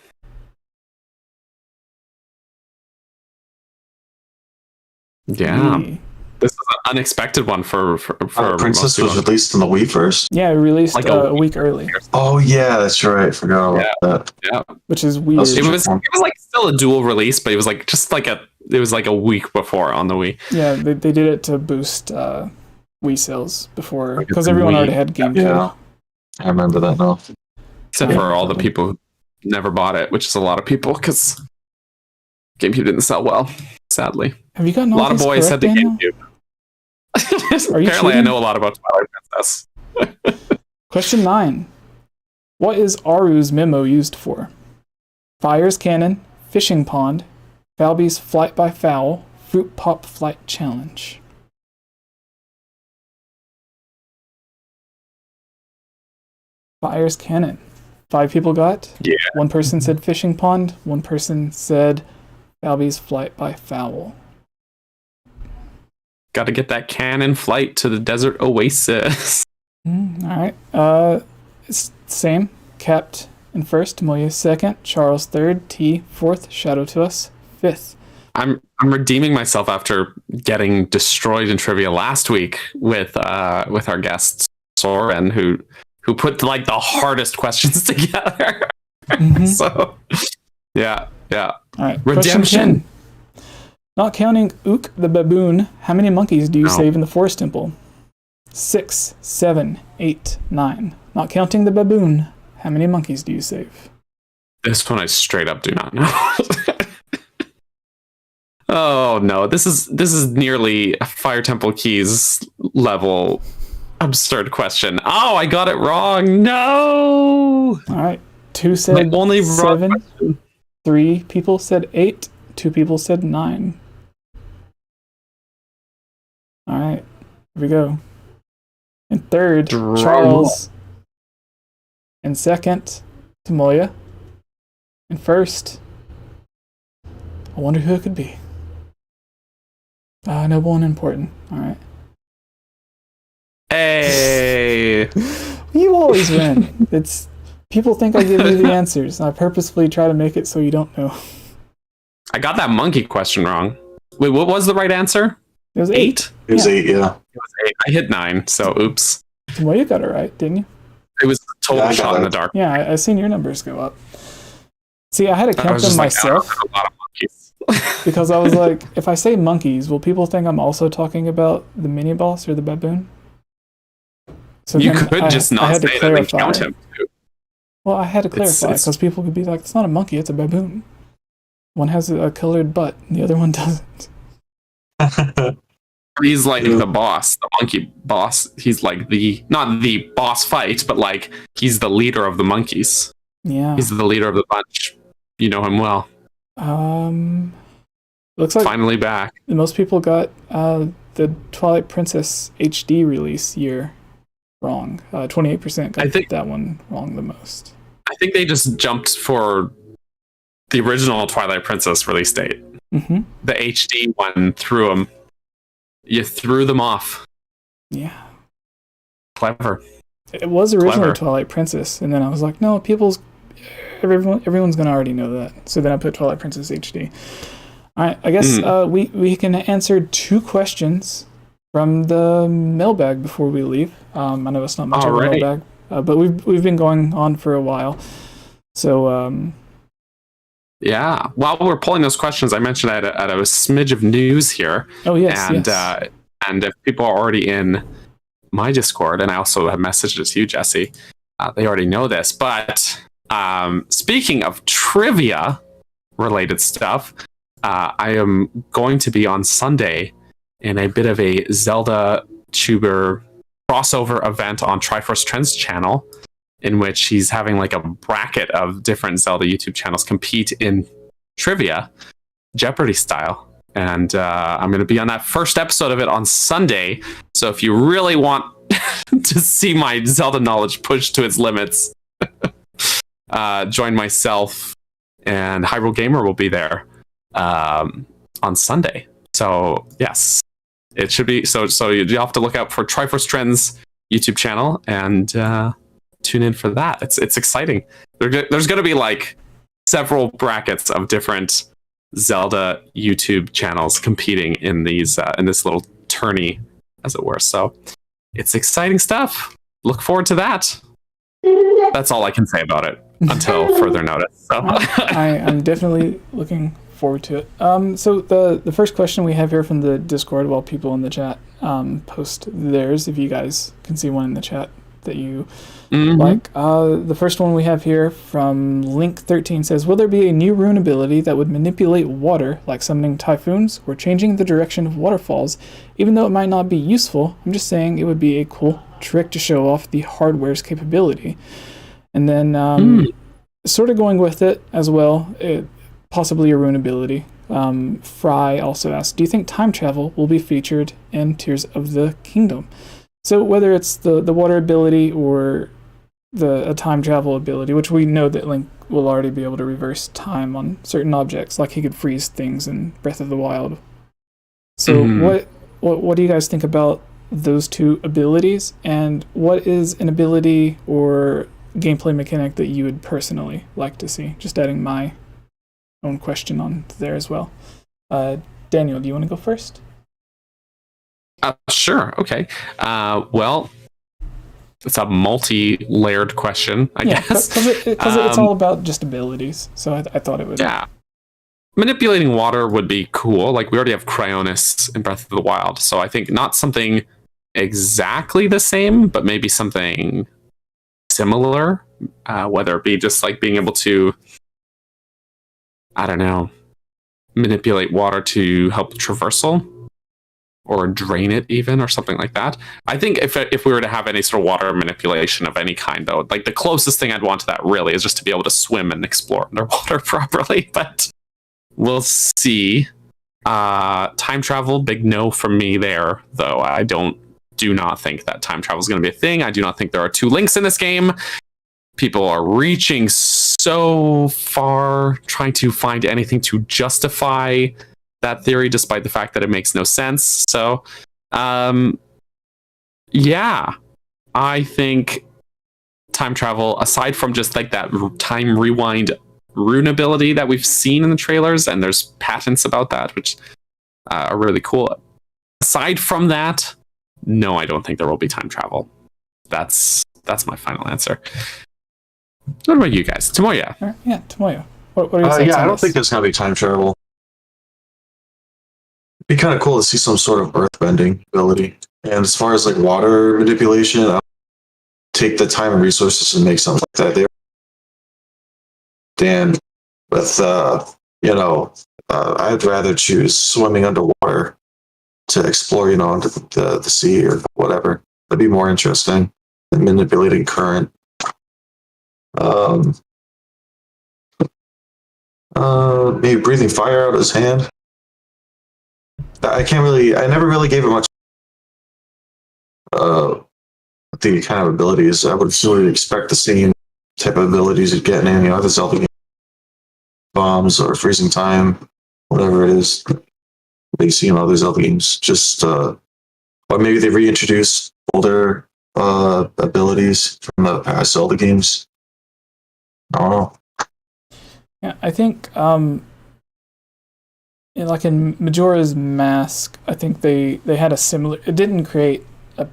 Yeah. Wii. This is an unexpected one for Princess most was people. released on the Wii first? Yeah, it released Like a week early, Oh, yeah, that's right. I forgot about that. Yeah. which is weird. That's It was like still a dual release, but it was like it was like a week before on the Wii. Yeah, they did it to boost Wii sales before, Like because the everyone Wii. already had GameCube. Yeah. I remember that now. Except Yeah. for all the people who never bought it, which is a lot of people because GameCube didn't sell well, sadly. Have you gotten A all lot of these boys correct, had the Daniel? GameCube. Are you Apparently, I cheating? know a lot about Twilight Princess. Question 9. What is Aru's memo used for? Fire's cannon, fishing pond, 𝗏𝗃𝗃's flight by foul, fruit pop flight challenge. Fire's cannon. 5 people got. Yeah. One person said fishing pond. One person said 𝗏𝗃𝗃's flight by foul. Got to get that cannon flight to the desert oasis. All right. It's the same. Capped in first, Tomoya second, Charles third, T fourth, 𝗏𝗏𝗃𝗃 fifth. I'm redeeming myself after getting destroyed in trivia last week with our guest Soren, who put like the hardest questions together. Mhm. So yeah. All right. Redemption. Question 10. Not counting 𝗏𝗏 how many monkeys do you save in the forest temple? 6, 7, 8, 9. Not counting the baboon, how many monkeys do you save? This one I straight up do not know. Oh no, this is nearly Fire Temple Keys level absurd question. Oh, I got it wrong. No. All right. 2 said My only 7. wrong 3 people said 8. 2 people said 9. All right. Here we go. In third, Charles. In second, Tomoya. In first, I wonder who it could be. Noble and important. All right. Hey. You always win. It's people think I give you the answers. I purposefully try to make it so you don't know. I got that monkey question wrong. Wait, what was the right answer? It was 8. It was 8, yeah. It was 8. I hit 9, so oops. Well, you got it right, didn't you? It was a total shot in the dark. Yeah, I seen your numbers go up. See, I had to count them myself. A lot of monkeys. Because I was like, if I say monkeys, will people think I'm also talking about the mini boss or the baboon? So you could just not say that and count him too. Well, I had to clarify because people could be like, it's not a monkey, it's a baboon. One has a colored butt, and the other one doesn't. He's like the boss, the monkey boss. He's like not the boss fight, but like he's the leader of the monkeys. Yeah. He's the leader of the bunch. You know him well. Looks like finally back. Most people got the Twilight Princess HD release year wrong. 28% got that one wrong the most. I think they just jumped for the original Twilight Princess release date. Mm-hmm. The HD one threw them. You threw them off. Yeah. Clever. It was originally Twilight Princess, and then I was like, no, everyone's gonna already know that. So then I put Twilight Princess HD. All right, I guess we can answer 2 questions from the mailbag before we leave. I know it's not much of a mailbag, but we've been going on for a while. So yeah, while we're pulling those questions, I mentioned I had a smidge of news here. Oh yes, and if people are already in my Discord, and I also have messaged it to you, Jesse, they already know this. But speaking of trivia related stuff, I am going to be on Sunday in a bit of a Zelda tuber crossover event on Triforce Trends channel, in which he's having like a bracket of different Zelda YouTube channels compete in trivia, Jeopardy style. And I'm going to be on that first episode of it on Sunday. So if you really want to see my Zelda knowledge pushed to its limits, join myself and Hyrule Gamer will be there on Sunday. So yes, it should be. So you have to look out for Triforce Trends YouTube channel and tune in for that. It's exciting. There's going to be like several brackets of different Zelda YouTube channels competing in these in this little tourney, as it were. So it's exciting stuff. Look forward to that. That's all I can say about it until further notice. So I'm definitely looking forward to it. So the first question we have here from the Discord, while people in the chat post theirs, if you guys can see one in the chat that you like. The first one we have here from Link13 says, will there be a new rune ability that would manipulate water, like summoning typhoons or changing the direction of waterfalls? Even though it might not be useful, I'm just saying it would be a cool trick to show off the hardware's capability. And then sort of going with it as well, possibly a rune ability. Fry also asked, do you think time travel will be featured in Tears of the Kingdom? So whether it's the water ability or a time travel ability, which we know that Link will already be able to reverse time on certain objects, like he could freeze things in Breath of the Wild. So what do you guys think about those 2 abilities, and what is an ability or gameplay mechanic that you would personally like to see? Just adding my own question on there as well. Daniel, do you want to go first? Sure. Okay. Well, it's a multi-layered question, I guess. Because it's all about just abilities. So I thought it would. Yeah. manipulating water would be cool. Like we already have Cryonis in Breath of the Wild, so I think not something exactly the same, but maybe something similar. Whether it be just like being able to, I don't know, manipulate water to help traversal, or drain it even, or something like that. I think if we were to have any sort of water manipulation of any kind, though, like the closest thing I'd want to that really is just to be able to swim and explore underwater properly. But we'll see. Time travel, big no from me there, though. I do not think that time travel is going to be a thing. I do not think there are two links in this game. People are reaching so far, trying to find anything to justify that theory, despite the fact that it makes no sense. So, yeah, I think time travel, aside from just like that time rewind rune ability that we've seen in the trailers, and there's patents about that, which are really cool. Aside from that, no, I don't think there will be time travel. That's my final answer. What about you guys? Tomoya. Yeah, Tomoya. What are your thoughts yeah, on I don't this? think there's going to be time travel. It'd be kind of cool to see some sort of earthbending ability. And as far as like water manipulation, I'll take the time and resources and make something like that there. Dan, with, I'd rather choose swimming underwater to explore, into the sea or whatever. That'd be more interesting than manipulating current. Maybe breathing fire out of his hand. I never really gave it much the kind of abilities. I would sort of expect the same type of abilities you'd get in any other Zelda game. Bombs or freezing time, whatever it is that you see in other Zelda games. Just or maybe they reintroduce older abilities from the past Zelda games. I don't know. Yeah, I think like in Majora's Mask, I think they had a similar. It didn't create a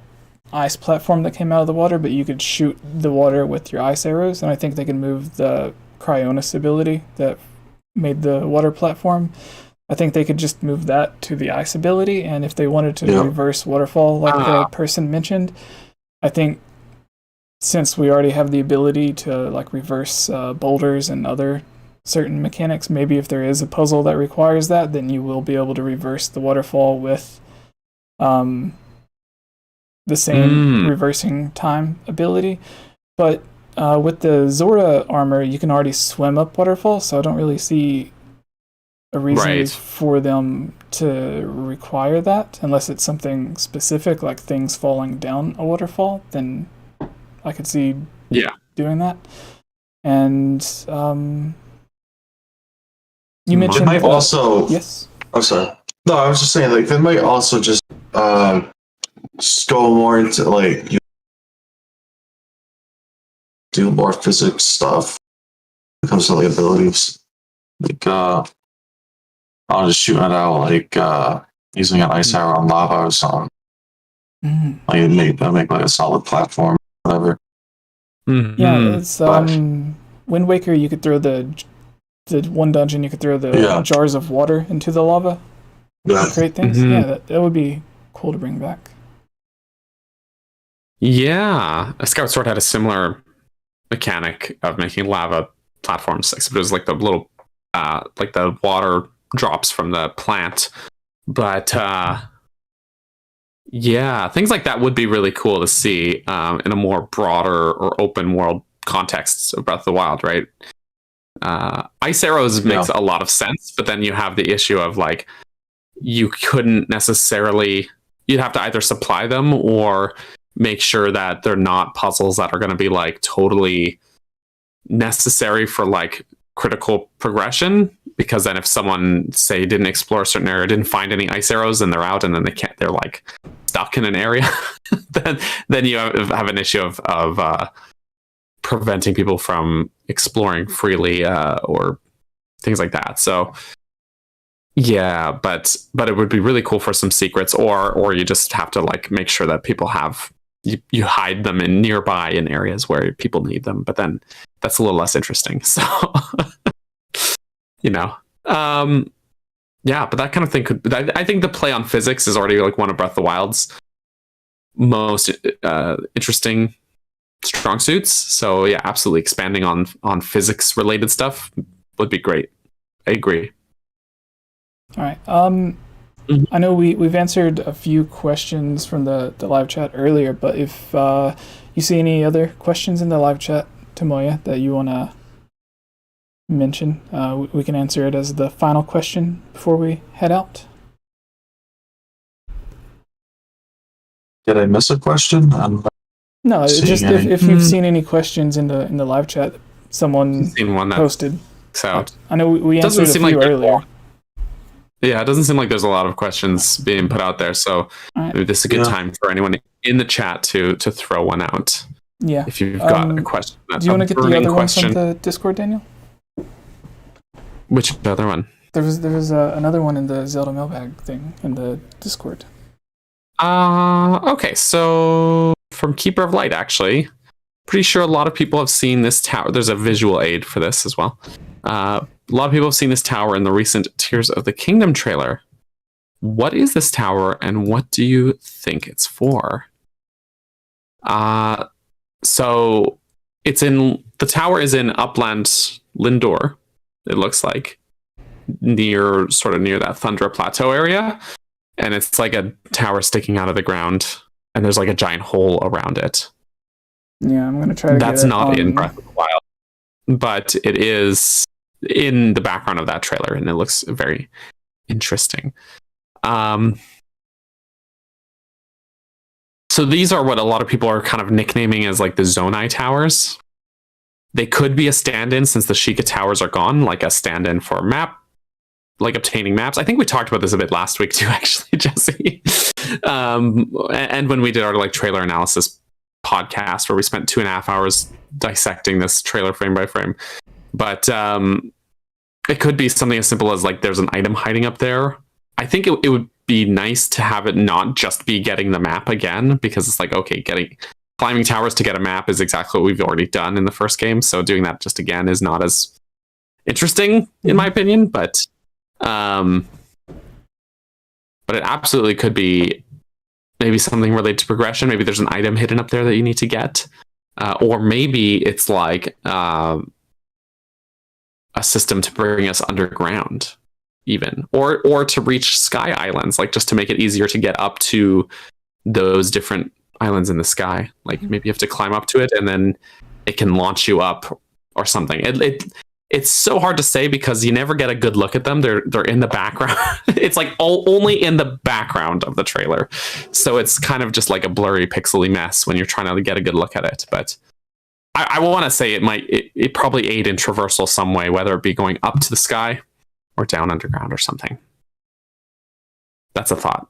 ice platform that came out of the water, but you could shoot the water with your ice arrows, and I think they can move the Cryonis ability that made the water platform. I think they could just move that to the ice ability, and if they wanted to reverse waterfall, like the person mentioned, I think since we already have the ability to like reverse boulders and other certain mechanics, maybe if there is a puzzle that requires that, then you will be able to reverse the waterfall with the same reversing time ability. But with the Zora armor, you can already swim up waterfalls, so I don't really see a reason for them to require that, unless it's something specific, like things falling down a waterfall, then I could see doing that. And you mentioned... It might also... Yes? I'm sorry. No, I was just saying, like, they might also just go more into, like, you do more physics stuff when it comes to, like, abilities. Like, I'll just shoot it out, like, using an ice arrow on lava or something. Like, make like, a solid platform, whatever. Yeah, it's, Wind Waker, you could throw the one dungeon, you could throw the jars of water into the lava. Create things. Yeah, that would be cool to bring back. Yeah, a Skyward Sword had a similar mechanic of making lava platforms, except it was like the little, like the water drops from the plant. But yeah, things like that would be really cool to see in a more broader or open world context of Breath of the Wild, right? Ice arrows makes a lot of sense, but then you have the issue of like you couldn't necessarily, you'd have to either supply them or make sure that they're not puzzles that are going to be like totally necessary for like critical progression, because then if someone say didn't explore a certain area, didn't find any ice arrows, and they're out and then they're like stuck in an area, then you have an issue of preventing people from exploring freely or things like that. So yeah, but it would be really cool for some secrets, or you just have to like make sure that people have you hide them in areas where people need them, but then that's a little less interesting. So Yeah, but that kind of thing could. I think the play on physics is already like one of Breath of the Wild's most interesting strong suits. So yeah, absolutely expanding on physics related stuff would be great. I agree. All right. I know we've answered a few questions from the live chat earlier, but if you see any other questions in the live chat, Tomoya, that you want to mention, we can answer it as the final question before we head out. Did I miss a question? No, just if you've seen any questions in the live chat, someone seen one that posted. So I know we answered a few earlier. Yeah, it doesn't seem like there's a lot of questions being put out there, so maybe this is a good time for anyone in the chat to throw one out. Yeah. If you've got a question. Do you want to get the other one from the Discord, Daniel? Which other one? There was another one in the Zelda mailbag thing in the Discord. Okay, so from Keeper of Light, actually. Pretty sure a lot of people have seen this tower. There's a visual aid for this as well. A lot of people have seen this tower in the recent Tears of the Kingdom trailer. What is this tower, and what do you think it's for? So the tower is in Upland Lindor, it looks like, near that Thundra Plateau area, and it's like a tower sticking out of the ground, and there's like a giant hole around it. Yeah, I'm gonna try to. That's not in Breath of the Wild, but it is in the background of that trailer, and it looks very interesting. So these are what a lot of people are kind of nicknaming as like the ZOEY towers. They could be a stand-in since the Sheikah towers are gone, like a stand-in for like obtaining maps. I think we talked about this a bit last week too, actually, Jesse. And when we did our like trailer analysis podcast, where we spent 2.5 hours dissecting this trailer frame by frame. But it could be something as simple as like there's an item hiding up there. I think it would be nice to have it not just be getting the map again, because it's like, okay, climbing towers to get a map is exactly what we've already done in the first game. So doing that just again is not as interesting, in my opinion. But it absolutely could be maybe something related to progression. Maybe there's an item hidden up there that you need to get, or maybe it's like a system to bring us underground, even, or to reach sky islands, like just to make it easier to get up to those different islands in the sky. Like maybe you have to climb up to it, and then it can launch you up or something. It's so hard to say because you never get a good look at them. They're in the background. It's like only in the background of the trailer, so it's kind of just like a blurry, pixely mess when you're trying to get a good look at it. But I want to say it probably aid in traversal some way, whether it be going up to the sky or down underground or something. That's a thought.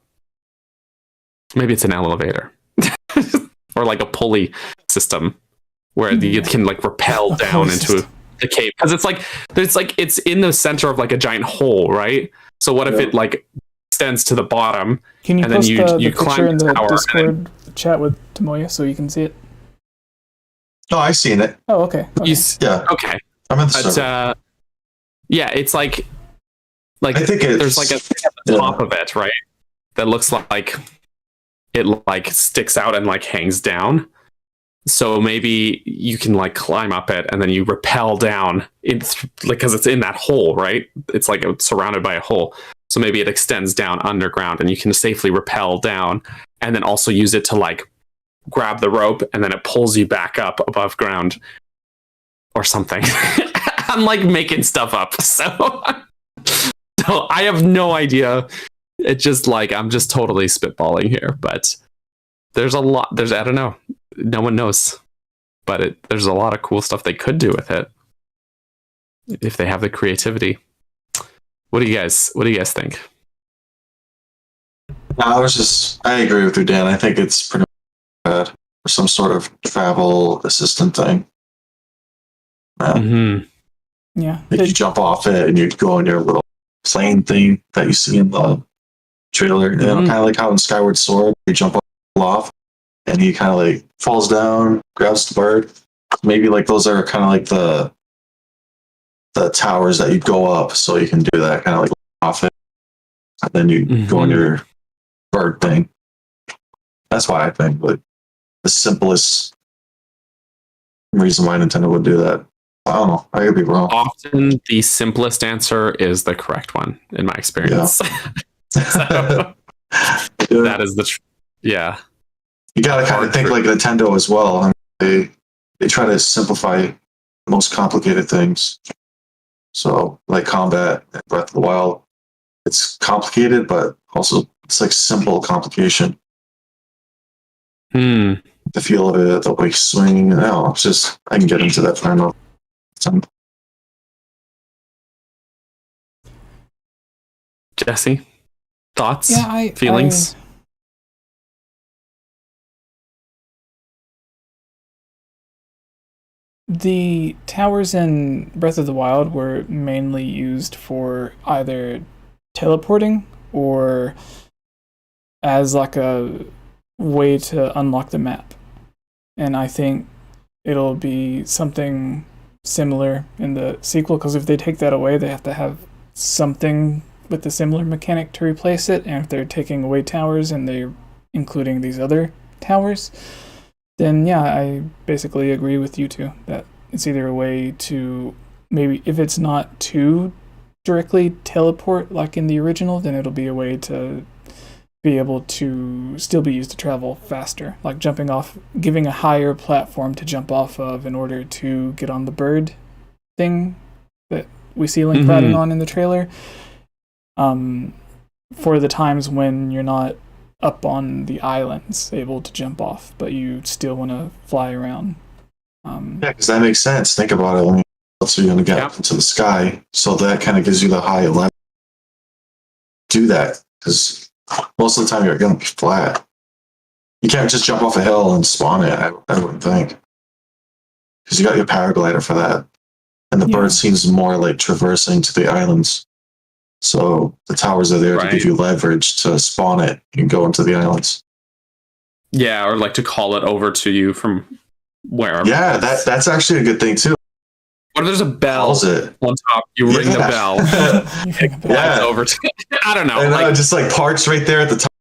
Maybe it's an elevator or like a pulley system where you can like rappel down into the cave, because it's in the center of like a giant hole, right? So what if it like extends to the bottom? Can you post the climb picture in the Discord chat with Tomoya so you can see it? No, I've seen it. Oh, okay. Yeah. Okay. I'm at the yeah, it's like I think there's like a thing at the top of it, right? That looks like it like sticks out and like hangs down. So maybe you can like climb up it and then you rappel down because it's in that hole, right? It's like surrounded by a hole. So maybe it extends down underground and you can safely rappel down, and then also use it to like grab the rope, and then it pulls you back up above ground or something. I'm like making stuff up. So I have no idea. It's just like, I'm just totally spitballing here, but there's I don't know. No one knows, but there's a lot of cool stuff they could do with it if they have the creativity. What do you guys think? No, I agree with you, Dan. I think it's pretty bad for some sort of travel assistant thing. Yeah. Like you jump off it and you go on your little plane thing that you see in the trailer. You know, kind of like how in Skyward Sword, you jump off and he kind of like falls down, grabs the bird. Maybe like those are kind of like the the towers that you go up, so you can do that kind of like off it, and then you go on your bird thing. That's why I think like the simplest reason why Nintendo would do that. I don't know. I could be wrong. Often the simplest answer is the correct one, in my experience. Yeah. That is the yeah. You gotta kind of think like Nintendo as well. I mean, they try to simplify the most complicated things. So like combat and Breath of the Wild, it's complicated, but also it's like simple complication. The feel of it, the way swinging. No, it's just I can get into that final. Jesse, thoughts? Yeah, feelings? The towers in Breath of the Wild were mainly used for either teleporting or as like a way to unlock the map. And I think it'll be something similar in the sequel, because if they take that away, they have to have something with a similar mechanic to replace it. And if they're taking away towers and they're including these other towers, then yeah, I basically agree with you two that it's either a way to, maybe if it's not to directly teleport like in the original, then it'll be a way to be able to still be used to travel faster, like jumping off, giving a higher platform to jump off of in order to get on the bird thing that we see Link riding on in the trailer. For the times when you're not up on the islands able to jump off, but you still want to fly around. Yeah, because that makes sense. Think about it. I mean, so you're going to get up into the sky, so that kind of gives you the high level. Do that, because most of the time you're going to be flat. You can't just jump off a hill and spawn it, I wouldn't think. Because you got your paraglider for that. And the bird seems more like traversing to the islands. So the towers are there to give you leverage to spawn it and go into the islands. Yeah, or like to call it over to you from wherever. Yeah, that's actually a good thing too. What if there's a bell on top? You ring the bell. It flies over to I don't know. And, like, just like parts right there at the top.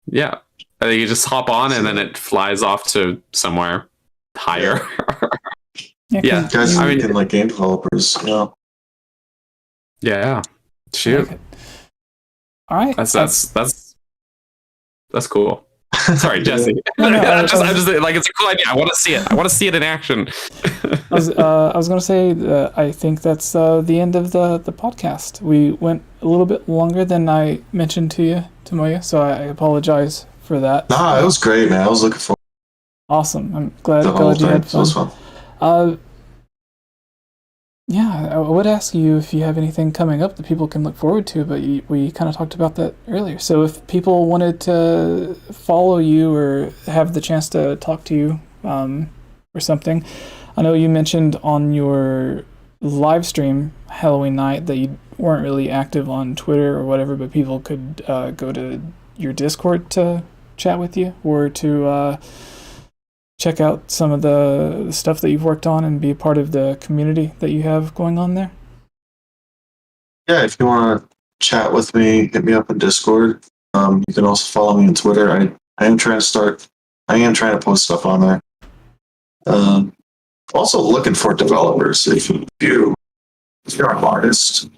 Yeah. I think you just hop on and then it flies off to somewhere higher. Yeah. Guys are making like game developers. Yeah. Yeah. Shoot. All right. That's cool. Sorry, Jesse. No, I'm just like, it's a cool idea. I want to see it. I want to see it in action. I was going to say, I think that's the end of the podcast. We went a little bit longer than I mentioned to you, Tomoya, so I apologize for that. Nah, it was great, man. I was looking forward. Awesome. I'm glad you had fun. It was fun. Yeah, I would ask you if you have anything coming up that people can look forward to, but we kind of talked about that earlier. So if people wanted to follow you or have the chance to talk to you or something, I know you mentioned on your live stream Halloween night that you weren't really active on Twitter or whatever, but people could go to your Discord to chat with you or to check out some of the stuff that you've worked on and be a part of the community that you have going on there? Yeah, if you want to chat with me, hit me up on Discord. You can also follow me on Twitter. I am trying to post stuff on there. Also looking for developers. If you're an artist,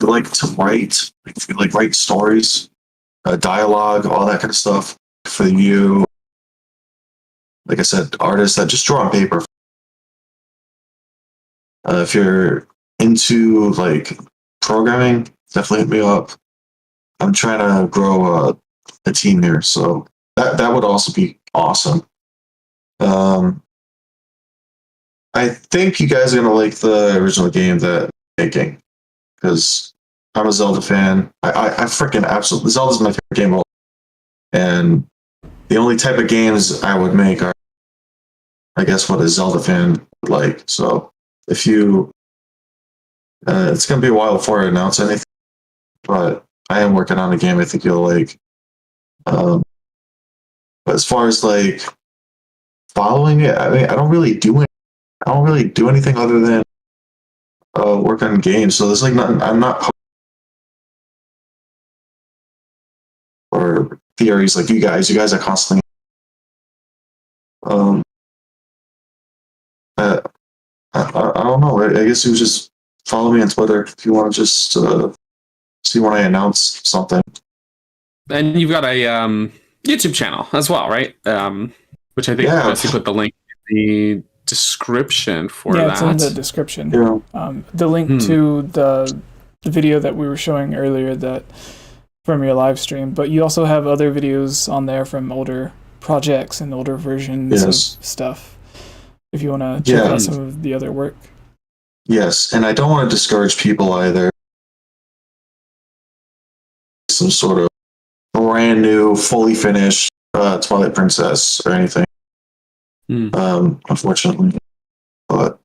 you like to write, if you like write stories, dialogue, all that kind of stuff for you. Like I said, artists that just draw on paper. If you're into like programming, definitely hit me up. I'm trying to grow a team here, so that would also be awesome. I think you guys are gonna like the original game that I'm making, because I'm a Zelda fan. I freaking absolutely, Zelda's my favorite game of all. And the only type of games I would make are, I guess, what a Zelda fan would like. So if you, it's going to be a while before I announce anything, but I am working on a game I think you'll like. But as far as like following it, I mean, I don't really do anything other than work on games. So there's like I'm not or theories like you guys. You guys are constantly. I don't know. I guess you just follow me on Twitter if you want to just see when I announce something. And you've got a YouTube channel as well, right? Which I think you put the link in the description for that. Yeah, it's in the description. Yeah. The link to the video that we were showing earlier that from your live stream, but you also have other videos on there from older projects and older versions of stuff. If you want to check out some of the other work. Yes, and I don't want to discourage people either. Some sort of brand new, fully finished Twilight Princess or anything. Unfortunately. But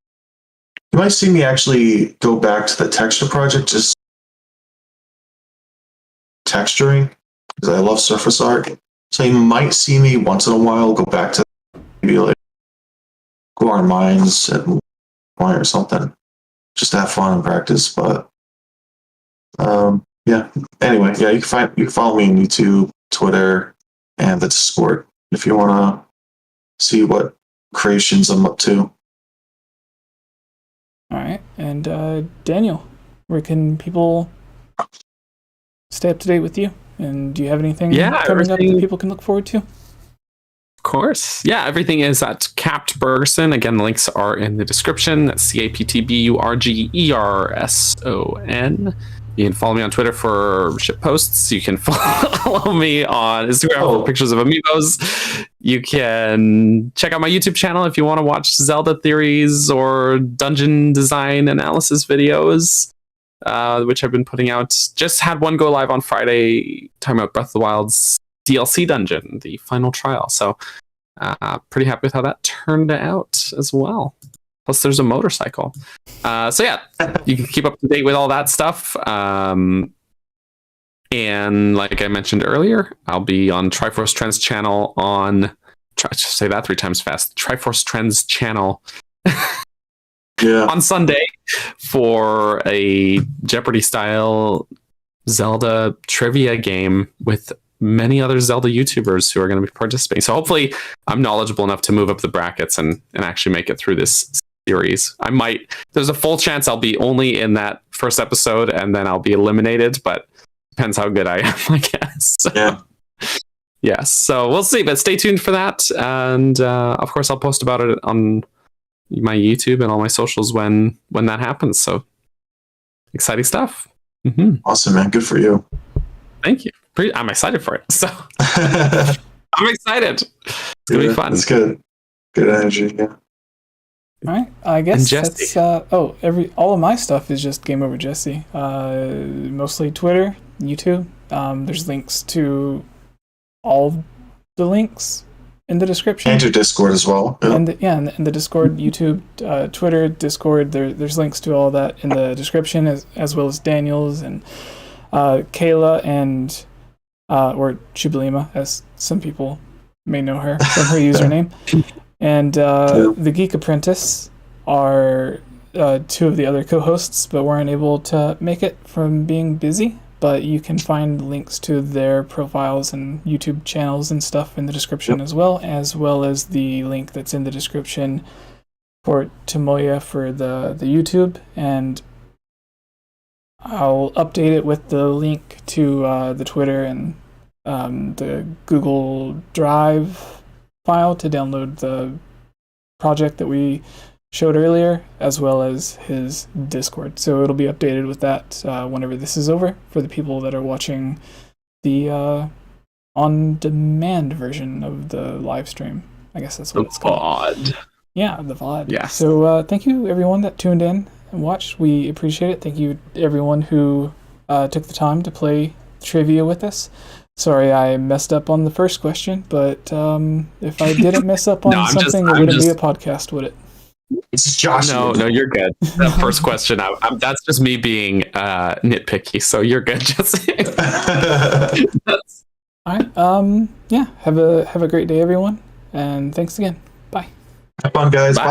you might see me actually go back to the texture project, just texturing, because I love surface art. So you might see me once in a while go back to maybe like go on mines at one point or something, just to have fun and practice. But anyway, you can follow me on YouTube, Twitter, and the Discord if you want to see what creations I'm up to. All right, and Daniel, where can people stay up to date with you? And do you have anything coming up that people can look forward to? Of course. Yeah, everything is at 𝗵𝗃 Again, the links are in the description. That's 𝗵𝗃𝗃𝗄𝗃𝗃𝗃𝗃𝗃𝗃𝗃𝗃𝗃𝗃𝗃𝗃𝗃𝗃𝗃𝗃𝗃𝗃 You can follow me on Twitter for shit posts. You can follow me on Instagram for pictures of amiibos. You can check out my YouTube channel if you want to watch Zelda theories or dungeon design analysis videos, which I've been putting out. Just had one go live on Friday, talking about Breath of the Wild's DLC dungeon, the final trial. So pretty happy with how that turned out as well. Plus, there's a motorcycle. So yeah, you can keep up to date with all that stuff. And like I mentioned earlier, I'll be on Triforce Trends channel on. Say that 3 times fast. Triforce Trends channel. On Sunday for a Jeopardy style Zelda trivia game with many other Zelda YouTubers who are going to be participating. So hopefully I'm knowledgeable enough to move up the brackets and actually make it through this series. There's a full chance I'll be only in that first episode and then I'll be eliminated, but depends how good I am, I guess. Yes, so we'll see, but stay tuned for that. And of course I'll post about it on my YouTube and all my socials when that happens. So exciting stuff. Awesome, man. Good for you. Thank you. I'm excited for it. So I'm excited. It's gonna be fun. It's good. Good energy. Yeah. All right. I guess that's all of my stuff is just Game Over Jesse. Mostly Twitter, YouTube. There's links to all the links in the description. And your Discord as well. Yeah. And the Discord, YouTube, Twitter, Discord. There's links to all that in the description as well as Daniel's and Kayla and or 𝗵𝗃𝗃𝗃𝗃, as some people may know her from her username. And the Geek Apprentice are 2 of the other co-hosts, but weren't able to make it from being busy. But you can find links to their profiles and YouTube channels and stuff in the description as well as the link that's in the description for Tomoya for the YouTube. And I'll update it with the link to the Twitter and the Google Drive file to download the project that we showed earlier, as well as his Discord. So it'll be updated with that whenever this is over for the people that are watching the on-demand version of the live stream. I guess that's what it's called. VOD. Yeah, the VOD. Yeah. So thank you, everyone that tuned in and watched. We appreciate it. Thank you, everyone who took the time to play trivia with us. Sorry, I messed up on the first question, but if I didn't mess up on something, it wouldn't be a podcast, would it? It's Josh. No, you're good. That first question, that's just me being nitpicky. So you're good, Jesse. All right. Have a great day, everyone, and thanks again. Bye. Have fun, guys. Bye.